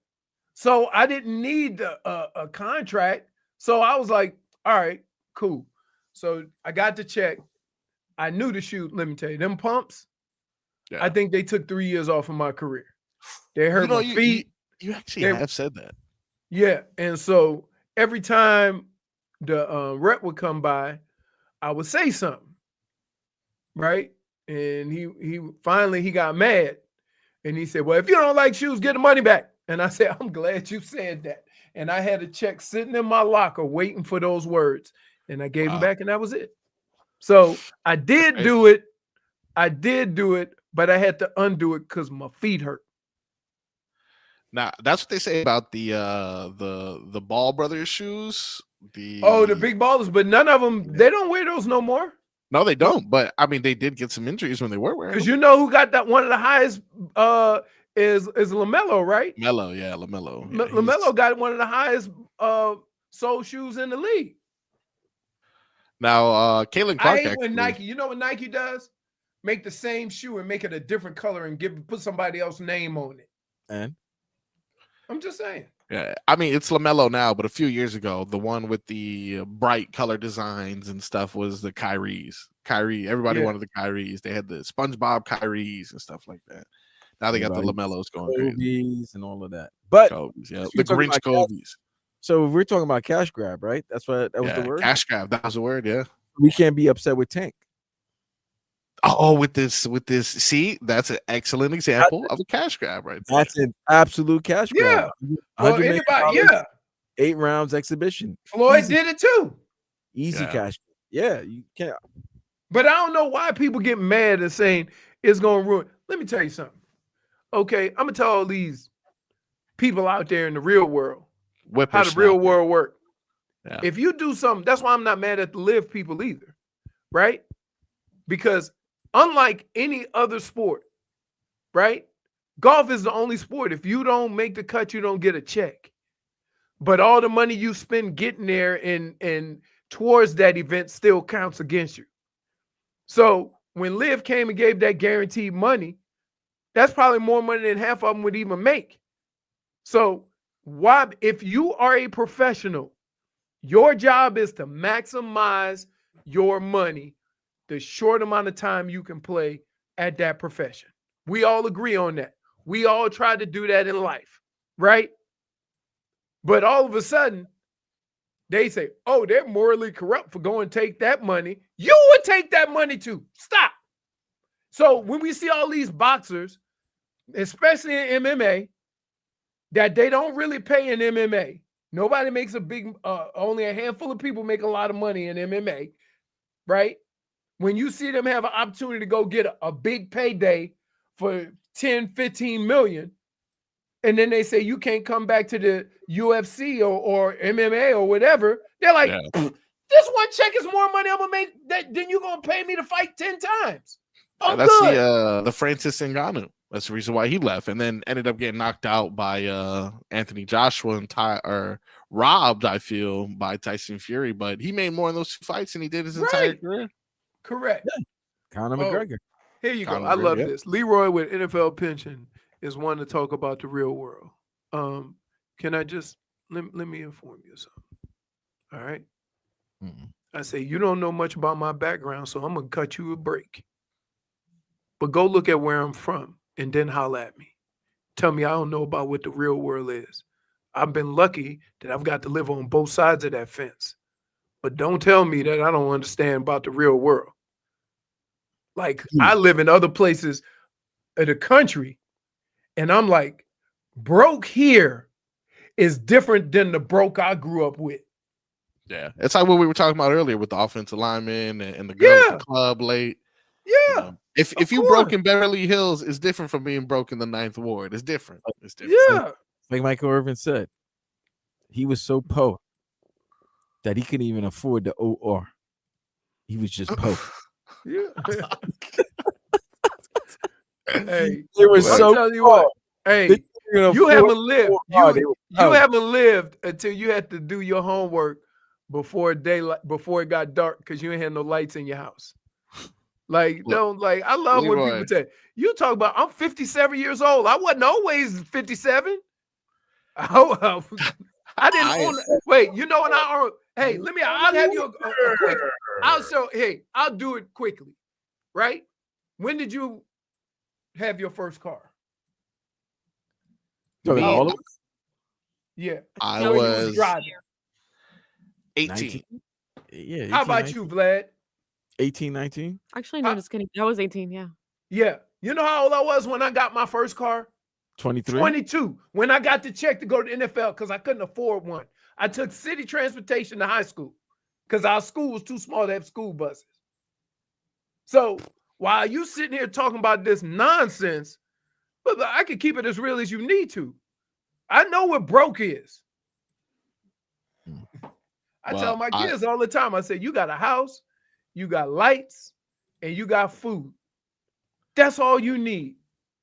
So I didn't need a contract. So I was like, all right, cool. So I got the check. I knew to shoot. Let me tell you, them pumps, I think they took 3 years off of my career. They hurt my feet. You actually have said that. Yeah. And so every time the rep would come by, I would say something. Right. And he finally got mad. And he said, well, if you don't like shoes, get the money back. And I said, I'm glad you said that. And I had a check sitting in my locker waiting for those words. And I gave him back, and that was it. So I did do it. But I had to undo it because my feet hurt. Now that's what they say about the Ball Brothers shoes. The big ballers, but none of them, they don't wear those no more. No, they don't. But I mean, they did get some injuries when they were wearing them. Because you know who got that one of the highest is LaMelo, right? LaMelo, yeah, LaMelo. Yeah, LaMelo got one of the highest sole shoes in the league. Now, Caitlin Clark. I hate when Nike, you know what Nike does? Make the same shoe and make it a different color and put somebody else's name on it. And I'm just saying. Yeah, I mean, it's LaMelo now, but a few years ago, the one with the bright color designs and stuff was the Kyrie's. Everybody wanted the Kyrie's. They had the SpongeBob Kyrie's and stuff like that. Now they got the LaMelos going crazy and all of that. But Kobe's, the Grinch Kobe's. So we're talking about cash grab, right? That was the word. Cash grab. That was the word. Yeah. We can't be upset with Tank. Oh, with this. See, that's an excellent example of a cash grab, right there. That's an absolute cash grab. Yeah. 8 rounds exhibition. Floyd did it too. Easy cash. Yeah, you can't. But I don't know why people get mad and saying it's going to ruin. Let me tell you something. Okay, I'm going to tell all these people out there in the real world how the real world works. Yeah. If you do something, that's why I'm not mad at the live people either, right? Because unlike any other sport, right? Golf is the only sport. If you don't make the cut, you don't get a check. But all the money you spend getting there and towards that event still counts against you. So when Liv came and gave that guaranteed money, that's probably more money than half of them would even make. So why, if you are a professional, your job is to maximize your money the short amount of time you can play at that profession. We all agree on that. We all try to do that in life, right? But all of a sudden, they say, oh, they're morally corrupt for going to take that money. You would take that money too. Stop. So when we see all these boxers especially in MMA, that they don't really pay in MMA. Nobody makes a big, only a handful of people make a lot of money in MMA, right? When you see them have an opportunity to go get a big payday for 10, 15 million, and then they say you can't come back to the UFC or MMA or whatever, they're like, this one check is more money I'm gonna make than you're gonna pay me to fight 10 times. I'm That's good. the Francis Ngannou. That's the reason why he left, and then ended up getting knocked out by Anthony Joshua and robbed, I feel, by Tyson Fury. But he made more in those 2 fights than he did his entire career. Correct. Yeah. Conor McGregor. Here you Conor go. I love McGregor, this. Leroy with NFL pension is one to talk about the real world. Can I just let me inform you something? All right. I say you don't know much about my background, so I'm gonna cut you a break. But go look at where I'm from and then holler at me. Tell me I don't know about what the real world is. I've been lucky that I've got to live on both sides of that fence. But don't tell me that I don't understand about the real world. Like I live in other places of the country, and I'm like, broke here is different than the broke I grew up with. Yeah, it's like what we were talking about earlier with the offensive lineman and the girl at the club late. Yeah. You know, if you broke in Beverly Hills, it's different from being broke in the 9th Ward. It's different. It's different. Yeah. Like Michael Irvin said, he was so poor that he couldn't even afford the OR. He was just poor. Yeah. Hey, it was so tell you what. Hey, you haven't lived. You haven't lived until you had to do your homework before it got dark because you ain't had no lights in your house. Like, I love when people say, you talk about, I'm 57 years old. I wasn't always 57. I didn't own it. Wait, you know what hey, I'll have you a quick, I'll do it quickly, right? When did you have your first car? All of us? Yeah. I was driving. 18. Yeah. 18, How about 19? you, Vlad? 18, 19? Actually, no, just kidding. I was 18, yeah. Yeah. You know how old I was when I got my first car? 23? 22. When I got the check to go to the NFL because I couldn't afford one. I took city transportation to high school because our school was too small to have school buses. So while you sitting here talking about this nonsense, but I can keep it as real as you need to. I know what broke is. I tell my kids all the time, I say, you got a house, you got lights, and you got food. That's all you need.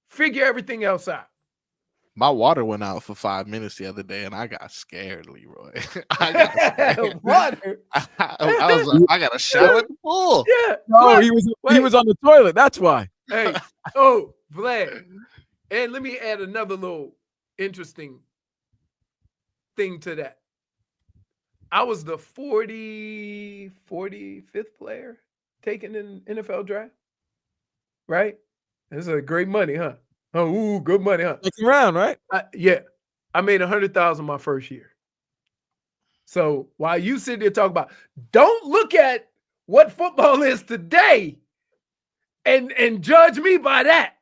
Figure everything else out. My water went out for 5 minutes the other day, and I got scared, Leroy. I got scared. Water. I was like, I got a shower in the pool. Yeah. No, he was on the toilet. That's why. Hey, Vlad. And let me add another little interesting thing to that. I was the 45th player taken in NFL draft. Right? This is a great money, huh? Oh, good money, huh? Second round, right? Yeah. I made $100,000 my first year. So while you sit there talking about, don't look at what football is today and judge me by that.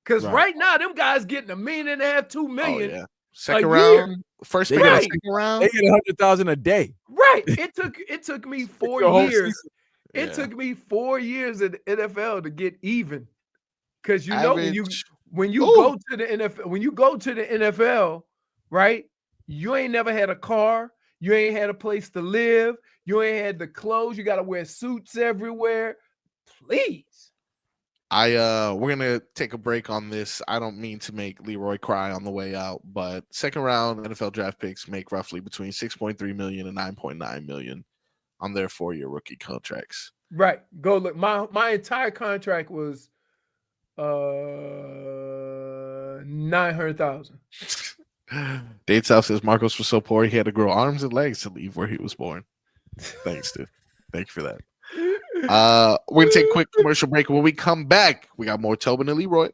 Because right now, them guys getting $1.5 million, $2 million. Oh, yeah. Second round, first pick of the second round. They get $100,000 a day. Right. It took me 4 years. It took me 4 years at the NFL to get even. Because you know when you go to the NFL, right? You ain't never had a car. You ain't had a place to live. You ain't had the clothes. You got to wear suits everywhere. Please. We're gonna take a break on this. I don't mean to make Leroy cry on the way out, but second round NFL draft picks make roughly between 6.3 million and 9.9 million on their 4-year rookie contracts. Right. Go look. My entire contract was $900,000. Dade South says Marcos was so poor he had to grow arms and legs to leave where he was born. Thanks, dude. Thank you for that. We're gonna take a quick commercial break. When we come back, we got more Tobin and Leroy.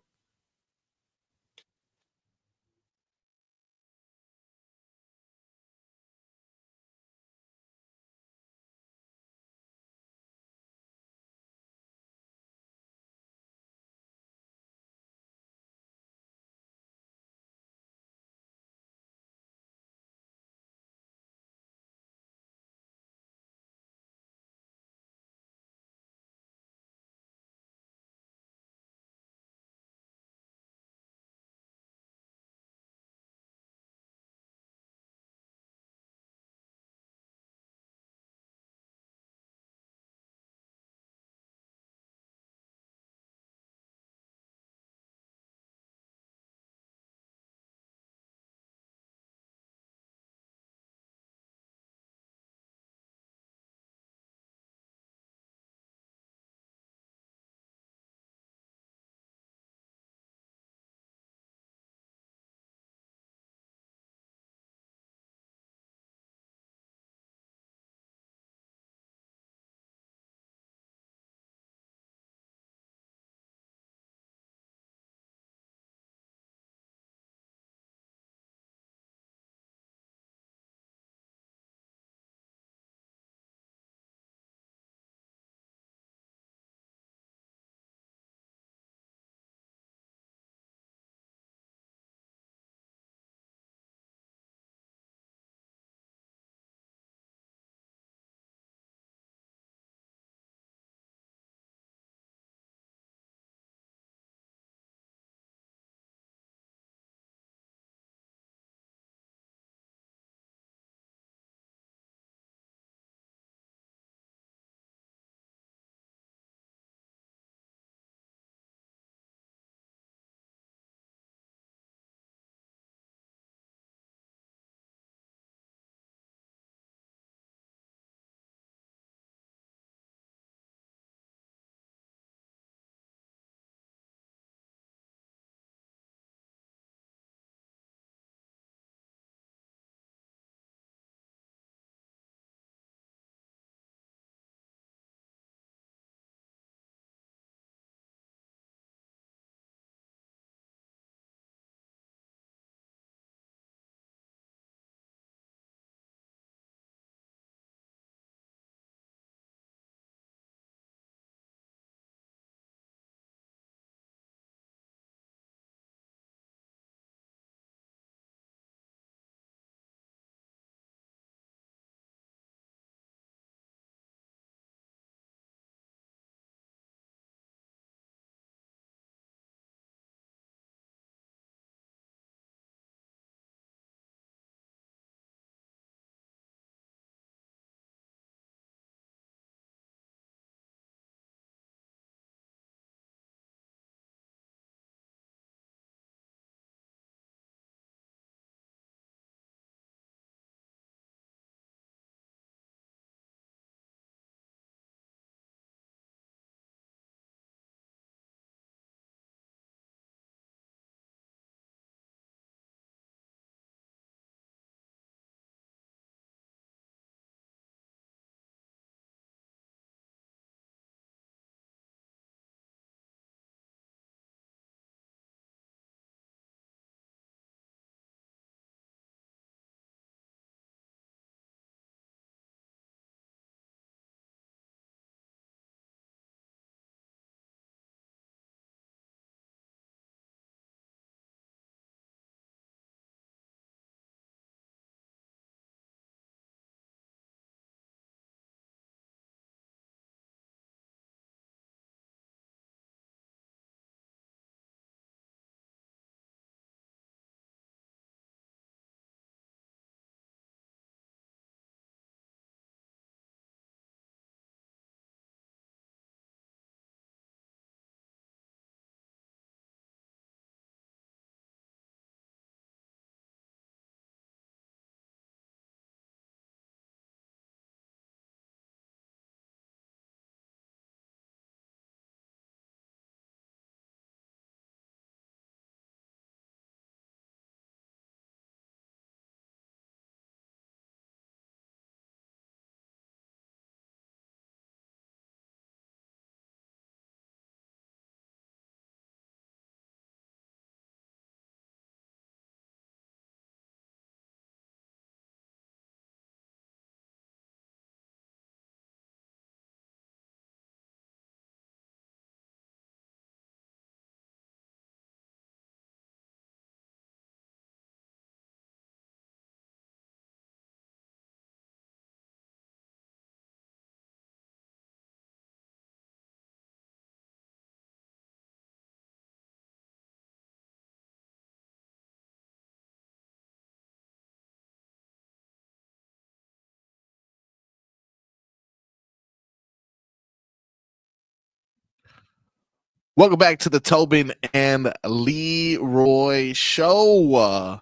Welcome back to the Tobin and Leroy show.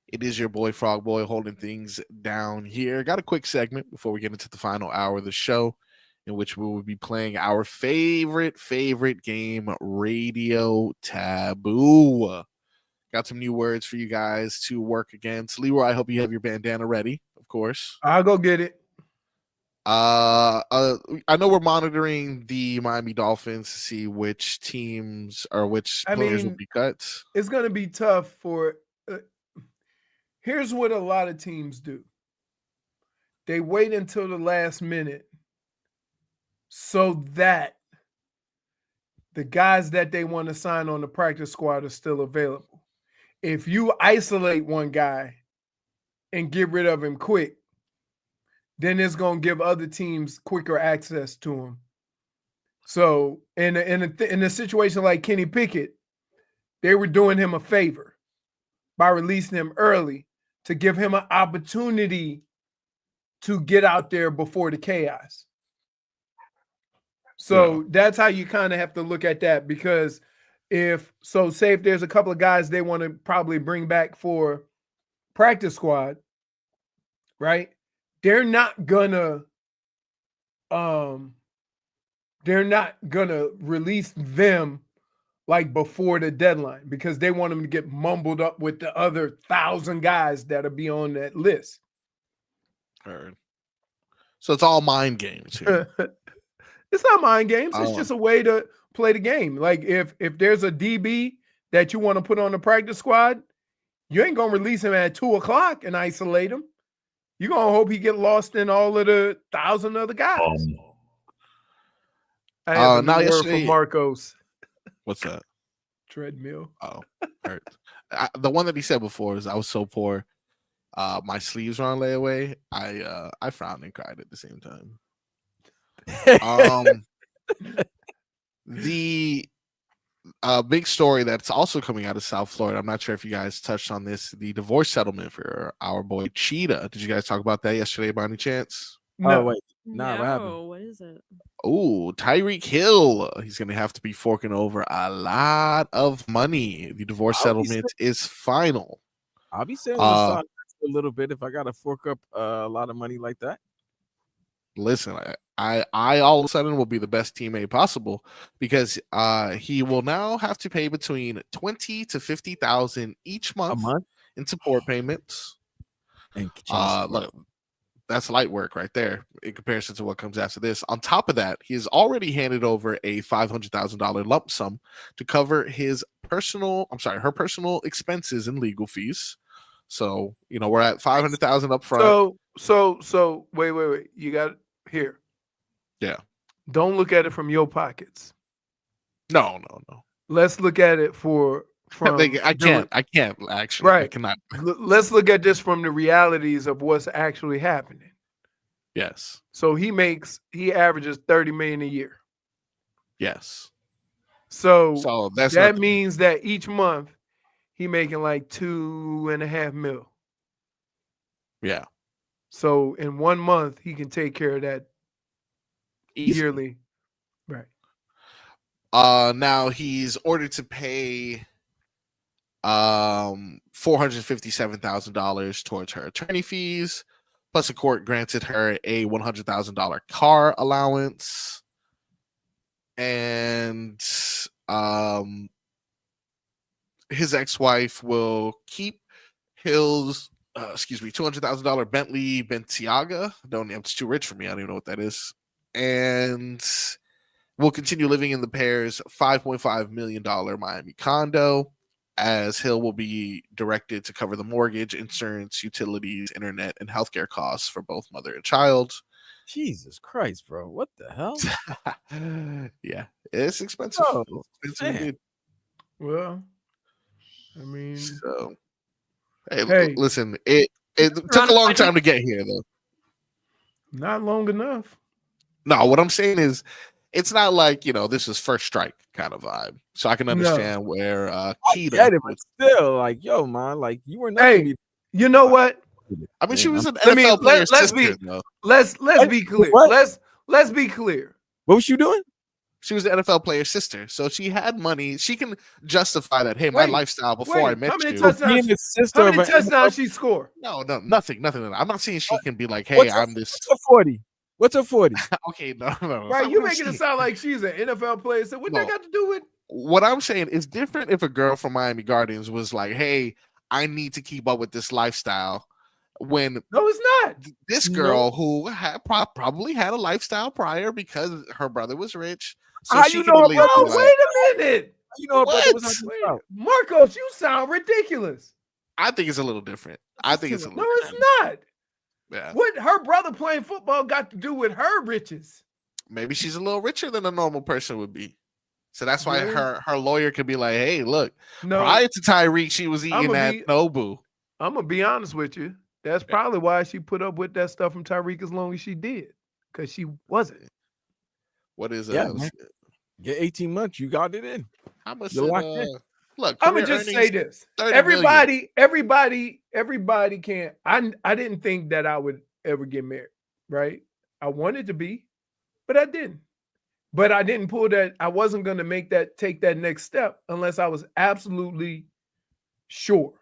It is your boy Frog Boy holding things down here. Got a quick segment before we get into the final hour of the show, in which we will be playing our favorite game, Radio Taboo. Got some new words for you guys to work against. Leroy, I hope you have your bandana ready, of course. I'll go get it. I know we're monitoring the Miami Dolphins to see which teams or which players will be cut. It's going to be tough for. Here's what a lot of teams do. They wait until the last minute so that the guys that they want to sign on the practice squad are still available. If you isolate one guy and get rid of him quick, then it's going to give other teams quicker access to him. So in a situation like Kenny Pickett, they were doing him a favor by releasing him early to give him an opportunity to get out there before the chaos. So that's how you kind of have to look at that, because say if there's a couple of guys they want to probably bring back for practice squad, right? They're not gonna release them like before the deadline, because they want them to get mumbled up with the other 1,000 guys that'll be on that list. Heard. So it's all mind games here. It's not mind games. It's just a way to play the game. Like if there's a DB that you want to put on the practice squad, you ain't gonna release him at 2:00 and isolate him. You're going to hope he get lost in all of the 1,000 other guys. I have a word for Marcos. What's that? Treadmill. Oh, hurt. The one that he said before is, I was so poor. My sleeves were on layaway. I frowned and cried at the same time. The big story that's also coming out of South Florida, I'm not sure if you guys touched on this, the divorce settlement for our boy Cheetah. Did you guys talk about that yesterday by any chance? No. Oh, wait. Nah, what happened? What is it? Oh, Tyreek Hill. He's going to have to be forking over a lot of money. The divorce settlement is final. I'll be saying a little bit if I got to fork up a lot of money like that. Listen, I all of a sudden will be the best teammate possible, because he will now have to pay between $20,000 to $50,000 each month in support payments. And look, that's light work right there in comparison to what comes after this. On top of that, he has already handed over a $500,000 lump sum to cover her personal expenses and legal fees. So, we're at $500,000 up front. So wait. You got it here. Yeah. Don't look at it from your pockets. No. Let's look at it from I can't actually. Right. I cannot. Let's look at this from the realities of what's actually happening. Yes. So he averages $30 million a year. Yes. So that means that each month he making like $2.5 million. Yeah. So in 1 month he can take care of that yearly. Right. Now he's ordered to pay $457,000 towards her attorney fees, plus the court granted her a $100,000 car allowance, and his ex-wife will keep Hill's $200,000 Bentley Balenciaga. It's too rich for me. I don't even know what that is. And will continue living in the pair's $5.5 million Miami condo, as Hill will be directed to cover the mortgage, insurance, utilities, internet, and healthcare costs for both mother and child. Jesus Christ, bro. What the hell? Yeah, it's expensive. Oh, expensive. Well, I mean, so hey, listen, it took a long time to get here, though. Not long enough. No, what I'm saying is, it's not like, this is first strike kind of vibe. So I can understand where Keita. I get it, but still, like, yo, man, like, you were not. Hey, you know what? I mean, she was an NFL player's sister, though. Let's be clear. Let's be clear. What was you doing? She was the NFL player's sister, so she had money. She can justify that. Hey, my lifestyle before I met you. How many touchdowns she score? No, nothing. I'm not saying she can be like, hey, I'm this. What's a 40? What's a 40? Okay, no. Right, you making it sound like she's an NFL player. So what that got to do with? What I'm saying is different if a girl from Miami Gardens was like, hey, I need to keep up with this lifestyle. When no, it's not. This girl who had probably had a lifestyle prior because her brother was rich. So how she you know? Wait a minute. You know, Marcos, you sound ridiculous. I think it's a little different. It's not. Yeah. What her brother playing football got to do with her riches? Maybe she's a little richer than a normal person would be. So that's why her lawyer could be like, hey, look, prior to Tyreek, she was eating at Nobu. I'm going to be honest with you. That's probably why she put up with that stuff from Tyreek as long as she did. Because she wasn't. What is Get 18 months. You got it in. How much? Look, I'm gonna just say this. Everybody can't. I didn't think that I would ever get married, right? I wanted to be, but I didn't. But I didn't pull that. I wasn't gonna take that next step unless I was absolutely sure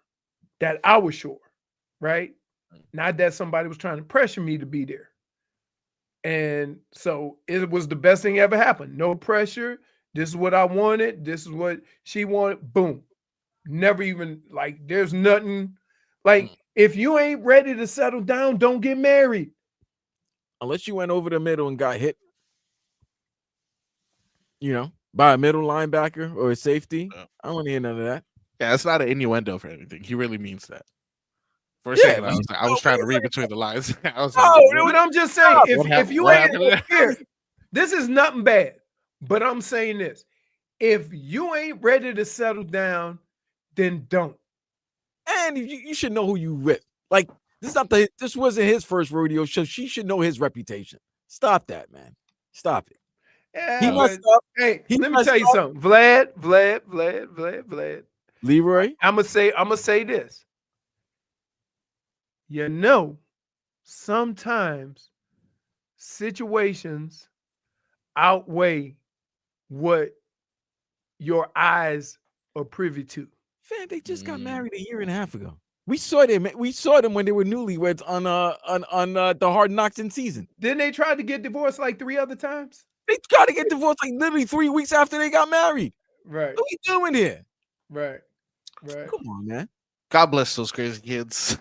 that I was sure, right? Not that somebody was trying to pressure me to be there. And so it was the best thing ever happened. No pressure. This is what I wanted. This is what she wanted. Boom. Never even there's nothing if you ain't ready to settle down, don't get married. Unless you went over the middle and got hit, by a middle linebacker or a safety. I don't want to hear none of that. Yeah, it's not an innuendo for anything. He really means that. For a second, I was trying to read between the lines. But I'm just saying, if you ain't here, this is nothing bad. But I'm saying this: if you ain't ready to settle down, then don't. And you should know who you with. This wasn't his first rodeo show. She should know his reputation. Stop that, man. Stop it. Yeah, hey, let me tell you something. Vlad. Leroy. I'm gonna say this. Sometimes situations outweigh what your eyes are privy to. Fam, they just got married a year and a half ago. We saw them when they were newlyweds on the Hard Knocks in season. Didn't they try to get divorced 3 other times? They tried to get divorced literally 3 weeks after they got married. Right. What are you doing here? Right. Come on, man. God bless those crazy kids.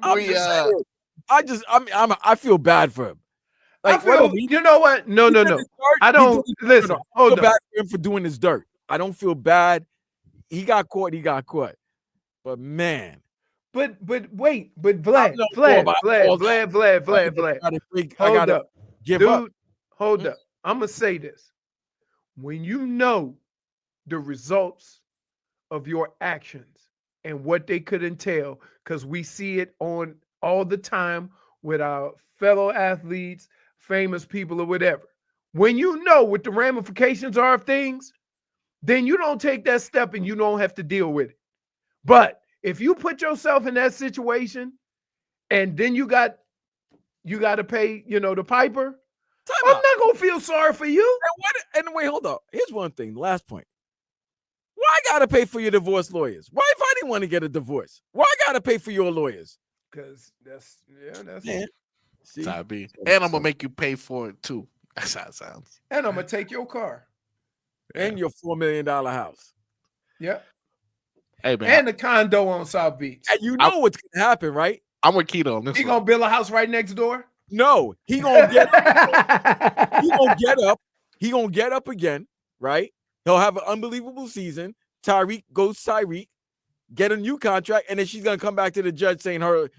I feel bad for him. You know what? No. I don't listen. Hold on. Bad for him for doing his dirt. I don't feel bad. He got caught. But man. But wait. But Vlad. Hold up. Dude, hold up. I'm gonna say this. When you know the results of your actions and what they could entail, because we see it on all the time with our fellow athletes, famous people, or whatever. When you know what the ramifications are of things, then you don't take that step and you don't have to deal with it. But if you put yourself in that situation and then you got to pay, the piper, I'm not gonna feel sorry for you. And wait, hold up. Here's one thing. Last point. Why I gotta pay for your divorce lawyers? Why, if I didn't want to get a divorce, why I gotta pay for your lawyers? Because that's See? And I'm gonna make you pay for it too. That's how it sounds. And I'm gonna take your car. And your $4 million house. Yeah. Hey man. And the condo on South Beach. And you know what's gonna happen, right? I'm with Keto on this. He gonna build a house right next door? No, he gonna get up. He gonna get up again, right? He'll have an unbelievable season. Tyreek, get a new contract, and then she's gonna come back to the judge saying her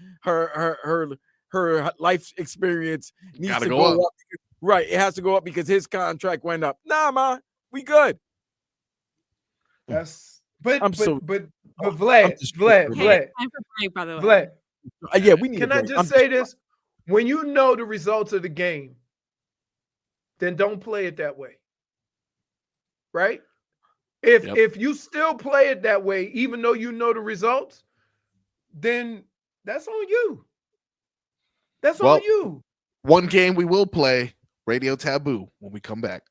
life experience needs to go up. Right, it has to go up because his contract went up. Nah, ma, we good. That's but Vlad. Hey, time for break, by the way. Vlad. Yeah, we need. Can I just say this? When you know the results of the game, then don't play it that way. Right? If you still play it that way, even though you know the results, then that's on you. That's on you. One game we will play, Radio Taboo, when we come back.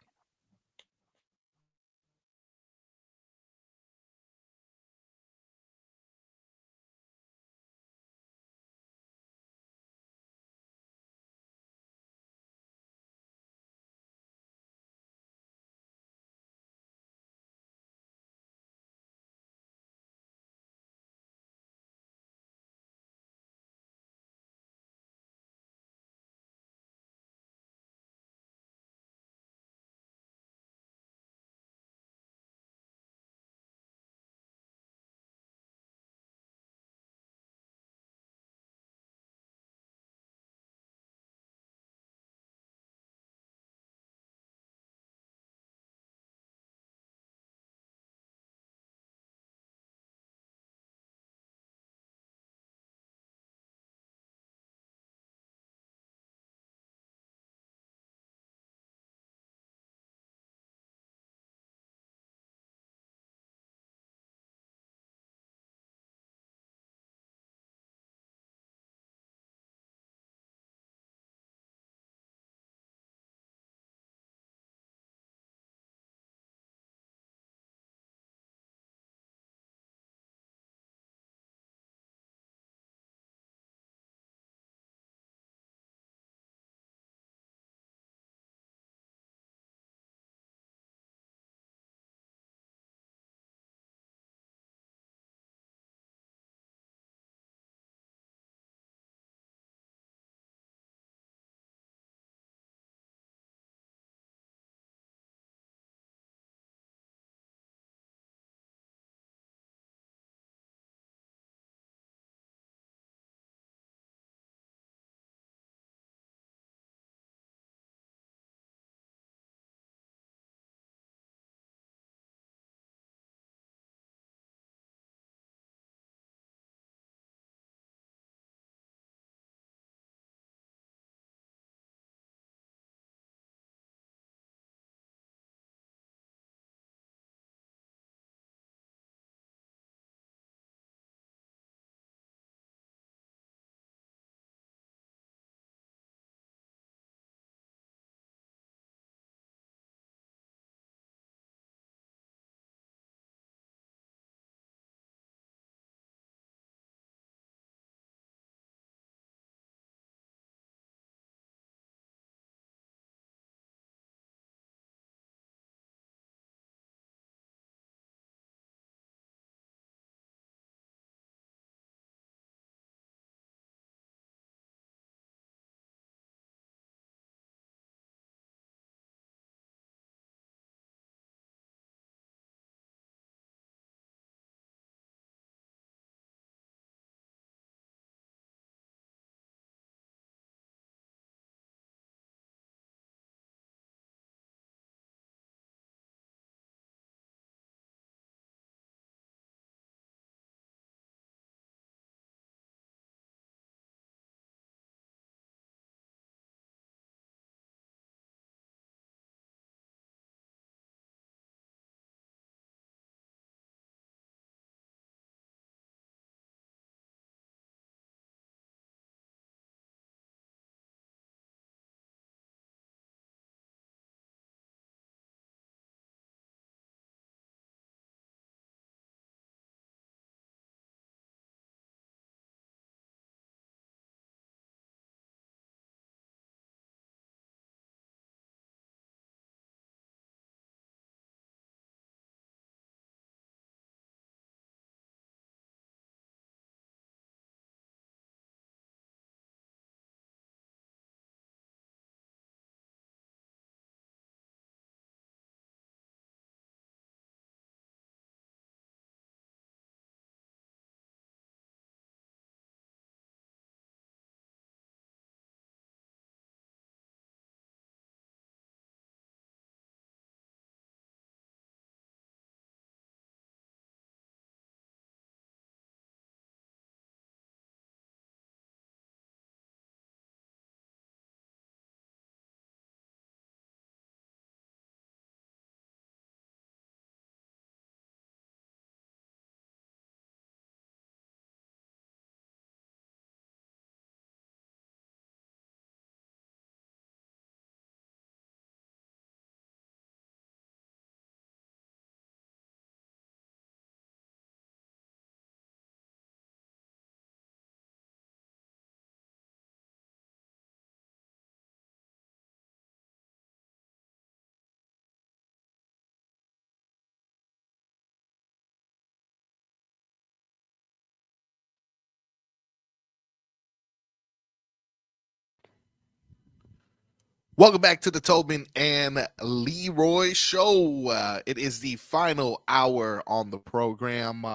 Welcome back to the Tobin and Leroy show. It is the final hour on the program.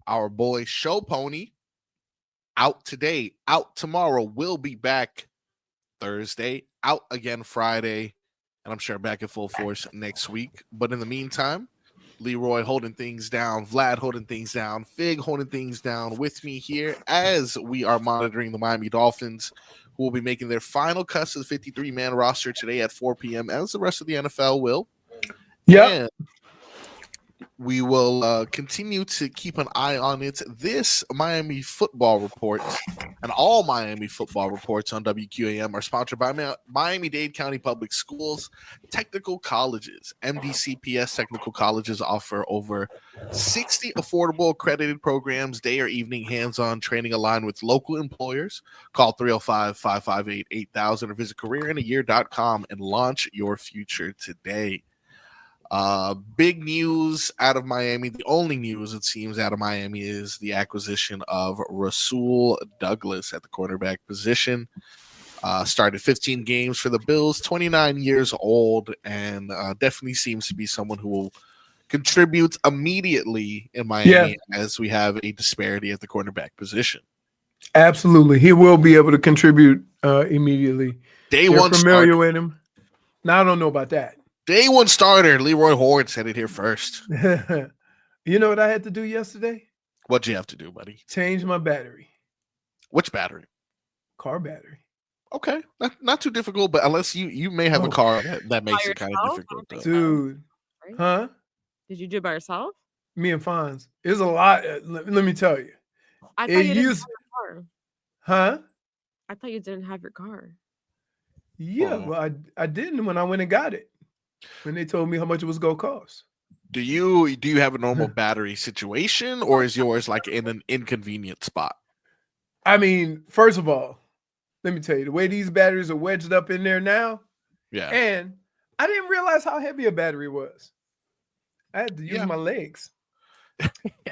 Our boy Show Pony out today, out tomorrow. We'll be back Thursday, out again Friday, and I'm sure back in full force next week. But in the meantime, Leroy holding things down, Vlad holding things down, Fig holding things down with me here as we are monitoring the Miami Dolphins, who will be making their final cuts of the 53-man roster today at 4 p.m., as the rest of the NFL will. Yeah. We will continue to keep an eye on it. This Miami football report and all Miami football reports on WQAM are sponsored by Miami-Dade County Public Schools Technical Colleges. MDCPS Technical Colleges offer over 60 affordable accredited programs, day or evening hands-on training aligned with local employers. Call 305-558-8000 or visit careerinayear.com and launch your future today. Big news out of Miami. The only news it seems out of Miami is the acquisition of Rasul Douglas at the cornerback position. Started 15 games for the Bills, 29 years old, and definitely seems to be someone who will contribute immediately in Miami as we have a disparity at the cornerback position. Absolutely. He will be able to contribute immediately. Day one familiar starter. with him. Now, I don't know about that. Day one starter. Leroy Hoard said it here first. You know what I had to do yesterday? What'd you have to do, buddy? Change my battery. Which battery? Car battery. Okay, not too difficult, but unless you may have a car that makes it kind of difficult. Though. Dude. Huh? Did you do it by yourself? Me and Fonz. It's a lot. Let me tell you. I thought you didn't have your car. Huh? I thought you didn't have your car. Yeah, well, I didn't when I went and got it. When they told me how much it was going to cost. Do you have a normal battery situation, or is yours like in an inconvenient spot? I mean, first of all, let me tell you, the way these batteries are wedged up in there now. Yeah. And I didn't realize how heavy a battery was. I had to use my legs.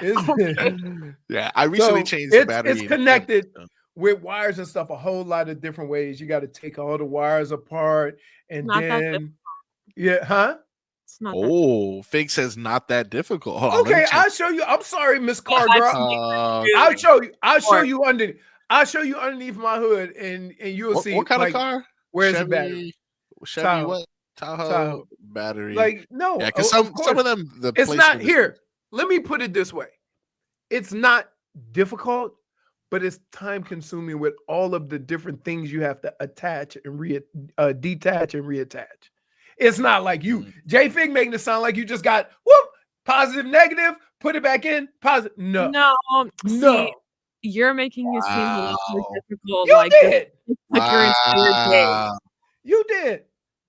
Yeah, I recently changed the battery. It's connected with wires and stuff a whole lot of different ways. You got to take all the wires apart and then It's not Fig says not that difficult. Hold on, okay, I'll show you. I'm sorry, Miss Cargirl. I'll show you underneath my hood, and you'll see what kind of car? Where's the battery? Chevy what? Tahoe battery. Like no, yeah, because some of them it's not here. Let me put it this way: it's not difficult, but it's time consuming with all of the different things you have to attach and detach and reattach. It's not like you, JFig, making it sound like you just got positive, negative, put it back in, positive. No. See, you're making it seem a lot more difficult. You did. You did.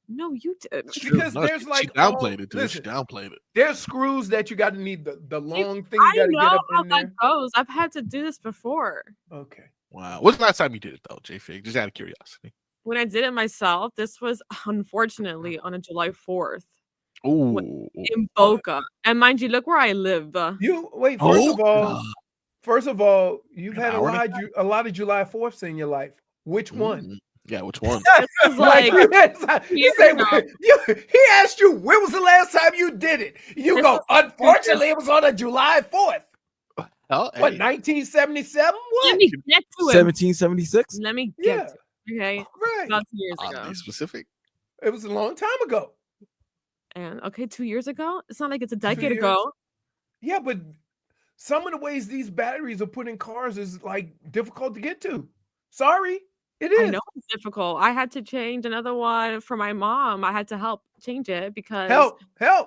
No, you did. Because there's like she downplayed it, dude. She downplayed it. There's screws that you got to need the long thing you got to get up in there. That goes. I've had to do this before. Okay. Wow. What's the last time you did it though, JFig? Just out of curiosity. When I did it myself, this was unfortunately on a July 4th. Ooh. In Boca. And mind you, look where I live. First of all, you've had a lot of July 4ths in your life. Which one? Yeah, which one? This was like he asked you, when was the last time you did it? You go, unfortunately, it was on a July 4th. What, 1977? What? Let me get to it. 1776? Let me get to it. Okay. Right. About 2 years ago. Be specific. It was a long time ago. And 2 years ago? It's not like it's a decade ago. Yeah, but some of the ways these batteries are put in cars is like difficult to get to. Sorry, it is. I know it's difficult. I had to change another one for my mom. I had to help change it because help. Yeah,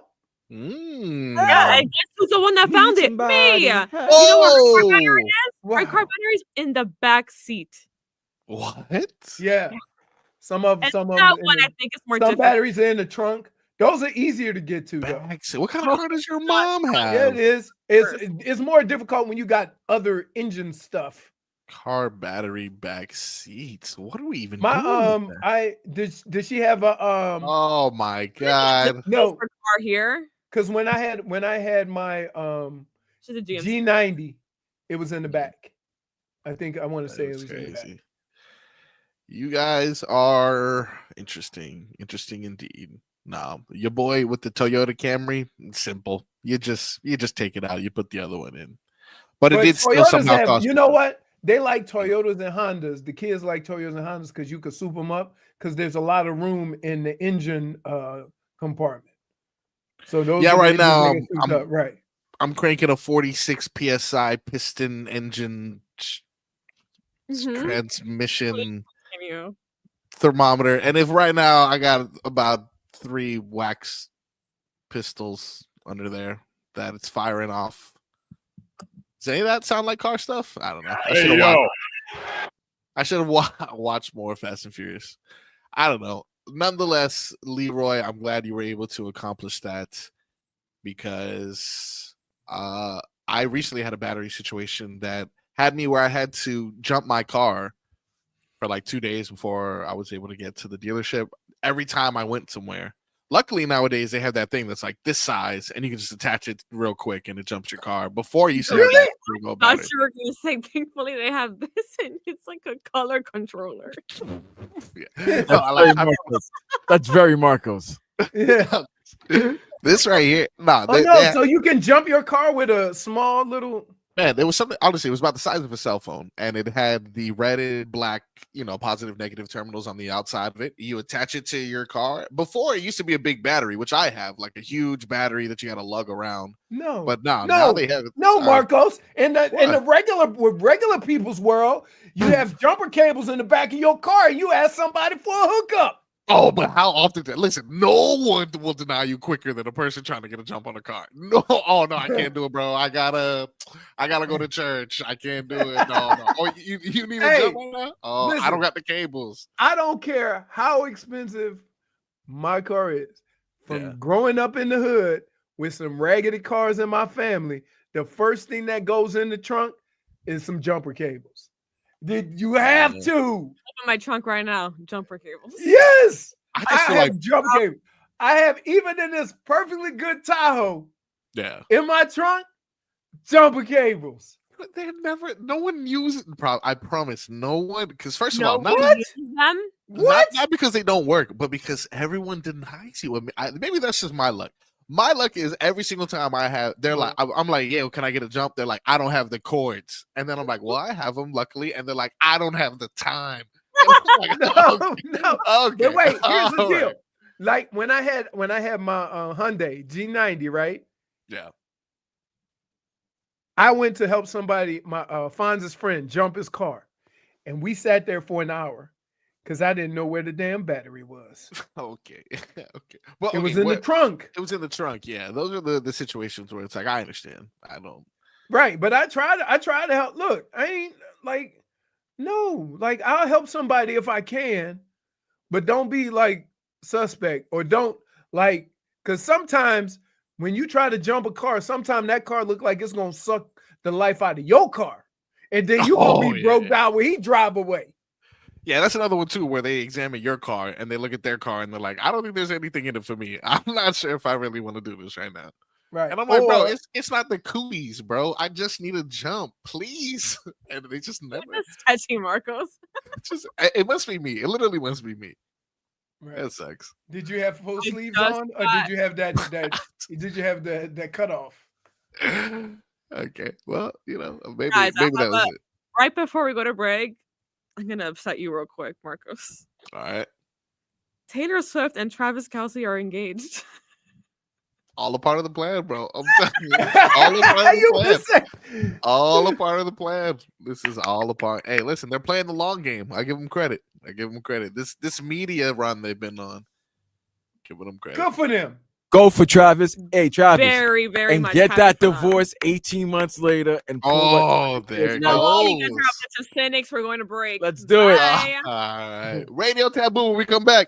and guess who's the one that found it? Me. Oh. You know where my car battery is? My car battery is in the back seat. What? Yeah. Some of that them. One I think is more difficult. Batteries are in the trunk. Those are easier to get to. What kind of car does your mom have? Yeah, it is. It's more difficult when you got other engine stuff. Car battery back seats. What are we even doing? Did she have a Oh my god. No car here. Because when I had my she's a G90, it was in the back. I think I want to say it was crazy. In the back. You guys are interesting. Interesting indeed. No, your boy with the Toyota Camry, simple. You just take it out. You put the other one in. But it did still Toyotas somehow have, cost you me know something. what? They like Toyotas and Hondas. The kids like Toyotas and Hondas because you can soup them up because there's a lot of room in the engine compartment. So those are the Right now they get souped up, right? I'm cranking a 46 psi piston engine transmission thermometer, and if right now I got about 3 wax pistols under there that it's firing off. Does any of that sound like car stuff? I don't know. I should have watched more Fast and Furious. I don't know. Nonetheless, Leroy, I'm glad you were able to accomplish that because I recently had a battery situation that had me where I had to jump my car for like 2 days before I was able to get to the dealership. Every time I went somewhere. Luckily nowadays they have that thing that's like this size and you can just attach it real quick and it jumps your car. Before you said really? go I about thought you were gonna say thankfully they have this and it's like a color controller. That's very Marcos. Yeah. This right here. So you can jump your car with a small little. Man, there was something, honestly, it was about the size of a cell phone, and it had the red and black, positive, negative terminals on the outside of it. You attach it to your car. Before, it used to be a big battery, which I have, like a huge battery that you had to lug around. But now they have it. No, Marcos. In the regular people's world, you have jumper cables in the back of your car, and you ask somebody for a hookup. Oh, but how often? Listen, no one will deny you quicker than a person trying to get a jump on a car. No, I can't do it, bro. I gotta go to church. I can't do it. No. Oh, you need a jump on that? Oh, listen, I don't got the cables. I don't care how expensive my car is. From growing up in the hood with some raggedy cars in my family, the first thing that goes in the trunk is some jumper cables. Did you have to? Open my trunk right now. Jumper cables. Yes, I have jumper cables. I have, even in this perfectly good Tahoe. Yeah. In my trunk, jumper cables. No one uses. I promise, no one. Because first of all, not because they don't work, but because everyone denies you. Maybe that's just my luck. My luck is every single time they're like, I'm like, yeah, can I get a jump? They're like, I don't have the cords. And then I'm like, well, I have them, luckily. And they're like, I don't have the time. Like, no. Okay. But wait, here's the deal. Right. Like when I had my Hyundai G90, right? Yeah. I went to help somebody, my Fonz's friend, jump his car. And we sat there for an hour because I didn't know where the damn battery was. Okay. Well, it was in the trunk. It was in the trunk. Yeah. Those are the situations where it's like, I understand. I don't. Right. But I tried to help. Look, I ain't like, no, like I'll help somebody if I can, but don't be like suspect or don't like, because sometimes when you try to jump a car, sometimes that car look like it's going to suck the life out of your car. And then you're going to be broke down when he drive away. Yeah, that's another one too, where they examine your car and they look at their car and they're like, I don't think there's anything in it for me. I'm not sure if I really want to do this right now. Right. And I'm like, bro, it's not the cooties, bro. I just need a jump, please. And they just never. That's sketchy, Marcos. It must be me. It literally must be me. Right. That sucks. Did you have full sleeves on, or did you have that? Did you have that cutoff? Okay. Well, maybe Guys, maybe that was it. Right before we go to break, I'm gonna upset you real quick, Marcos. All right. Taylor Swift and Travis Kelce are engaged. All a part of the plan, bro. I'm telling you. All a part of the plan. All a part of the plan. This is all a part. Hey, listen, they're playing the long game. I give them credit. This media run they've been on, giving them credit. Good for them. Go for Travis. Hey, Travis. Very, very and much. And get that divorce 18 months later. And there it goes. goes. To cynics, we're going to break. Let's do it. All right. Radio Taboo when we come back.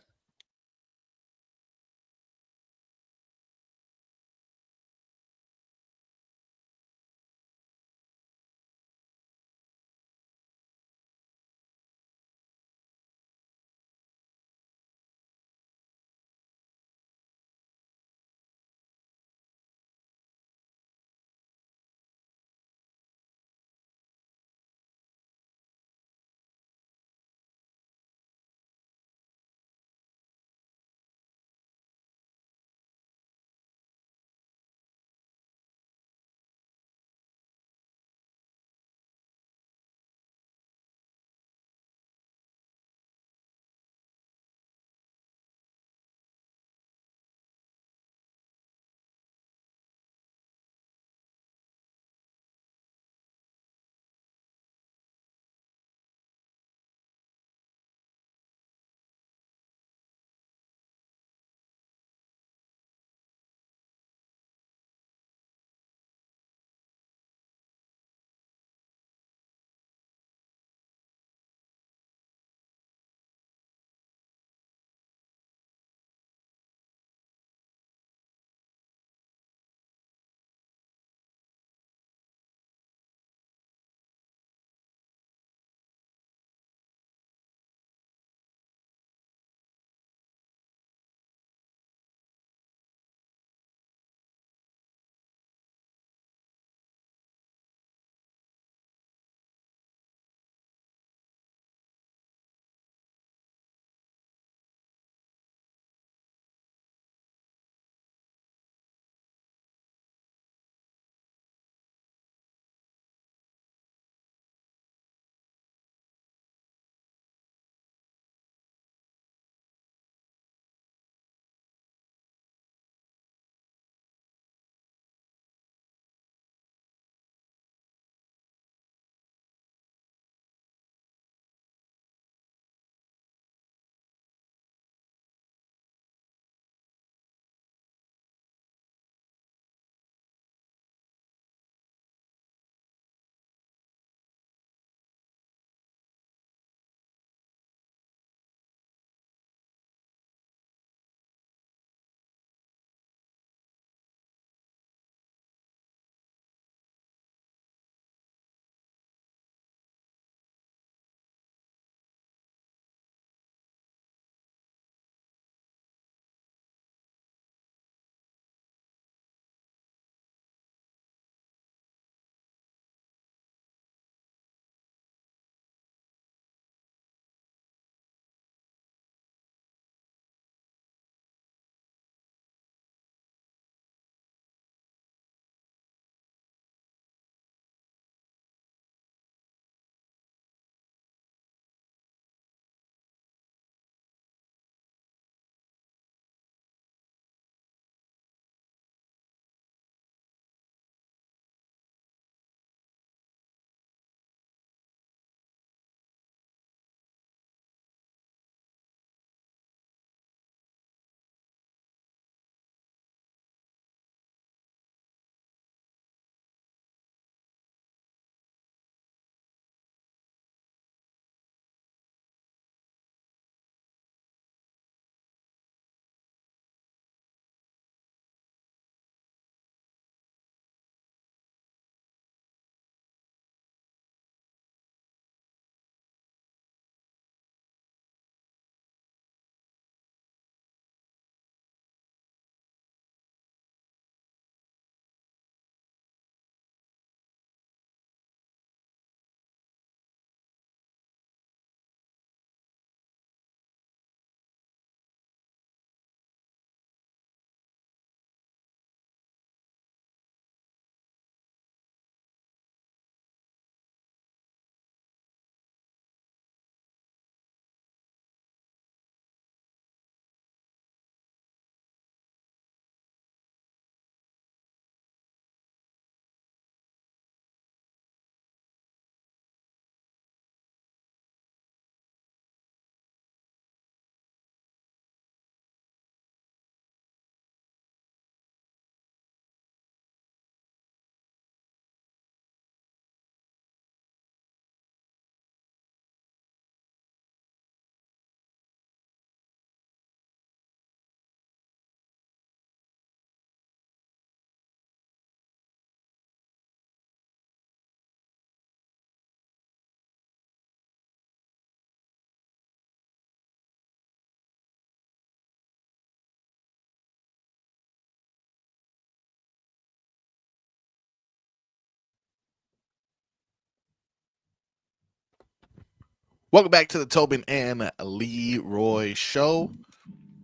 Welcome back to the Tobin and Leroy show.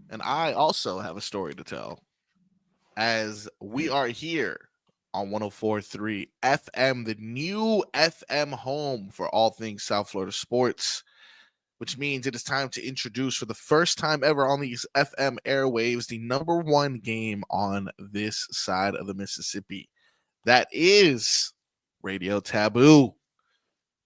And I also have a story to tell, as we are here on 104.3 FM, the new FM home for all things South Florida sports, which means it is time to introduce for the first time ever on these FM airwaves the number one game on this side of the Mississippi. That is Radio Taboo.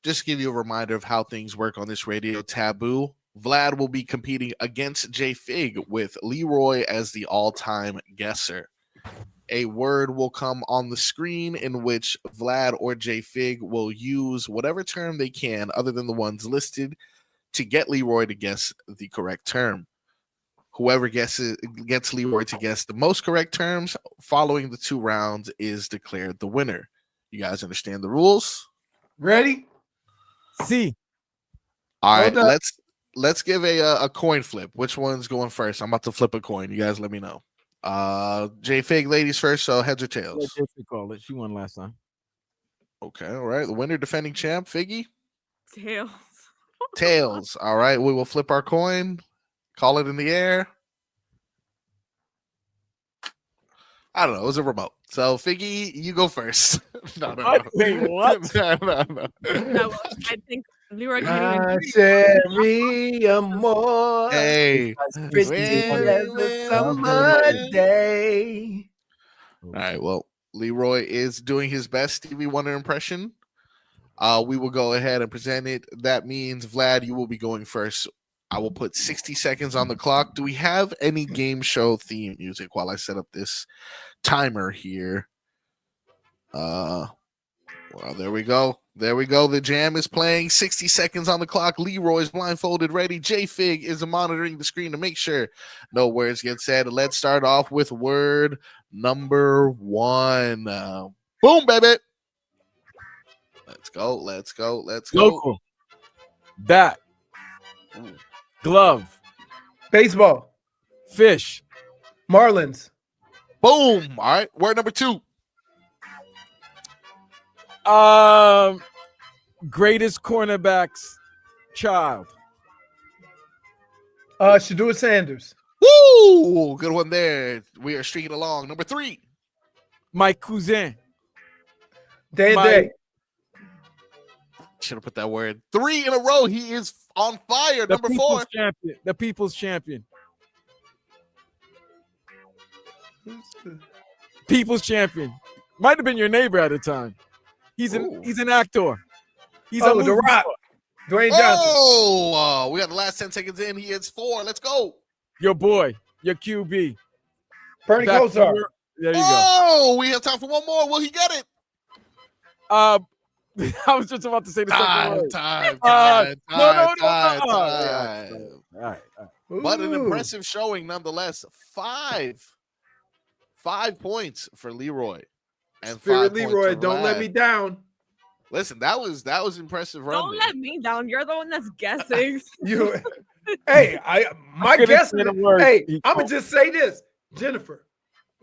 Just to give you a reminder of how things work on this Radio Taboo, Vlad will be competing against JFig with Leroy as the all-time guesser. A word will come on the screen in which Vlad or JFig will use whatever term they can other than the ones listed to get Leroy to guess the correct term. Whoever gets Leroy to guess the most correct terms following the 2 rounds is declared the winner. You guys understand the rules? Ready? See. All right, let's give a coin flip. Which one's going first? I'm about to flip a coin. You guys let me know. JFig, ladies first, so heads or tails? Let JFig call it. She won last time. Okay, all right. The winner, defending champ, Figgy? Tails. Tails. All right, we will flip our coin. Call it in the air. I don't know. It was a remote. So, Figgy, you go first. No. Wait, what? No. No, I think Leroy can't even Cherry amor. Hey. Summer day. All right, well, Leroy is doing his best Stevie Wonder impression. We will go ahead and present it. That means, Vlad, you will be going first. I will put 60 seconds on the clock. Do we have any game show theme music while I set up this timer here? Well, there we go. There we go. The jam is playing. 60 seconds on the clock. Leroy's blindfolded ready. JFig is monitoring the screen to make sure no words get said. Let's start off with word number 1. Boom, baby. Let's go. Local. Bat. Glove. Baseball. Fish. Marlins. Boom. All right. Word number 2. Greatest cornerback's child. Shadua Sanders. Woo! Good one there. We are streaking along. Number 3. My cousin. Day. Should have put that word. 3 in a row. He is on fire. Number 4. Champion. The people's champion. People's champion. Might have been your neighbor at the time. He's an actor. He's a The Rock. Dwayne Johnson. Oh, we got the last 10 seconds in. He hits 4. Let's go. Your boy. Your QB. Bernie Kosar. There you go. Oh, we have time for one more. Will he get it? I was just about to say the second word. Time. No. All right. But an impressive showing nonetheless. 5 points for Leroy. And Spirit 5 Leroy, points for don't let Vlad. me down. Listen, that was impressive. Don't let me down. You're the one that's guessing. Hey, my guess. Hey, He I'm gonna called. just say this, Jennifer.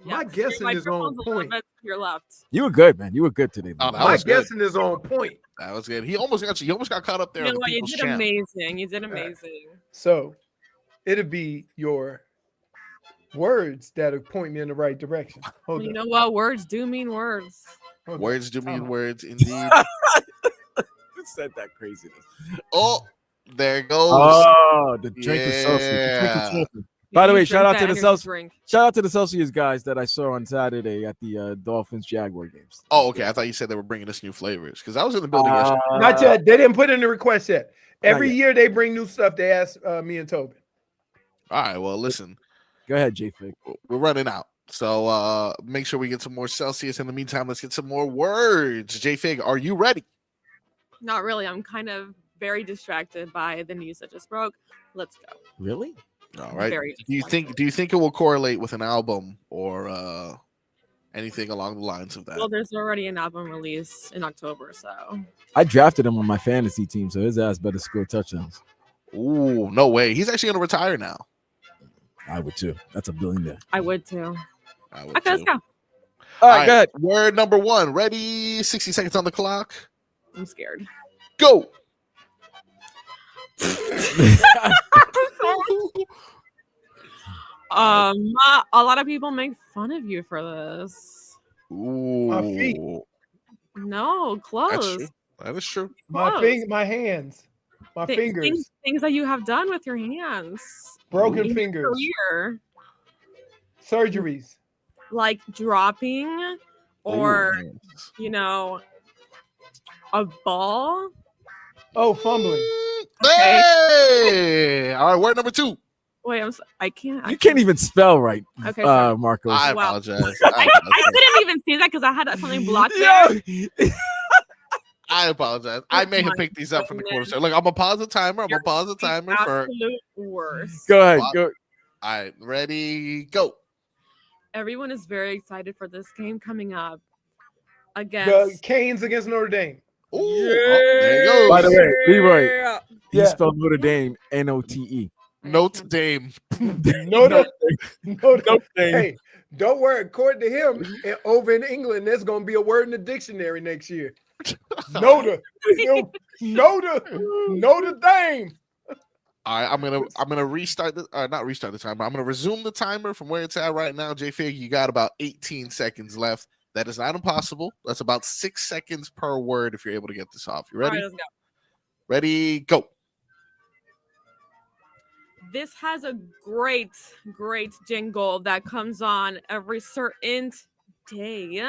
My Yes, guessing your is on microphone's a little point. bit to your left. You were good, man. You were good today. Oh, Man. that My was good. guessing is on point. That was good. He almost got caught up there. You on know the what? You people's did champ. amazing. You did amazing. So it'll be your words that'll point me in the right direction. Hold You on. know what? Words do mean words. Hold on. Words do mean Oh. words, indeed. Who said that craziness? Oh, there it goes. Oh, the drink is Celsius. The drink is Yeah. champion. By the You way, drink shout out that to the energy Celsius. drink. Shout out to the Celsius guys that I saw on Saturday at the Dolphins Jaguar games. Oh, okay. I thought you said they were bringing us new flavors because I was in the building yesterday. Not yet. They didn't put in the request yet. Every yet. year they bring new stuff. They ask me and Tobin. All right. Well, listen, Go ahead, JFig. we're running out. So make sure we get some more Celsius. In the meantime, let's get some more words. JFig, are you ready? Not really. I'm kind of very distracted by the news that just broke. Let's go. Really? All right. Very Do you think it will correlate with an album or anything along the lines of that? Well, there's already an album release in October, so I drafted him on my fantasy team, so his ass better score touchdowns. Ooh, no way. He's actually going to retire now. I would too. That's a billionaire. I would too. I would Okay, let's too. go. All right, go ahead. Word number 1. Ready? 60 seconds on the clock. I'm scared. Go. A lot of people make fun of you for this. Ooh. My feet. No, That's close. true. That is true. My hands, my fingers, things that you have done with your hands. broken in your fingers, career, surgeries. like dropping, or a ball. Oh, fumbling. Okay. Hey! All right, word number 2. Wait, I can't. You can't even spell right, Okay, sorry. Marcos. I Wow. apologize. I couldn't even see that because I had something blocked there. I apologize. I may have picked these up from the corner. So look, I'm gonna pause the timer. I'm gonna pause the timer for absolute worst. Go ahead. Go. All right, ready, go. Everyone is very excited for this game coming up The against Canes against Notre Dame. Ooh, oh, there you go. By the way, Leroy, he Yeah. spelled Notre Dame Note. Notre Dame. Notre Dame. Hey, don't worry. According to him, over in England, there's gonna be a word in the dictionary next year. Notre Dame. All right, I'm gonna restart the not restart the timer. I'm gonna resume the timer from where it's at right now. JFig, you got about 18 seconds left. That is not impossible. That's about 6 seconds per word if you're able to get this off. You ready? All right, let's go. Ready, go. This has a great jingle that comes on every certain day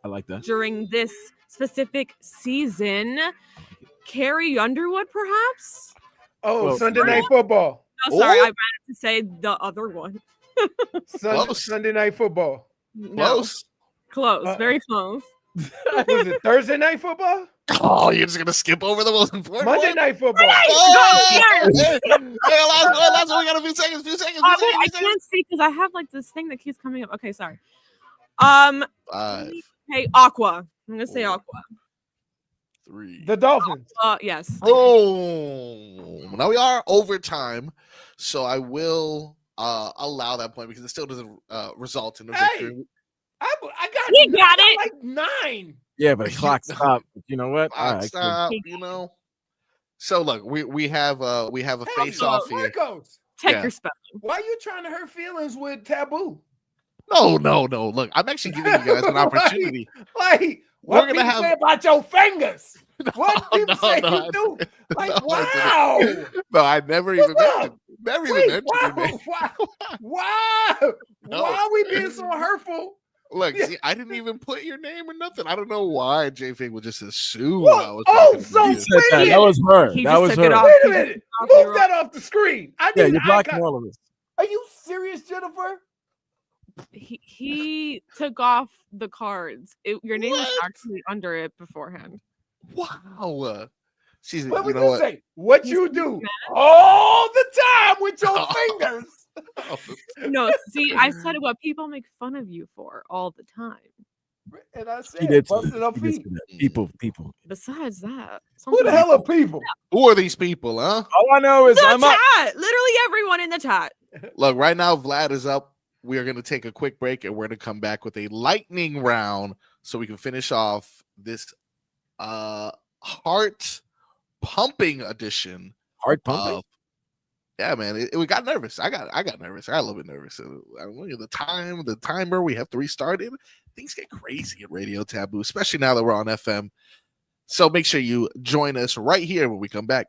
I like that. during this specific season. Carrie Underwood, perhaps? Oh, Well, Sunday Night Football. No, sorry, Ooh. I meant to say the other one. Close. Sunday Night Football. No, Close. very close. Was it Thursday Night Football? Oh, you're just gonna skip over the most important Monday one? Night Football. Oh, hey, last one. We got a few seconds. Wait, I can't see because I have like this thing that keeps coming up. Okay, sorry. 5, Hey, Aqua. I'm gonna say 4, Aqua. 3. The Dolphins. Yes. Boom. Now we are overtime, so I will allow that point because it still doesn't result in a victory. I He got it. like 9. Yeah, but the clock stopped. You know what? All right, Stop, you know. So look, we have a face off here. Marcos, Check your spelling. why are you trying to hurt feelings with Taboo? No. Look, I'm actually giving you guys an opportunity. Like what people say about your fingers? What people say you do? Like, wow. No, I never even mentioned. Never even mentioned your name. Why are we being so hurtful? Look, see, I didn't even put your name or nothing. I don't know why JFig would just assume What? I was. Oh, talking to so you. sweet. that was her. He That just was took it her. off. Wait a minute. Move that off the screen. Yeah, you're blocking all of us. Are you serious, Jennifer? He took off the cards. Your name was What? actually under it beforehand. Wow. She's, What you would know you what? say? What you do all the time with your fingers? No, see, I said what people make fun of you for all the time. And I He said, did. busting up He did feet. say that. People. Besides that, Who the hell are people? Who are these people, huh? All I know is the I'm up. chat. Literally everyone in the chat. Look, right now, Vlad is up. We are going to take a quick break and we're going to come back with a lightning round so we can finish off this heart pumping edition. Heart pumping. Yeah, man, we got nervous. I got nervous. I got a little bit nervous. The timer, we have to restart it. Things get crazy at Radio Taboo, especially now that we're on FM. So make sure you join us right here when we come back.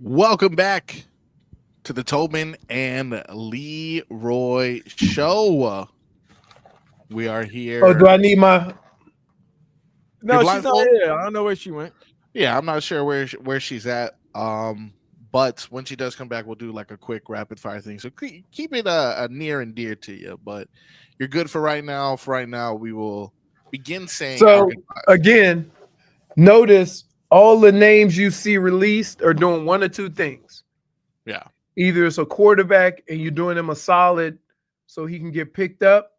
Welcome back to the Tobin and Leroy show. We are here. Oh, do I need my? No, she's not here. I don't know where she went. Yeah, I'm not sure where she's at. But when she does come back, we'll do like a quick rapid fire thing. So keep it a near and dear to you. But you're good for right now. For right now, we will begin saying. So again, notice all the names you see released are doing one or two things. Yeah. Either it's a quarterback and you're doing him a solid so he can get picked up,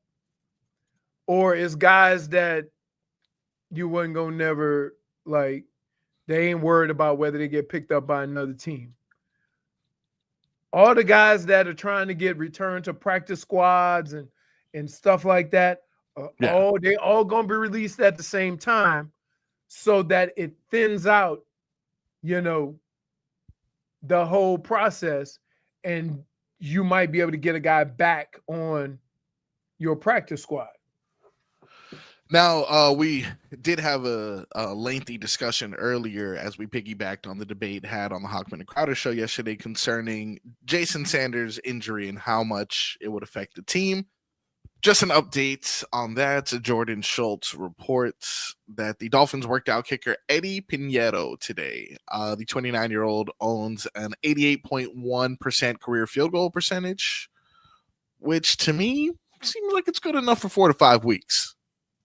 or it's guys that you wasn't gonna never like. They ain't worried about whether they get picked up by another team. All the guys that are trying to get returned to practice squads and stuff like that, they all gonna be released at the same time, so that it thins out, the whole process, and you might be able to get a guy back on your practice squad. Now, we did have a lengthy discussion earlier as we piggybacked on the debate had on the Hockman and Crowder show yesterday concerning Jason Sanders' injury and how much it would affect the team. Just an update on that. Jordan Schultz reports that the Dolphins worked out kicker Eddie Pinheiro today. The 29-year-old owns an 88.1% career field goal percentage, which to me seems like it's good enough for 4 to 5 weeks.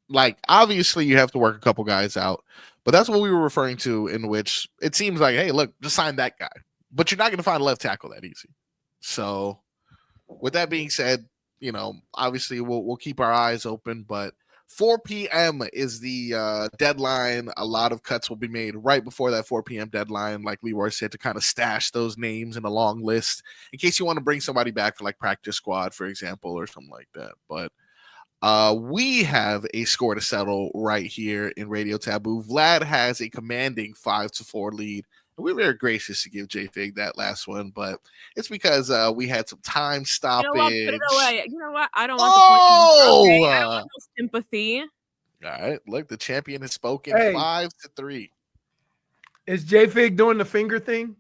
Like, obviously, you have to work a couple guys out, but that's what we were referring to, in which it seems like, hey, look, just sign that guy. But you're not going to find a left tackle that easy. So, with that being said, obviously, we'll keep our eyes open, but 4 p.m. is the deadline. A lot of cuts will be made right before that 4 p.m. deadline, like Leroy said, to kind of stash those names in a long list in case you want to bring somebody back for, like, practice squad, for example, or something like that. But we have a score to settle right here in Radio Taboo. Vlad has a commanding 5-4 lead. We were very gracious to give JFig that last one, but it's because we had some time stoppage. Put it away. You know what? I don't want the point. I don't want no sympathy. All right. Look, the champion has spoken. 5-3. Is JFig doing the finger thing?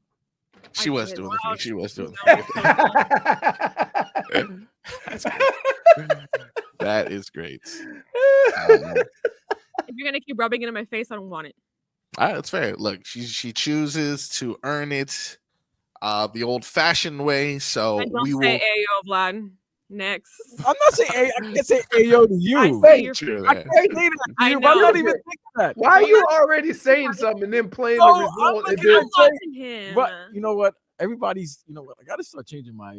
She was doing the thing. She was doing the thing. That is great. If you're gonna keep rubbing it in my face, I don't want it. All right, that's fair. Look, she chooses to earn it the old-fashioned way. So we will. Say Ayo, Vlad. Next. I'm not saying A. I can't say Ayo to you. I can't say that to you. I'm not even thinking that. Why are you already saying something and then playing the result? And then but you know what? Everybody's. You know what? I gotta start changing my.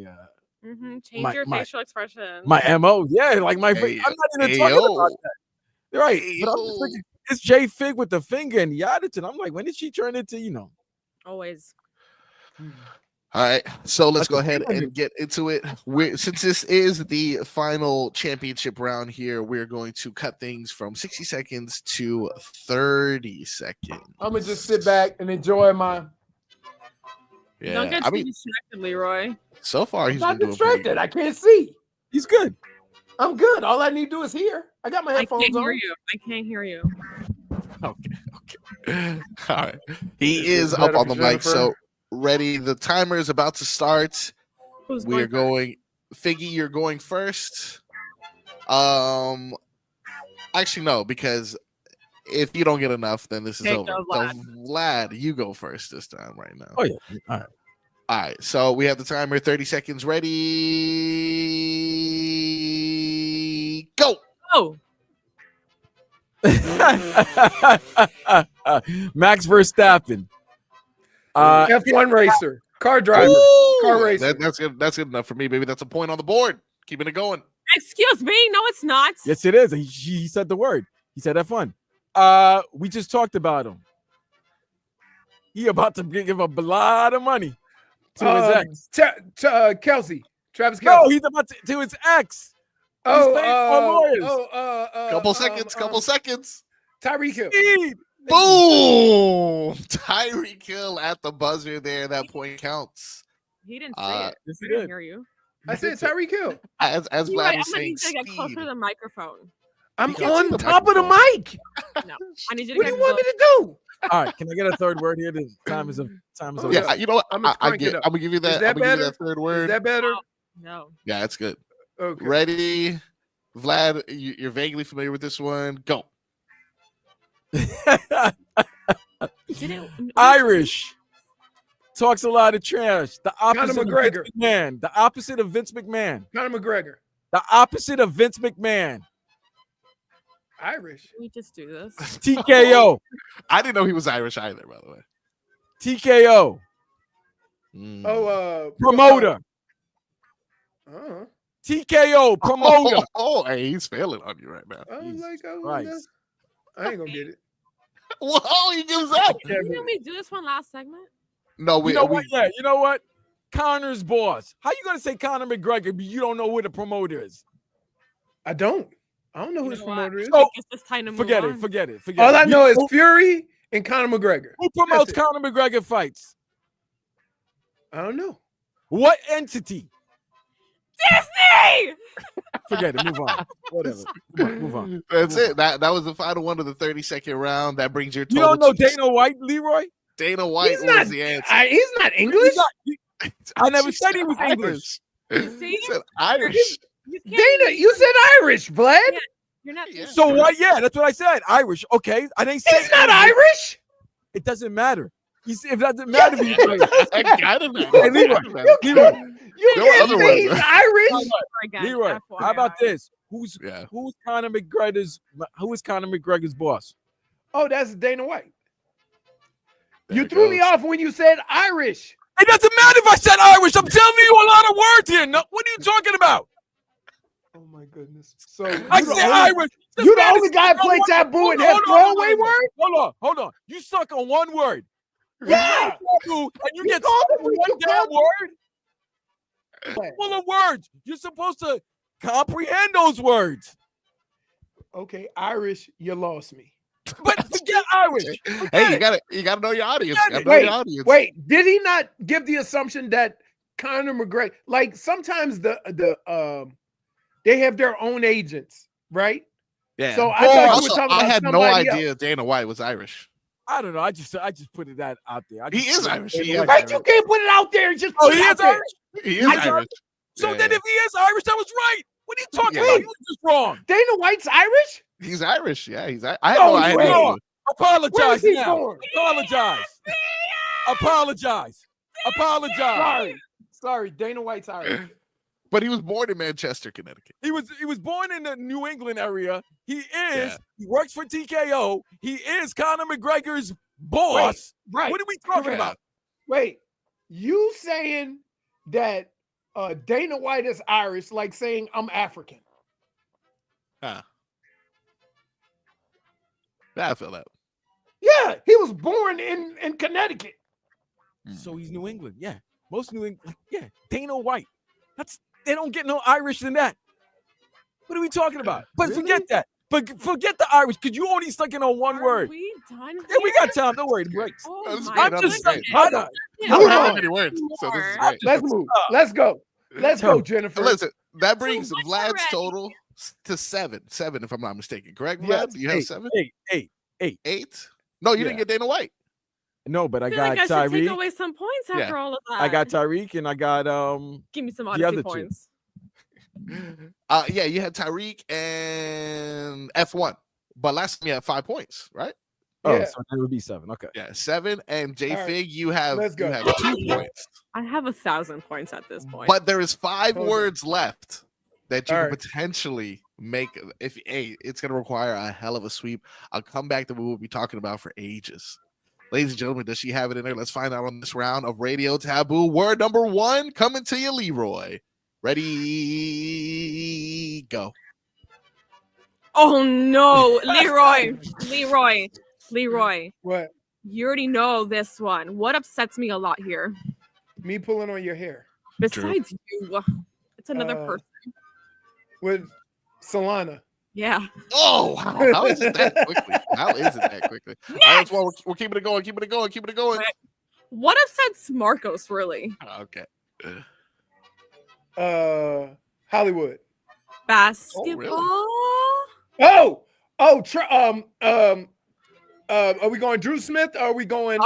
Change your facial expression. My MO, yeah, like my. I'm not even talking about that. Right, but I'm just thinking, it's JFig with the finger and the attitude. I'm like, when did she turn into? Always. All right, so let's go ahead and get into it. Since this is the final championship round here, we're going to cut things from 60 seconds to 30 seconds. I'm gonna just sit back and enjoy my. Yeah, don't get too distracted, Leroy. So far, he's not been distracted. I can't see. He's good. I'm good. All I need to do is hear. I got my headphones on. I can't hear you. Okay. All right. He is up on the mic, so ready. The timer is about to start. We are going. Figgy, you're going first. Actually, no, because if you don't get enough, then this is over. So, Vlad, you go first this time right now. Oh, yeah. All right. So we have the timer. 30 seconds. Ready? Go. Oh. Max Verstappen. F1 racer. Car driver. Ooh, car racer. That's good enough for me, baby. That's a point on the board. Keeping it going. Excuse me. No, it's not. Yes, it is. He said the word. He said F1. We just talked about him. He about to give a lot of money to his ex. Kelce. Travis Kelce. No, he's about to his ex. Couple seconds. Tyreek Hill. Boom! Tyreek Hill at the buzzer there. That point counts. He didn't say it. Yes, I didn't hear you. I said Tyreek Hill. As Vlad was saying, to get closer to the microphone. I'm on top of the mic. No, I need you to. What do you want me to do? All right, can I get a third word here? The time is up. Yeah, you know what? I'm I'm gonna crank it up. gonna give you that. Is that I'm gonna give you better? that third Is word. that better? No. Yeah, that's good. Okay. Ready, Vlad? You're vaguely familiar with this one. Go. Irish. Talks a lot of trash. The Conor opposite of McGregor. Vince McMahon. The opposite of Vince McMahon. Conor McGregor. The opposite of Vince McMahon. Irish. Can we just do this? TKO. I didn't know he was Irish either, by the way. TKO. Promoter. TKO. Promoter. Hey, he's failing on you right now. I was like, Right. I ain't gonna get it. Whoa, he gives up. Didn't we do this one last segment? No, You know what? Yeah, you know what? Connor's boss. How you gonna say Conor McGregor, but you don't know who the promoter is? I don't know who his promoter is. So, It's just time to move forget on. it. Forget it. All I it. know is Fury and Conor McGregor. Who promotes That's it. Conor McGregor fights? I don't know. What entity? Disney! Forget it. Move on. Whatever. Move on. That's it. That was the final one of the 30-second round. That brings your You total. don't know to- Dana White, Leroy? Dana White He's was not. the answer. He's not English. I never said he was English. See? He said Irish. You can't Dana, you said Irish, Vlad. Yeah. You're not. Yeah. So what? Yeah, that's what I said. Irish. Okay. I didn't say He's not English. Irish. It doesn't matter. If it doesn't matter if he's Irish. I got him. Hey, Leroy. You There were can't other say ones, he's though. Irish. Again, Leroy, FYI. how about this? Who's Conor McGregor's? Who is Conor McGregor's boss? Oh, that's Dana White. There You it threw me goes. off when you said Irish. It doesn't matter if I said Irish. I'm telling you a lot of words here. No, what are you talking about? Oh my goodness. So I said Irish. This You the man only is guy stuck play on one- taboo and hold have on, throwaway word? Hold on. You stuck on one word. Yeah. And you You get called stuck him on what one you damn called word. Full of words. You're supposed to comprehend those words. Okay, Irish, you lost me. But forget Irish. Hey, you gotta know your audience. You gotta know Wait, your audience. wait. Did he not give the assumption that Conor McGregor, like sometimes they have their own agents, right? Yeah. So I thought you were Also, talking I about had no somebody idea else. Dana White was Irish. I don't know. I just put it that out there. He is Irish. He is Right, you can't put it out there. Just Oh, put he it out is there. Irish? He is He's Irish. So Yeah, then yeah. if he is Irish, that was right. What are you talking Yeah. about? You was just wrong. Dana White's Irish? He's Irish. Yeah, he's. I had No no idea. way. Wrong. Where Apologize was he now. born? Apologize. Sorry, Dana White's Irish. But he was born in Manchester, Connecticut. He was born in the New England area. He works for TKO. He is Conor McGregor's boss. Right. What are we talking Correct. about? Wait, you saying that Dana White is Irish, like saying I'm African? Huh. Yeah, I feel that. Yeah, he was born in Connecticut. So he's New England. Yeah. Most New England. Yeah. Dana White. They don't get no Irish than that. What are we talking about? But Really? forget that. But forget the Irish, because you only stuck in on one Are word. we done? Yeah, we got time. Don't worry. The breaks. Oh That's my great. I'm just That's saying. great. Hold on. I don't Move have on. that many words, so this is More. great. Let's move. Let's go. Let's go, Jennifer. Listen, that brings what's Vlad's already- total to seven, if I'm not mistaken. Correct, Vlad? Yes. You have 7? Eight. 8? No, you Yeah. didn't get Dana White. No, but I I feel got like I should take Tyreek. away some points Yeah. after all of that. I got Tyreek, and I got Give me some the Odyssey other two. points. Yeah, you had Tyreek and F1, but last time you had 5 points, right? Oh, Yeah. so that would be 7. Okay. Yeah, 7. And JFig, right, you have let's go. 2 points, I have 1,000 points at this point. but there is 5 Hold on. words left that you All can right. potentially make. It's going to require a hell of a sweep. I'll come back that we will be talking about for ages. Ladies and gentlemen, does she have it in there? Let's find out on this round of Radio Taboo. Word number 1 coming to you, Leroy. Ready, go. Oh no, Leroy. What? You already know this one. What upsets me a lot here, Me pulling on your hair besides you, it's another person. with Solana. Yeah. Oh, wow. How is it that quickly? All right, well, we're keeping it going. What upsets Marcos really? Okay. Hollywood. Basketball. really? Are we going Drew Smith? Or are we going?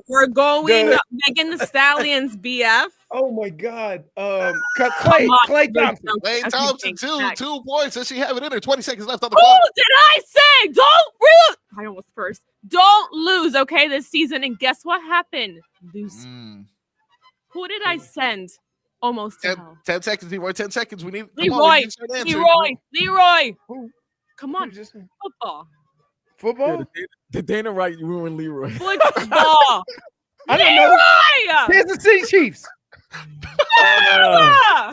We're going Megan the Stallion's BF. Oh my God. Clay Thompson. Clay Thompson, 2 points. Does she have it in her? 20 seconds left on the Who clock. did I say? Don't lose. I almost first. Don't lose, okay, this season. And guess what happened? Lose. Who did I send? Almost 10 seconds, Leroy. 10 seconds. We need Leroy. Who? Come on. Football? The Dana Wright ruined Leroy. Football. I don't know. Kansas City Chiefs.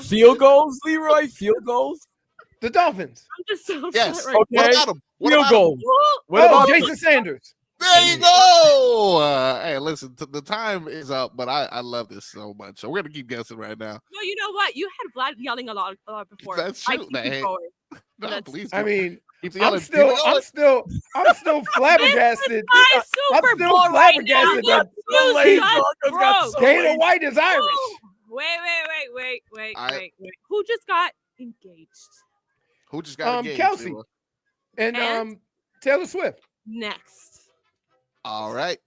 Field goals, Leroy. Field goals. The Dolphins. I'm just so yes. right. Okay. What about him? Field goal. What about Jason Sanders? There you go. Hey, listen, the time is up, but I love this so much. So we're gonna keep guessing right now. No, you know what? You had Vlad yelling a lot before. That's true. No, please. I mean, I'm still flabbergasted. I'm still flabbergasted. Dana White is Irish. Wait. Who just got engaged? Who just got engaged? Kelce and Taylor Swift. Next. All right.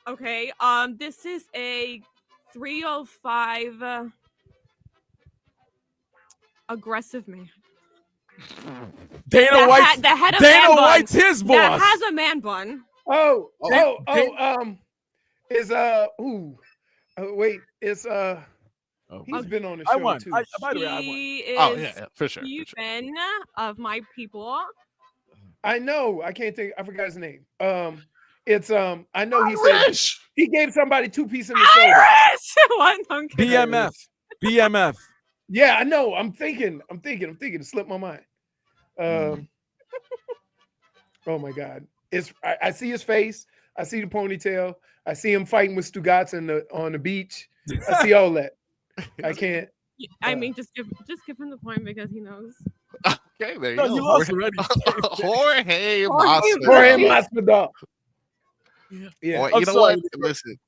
Okay. This is a 305 aggressive man. Dana White. The head of Dana man White's bun. his boss. That has a man bun. He's been on the show too. By the way, I won. He is yeah, for sure. Tobin of my people. I know. I can't think. I forgot his name. I know he said he gave somebody 2 pieces in the shoulder. BMF. Yeah, I know. I'm thinking. It slipped my mind. Oh my God! I see his face. I see the ponytail. I see him fighting with Stugotz on the beach. I see all that. I can't. I mean, just give him the point because he knows. Okay, there you go. You lost already. Jorge Masvidal. Yeah. You know what? Listen.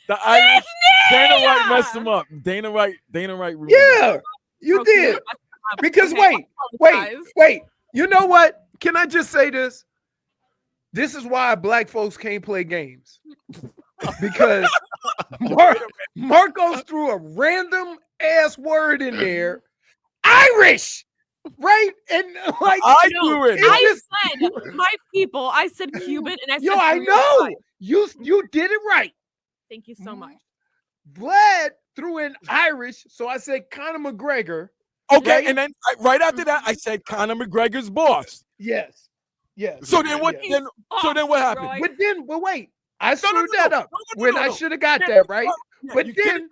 The Irish Dana White messed him up. Dana White. Yeah, you did. Because wait. You know what? Can I just say this? This is why black folks can't play games. Because Marcos threw a random ass word in there, Irish, right? And like I threw it. I said my people. I said Cuban, and I said I know you did it right. Thank you so much. Vlad threw in Irish, so I said Conor McGregor. Okay, right? and then right after that, I said Conor McGregor's boss. Yes. So then what? So then what happened? But wait. I screwed that up when I should have got that right. But then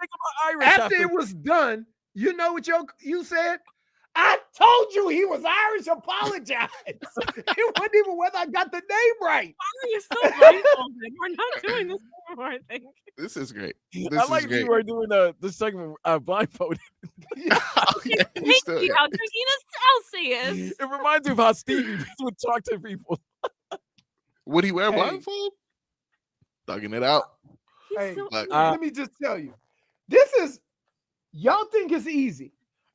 after it was done, you know what you said? I told you he was Irish. Apologize. It wasn't even whether I got the name right. Why are you so blindfolded? We're not doing this anymore, I think. This is great. I like you were doing the segment blindfolded. Thank you, how Celsius. It reminds me of how Stevie would talk to people. Would he wear a blindfold? Thugging it out. Hey, let me just tell you. Y'all think it's easy.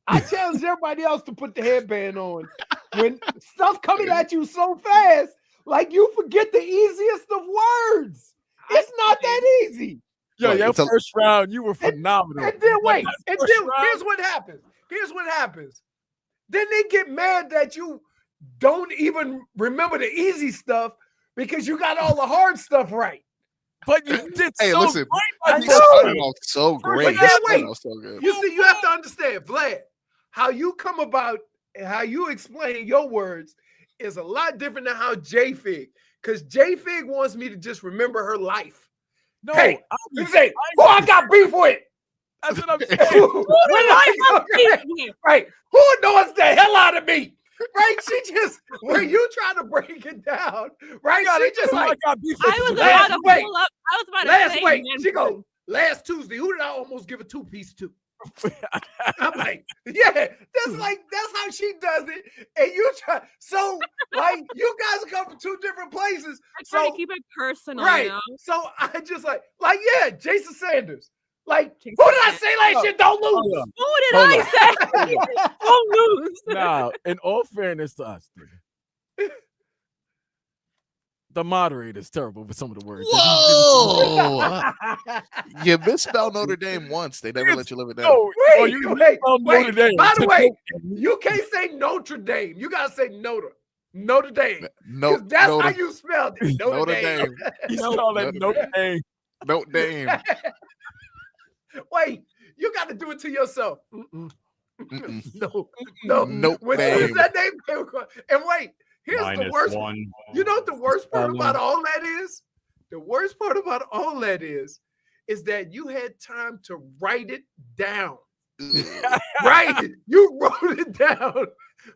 I challenge everybody else to put the headband on when stuff coming at you so fast, like you forget the easiest of words. It's not that easy. Yo, your first round, you were phenomenal. And then wait, here's what happens. Then they get mad that you don't even remember the easy stuff because you got all the hard stuff right. But you did listen, great. So great. So good. You see, you have to understand, Vlad, how you come about and how you explain your words is a lot different than how JFig, because JFig wants me to just remember her life. No, hey, you say, I got beef with. That's what I'm saying. Who did I have beef with? Right. Who annoys the hell out of me? Right? She just, when you try to break it down, right? She just like, I was about to pull up. I was about to last say, week, she goes, last Tuesday, who did I almost give a 2-piece to? I'm like, yeah, that's how she does it. And you try, so like you guys come from 2 different places. I try to keep it personal, right? You know? So I just like yeah, Jason Sanders. Like, who did I say last year? Don't lose. Who did I say? Don't lose. Now, in all fairness to us, The moderator is terrible with some of the words. Whoa! You misspelled Notre Dame once. They never let you live it down. No, Wait, you wait. Notre Dame. By the way, you can't say Notre Dame. You gotta say Notre Dame. No, That's how you spelled it. Notre Dame. You spelled it Notre Dame. Notre Dame. Wait, you got to do it to yourself. No. Nope. When that name came across, and wait, here's the worst. You know what the worst part about all that is? The worst part about all that is that you had time to write it down. Right? You wrote it down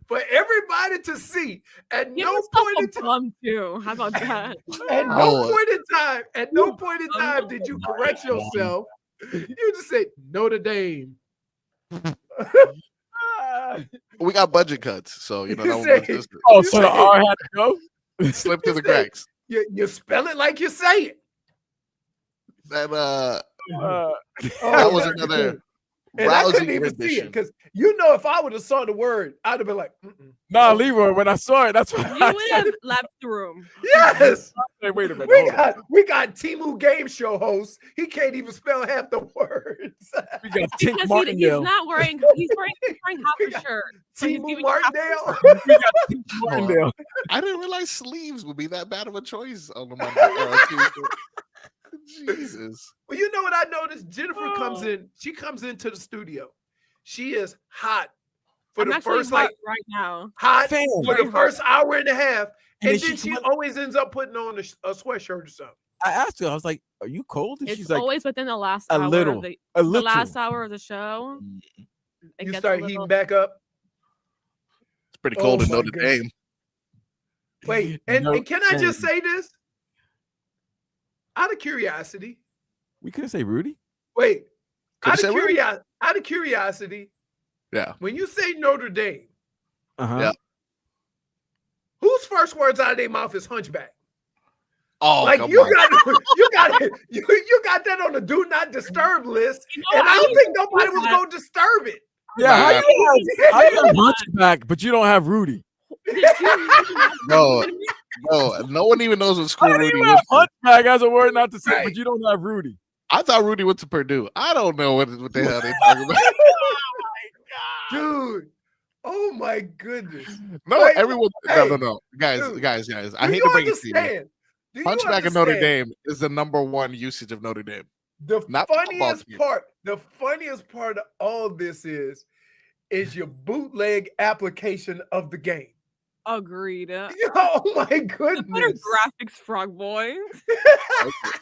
for everybody to see. At no point in time, too. How about that? At no point in time did you correct yourself. You just say Notre Dame. We got budget cuts, so you know that one was just, so the R had to go. Slip through the cracks. You spell it like you say it. That was another and I couldn't rousing even rendition. see it because if I would have saw the word, I'd have been like, Nah, Leroy. When I saw it, that's what you would have left the room. Yes. Hey, wait a minute. We got Timu game show host. He can't even spell half the words. We got Tink Because Martindale. he's not wearing. He's wearing half a shirt. So he's Timu giving Martindale. We got Tink Martindale. I didn't realize sleeves would be that bad of a choice on the Monday. Jesus. Well, you know what I noticed? Jennifer comes in. She comes into the studio. She is hot for the first right now. Hot Fan. for the first hour and a half, and then then she always ends up putting on a sweatshirt or something. I asked her, I was like, "Are you cold?" And It's she's like, always within the last "A hour little, of the a little." last hour of the show. You start heating back up. It's pretty cold in my Notre goodness. Dame. Wait, and can I just say this? Out of curiosity. We couldn't say Rudy. Wait, Could've said Rudy? out of curiosity. Yeah. When you say Notre Dame, Yeah. whose first words out of their mouth is hunchback? Oh, like come you on. got that on the do not disturb list, and I don't think nobody was going to disturb it. Yeah, how you have Hunchback, but you don't have Rudy? No, no one even knows what school How do Rudy you was. have Hunchback as a word not to say, Right. but you don't have Rudy. I thought Rudy went to Purdue. I don't know what the hell they talking about. Dude, oh my goodness. No, Wait, everyone. hey, No. Guys. I do hate you to break it to you. understand? Do you Hunchback of Notre understand? Dame is the #1 usage of Notre Dame. The Not the football funniest part of all this is your bootleg application of the game. Agreed. Oh my Better goodness. graphics, Frog Boy.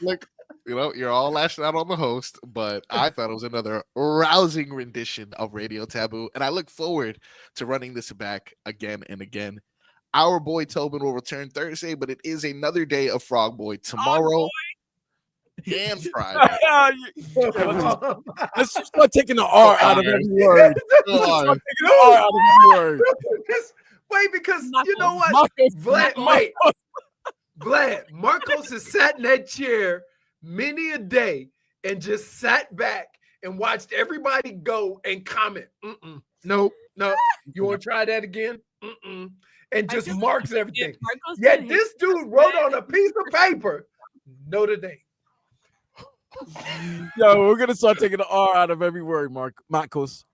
Look, you're all lashing out on the host, but I thought it was another rousing rendition of Radio Taboo, and I look forward to running this back again and again. Our boy Tobin will return Thursday, but it is another day of Frog Boy tomorrow and Friday. Let's just start taking the R out of every word. Wait, because you know what? Vlad, Marcos has sat in that chair many a day and just sat back and watched everybody go and comment. No. You want to try that again? And just marks everything. Yet this dude wrote on a piece of paper, Notre Dame. Yo, we're gonna start taking the R out of every word, Marcos.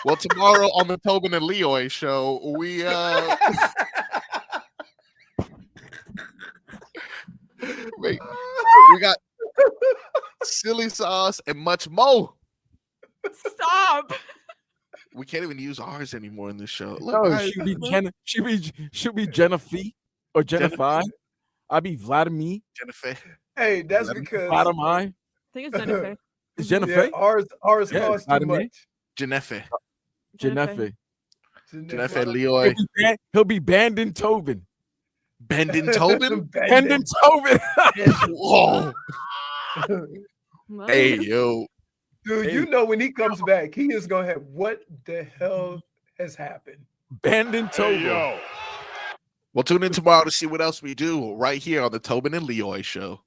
Well, tomorrow on the Tobin and Leroy show, we got silly sauce and much more. Stop. We can't even use ours anymore in this show. Look, No, guys, should be Jennifer or Jennifer. I'll be Vladimir. Jennifer. Hey, that's because Vladimir. I think it's Jennifer. It's Jennifer. yeah, ours costs too Vladimir. much. Jennifer. Jennifer. Jennifer Leroy. He'll be banned in Tobin. Bending Tobin? Banned in Tobin. Whoa. Well, Hey, yo. Dude, you know when he comes back, he is gonna have what the hell has happened. Banned in Tobin. We'll tune in tomorrow to see what else we do right here on the Tobin and Leroy show.